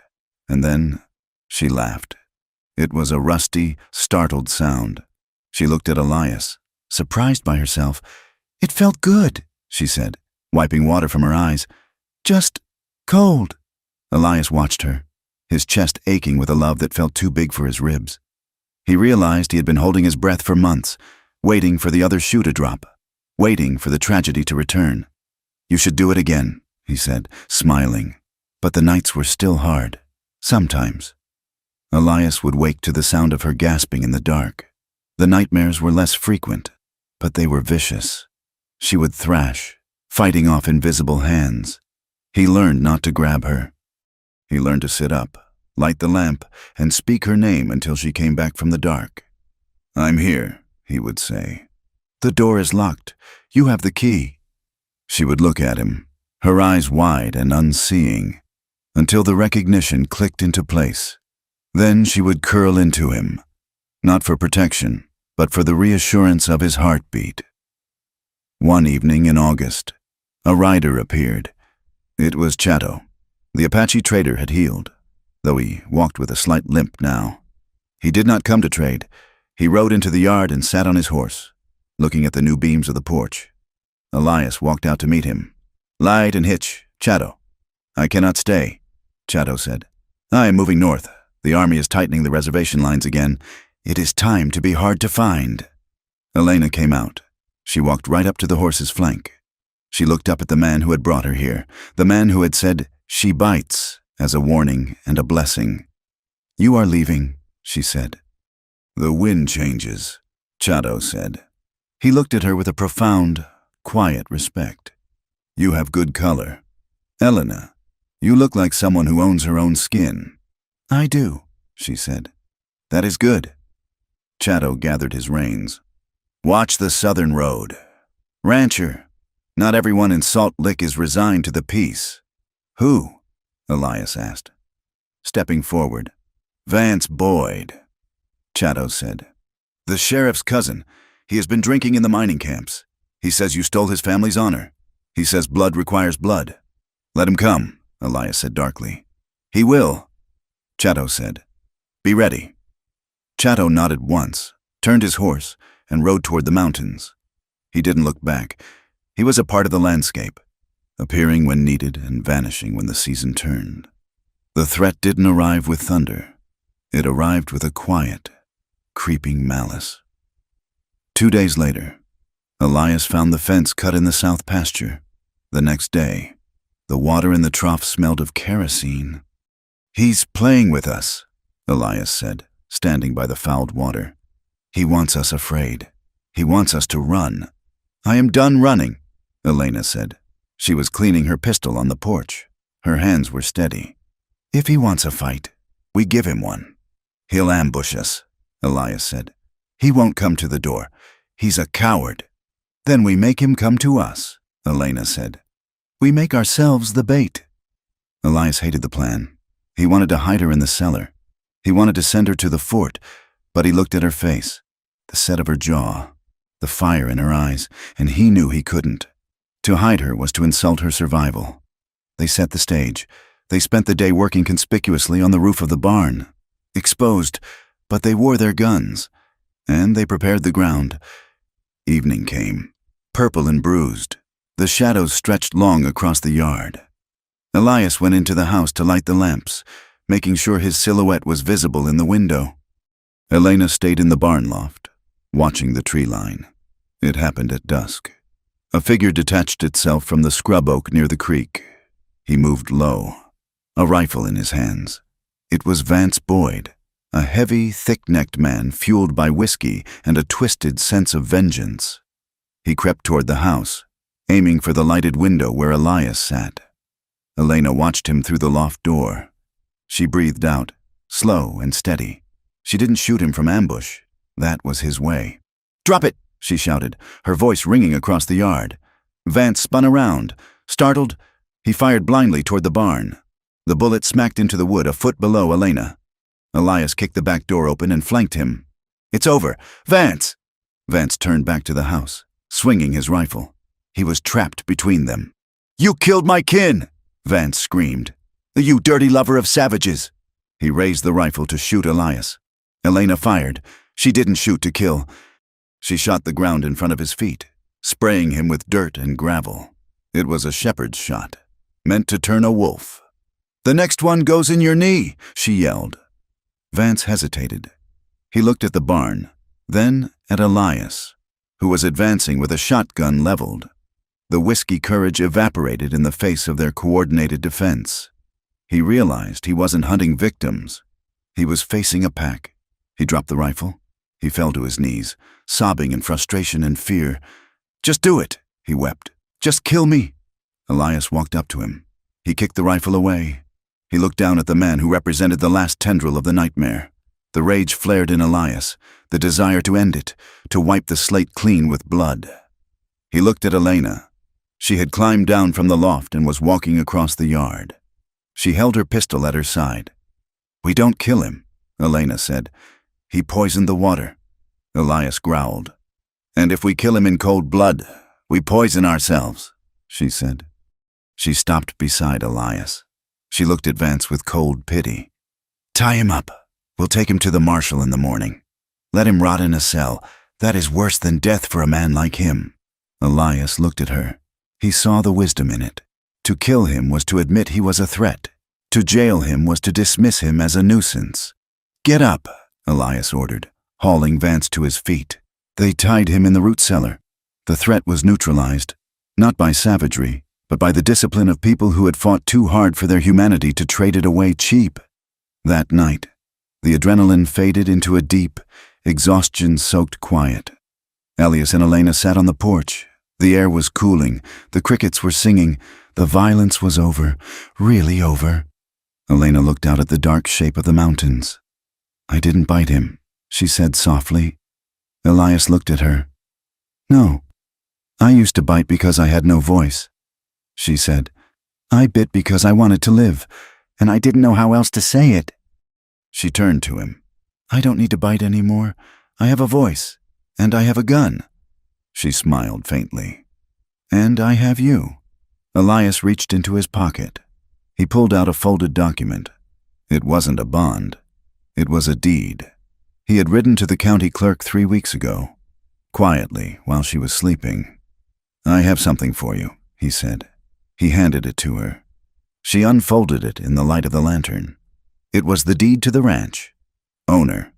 Speaker 1: And then she laughed. It was a rusty, startled sound. She looked at Elias, surprised by herself. "It felt good," she said, wiping water from her eyes. "Just cold." Elias watched her, his chest aching with a love that felt too big for his ribs. He realized he had been holding his breath for months, waiting for the other shoe to drop, waiting for the tragedy to return. "You should do it again," he said, smiling. But the nights were still hard. Sometimes. Elias would wake to the sound of her gasping in the dark. The nightmares were less frequent, but they were vicious. She would thrash, fighting off invisible hands. He learned not to grab her. He learned to sit up, light the lamp, and speak her name until she came back from the dark. "I'm here," he would say. "The door is locked. You have the key." She would look at him, her eyes wide and unseeing, until the recognition clicked into place. Then she would curl into him, not for protection, but for the reassurance of his heartbeat. One evening in August, a rider appeared. It was Chato. The Apache trader had healed, though he walked with a slight limp now. He did not come to trade. He rode into the yard and sat on his horse, looking at the new beams of the porch. Elias walked out to meet him. "Light and hitch, Chato." "I cannot stay," Chato said. "I am moving north. The army is tightening the reservation lines again. It is time to be hard to find." Elena came out. She walked right up to the horse's flank. She looked up at the man who had brought her here, the man who had said, "She bites," as a warning and a blessing. "You are leaving," she said. "The wind changes," Chato said. He looked at her with a profound, quiet respect. "You have good color. Elena, you look like someone who owns her own skin." "I do," she said. "That is good." Chato gathered his reins. "Watch the southern road. Rancher, not everyone in Salt Lick is resigned to the peace." "Who?" Elias asked. Stepping forward, "Vance Boyd," Chato said. "The sheriff's cousin. He has been drinking in the mining camps. He says you stole his family's honor. He says blood requires blood." "Let him come," Elias said darkly. "He will," Chato said. "Be ready." Chato nodded once, turned his horse, and rode toward the mountains. He didn't look back. He was a part of the landscape, appearing when needed and vanishing when the season turned. The threat didn't arrive with thunder. It arrived with a quiet, creeping malice. 2 days later, Elias found the fence cut in the south pasture. The next day, the water in the trough smelled of kerosene. "He's playing with us," Elias said, standing by the fouled water. "He wants us afraid. He wants us to run." "I am done running," Elena said. She was cleaning her pistol on the porch. Her hands were steady. "If he wants a fight, we give him one." "He'll ambush us," Elias said. "He won't come to the door. He's a coward." "Then we make him come to us," Elena said. "We make ourselves the bait." Elias hated the plan. He wanted to hide her in the cellar. He wanted to send her to the fort, but he looked at her face, the set of her jaw, the fire in her eyes, and he knew he couldn't. To hide her was to insult her survival. They set the stage. They spent the day working conspicuously on the roof of the barn. Exposed, but they wore their guns. And they prepared the ground. Evening came, purple and bruised. The shadows stretched long across the yard. Elias went into the house to light the lamps, making sure his silhouette was visible in the window. Elena stayed in the barn loft, watching the tree line. It happened at dusk. A figure detached itself from the scrub oak near the creek. He moved low, a rifle in his hands. It was Vance Boyd, a heavy, thick-necked man fueled by whiskey and a twisted sense of vengeance. He crept toward the house, aiming for the lighted window where Elias sat. Elena watched him through the loft door. She breathed out, slow and steady. She didn't shoot him from ambush. That was his way. "Drop it!" she shouted, her voice ringing across the yard. Vance spun around. Startled, he fired blindly toward the barn. The bullet smacked into the wood a foot below Elena. Elias kicked the back door open and flanked him. "It's over! Vance!" Vance turned back to the house, swinging his rifle. He was trapped between them. "You killed my kin!" Vance screamed. "You dirty lover of savages!" He raised the rifle to shoot Elias. Elena fired. She didn't shoot to kill. She shot the ground in front of his feet, spraying him with dirt and gravel. It was a shepherd's shot, meant to turn a wolf. "The next one goes in your knee," she yelled. Vance hesitated. He looked at the barn, then at Elias, who was advancing with a shotgun leveled. The whiskey courage evaporated in the face of their coordinated defense. He realized he wasn't hunting victims. He was facing a pack. He dropped the rifle. He fell to his knees, sobbing in frustration and fear. "Just do it," he wept. "Just kill me." Elias walked up to him. He kicked the rifle away. He looked down at the man who represented the last tendril of the nightmare. The rage flared in Elias, the desire to end it, to wipe the slate clean with blood. He looked at Elena. She had climbed down from the loft and was walking across the yard. She held her pistol at her side. "We don't kill him," Elena said. "He poisoned the water." Elias growled. "And if we kill him in cold blood, we poison ourselves," she said. She stopped beside Elias. She looked at Vance with cold pity. "Tie him up. We'll take him to the marshal in the morning. Let him rot in a cell. That is worse than death for a man like him." Elias looked at her. He saw the wisdom in it. To kill him was to admit he was a threat. To jail him was to dismiss him as a nuisance. "Get up," Elias ordered, hauling Vance to his feet. They tied him in the root cellar. The threat was neutralized, not by savagery, but by the discipline of people who had fought too hard for their humanity to trade it away cheap. That night, the adrenaline faded into a deep, exhaustion-soaked quiet. Elias and Elena sat on the porch. The air was cooling. The crickets were singing. The violence was over, really over. Elena looked out at the dark shape of the mountains. "I didn't bite him," she said softly. Elias looked at her. "No, I used to bite because I had no voice," she said. "I bit because I wanted to live, and I didn't know how else to say it." She turned to him. "I don't need to bite anymore. I have a voice, and I have a gun." She smiled faintly. "And I have you." Elias reached into his pocket. He pulled out a folded document. It wasn't a bond. It was a deed. He had written to the county clerk 3 weeks ago, quietly, while she was sleeping. "I have something for you," he said. He handed it to her. She unfolded it in the light of the lantern. It was the deed to the ranch. Owner: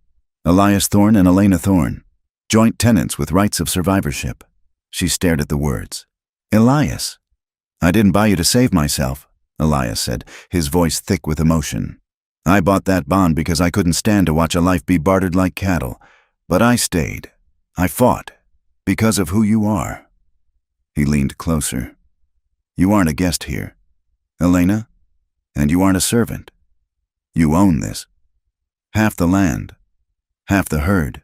Speaker 1: Elias Thorne and Elena Thorne. Joint tenants with rights of survivorship. She stared at the words. "Elias." "I didn't buy you to save myself," Elias said, his voice thick with emotion. "I bought that bond because I couldn't stand to watch a life be bartered like cattle. But I stayed. I fought. Because of who you are." He leaned closer. "You aren't a guest here, Elena, and you aren't a servant. You own this. Half the land, half the herd,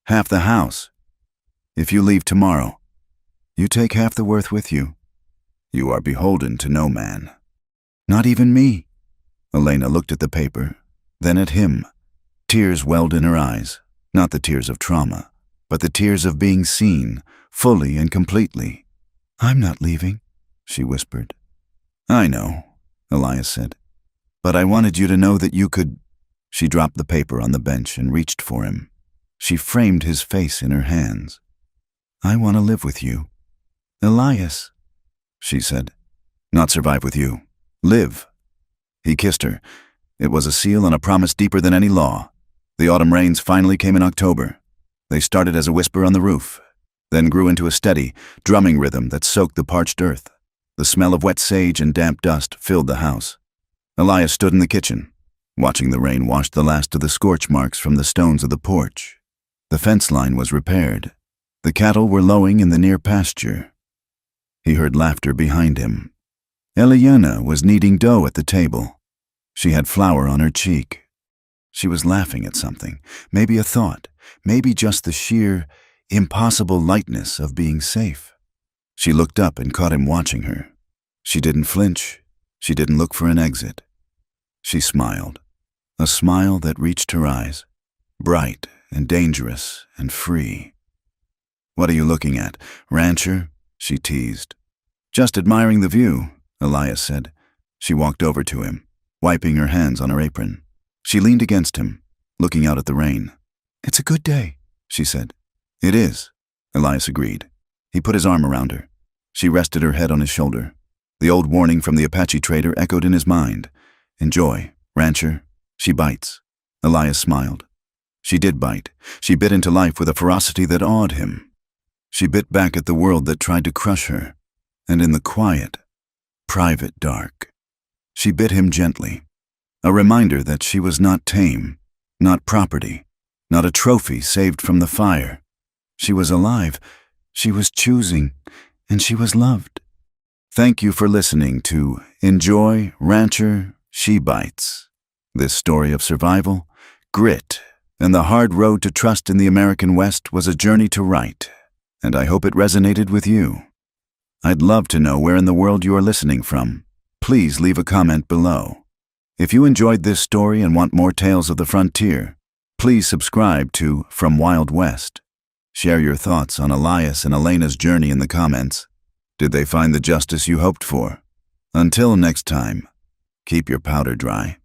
Speaker 1: half the house. If you leave tomorrow, you take half the worth with you. You are beholden to no man." "Not even me." Elena looked at the paper, then at him. Tears welled in her eyes, not the tears of trauma, but the tears of being seen, fully and completely. I'm not leaving, she whispered. I know, Elias said. But I wanted you to know that you could. She dropped the paper on the bench and reached for him. She framed his face in her hands. I want to live with you. Elias, she said. Not survive with you. Live. He kissed her. It was a seal and a promise deeper than any law. The autumn rains finally came in October. They started as a whisper on the roof, then grew into a steady, drumming rhythm that soaked the parched earth. The smell of wet sage and damp dust filled the house. Elias stood in the kitchen, watching the rain wash the last of the scorch marks from the stones of the porch. The fence line was repaired. The cattle were lowing in the near pasture. He heard laughter behind him. Eliana was kneading dough at the table. She had flour on her cheek. She was laughing at something, maybe a thought, maybe just the sheer, impossible lightness of being safe. She looked up and caught him watching her. She didn't flinch. She didn't look for an exit. She smiled, a smile that reached her eyes, bright and dangerous and free. What are you looking at, rancher? She teased. Just admiring the view, Elias said. She walked over to him, wiping her hands on her apron. She leaned against him, looking out at the rain. It's a good day, she said. It is, Elias agreed. He put his arm around her. She rested her head on his shoulder. The old warning from the Apache trader echoed in his mind. Enjoy, rancher. She bites. Elias smiled. She did bite. She bit into life with a ferocity that awed him. She bit back at the world that tried to crush her. And in the quiet, private dark, she bit him gently. A reminder that she was not tame, not property, not a trophy saved from the fire. She was alive, she was choosing, and she was loved. Thank you for listening to Enjoy, Rancher, She Bites. This story of survival, grit, and the hard road to trust in the American West was a journey to write, and I hope it resonated with you. I'd love to know where in the world you are listening from. Please leave a comment below. If you enjoyed this story and want more tales of the frontier, please subscribe to From Wild West. Share your thoughts on Elias and Elena's journey in the comments. Did they find the justice you hoped for? Until next time, keep your powder dry.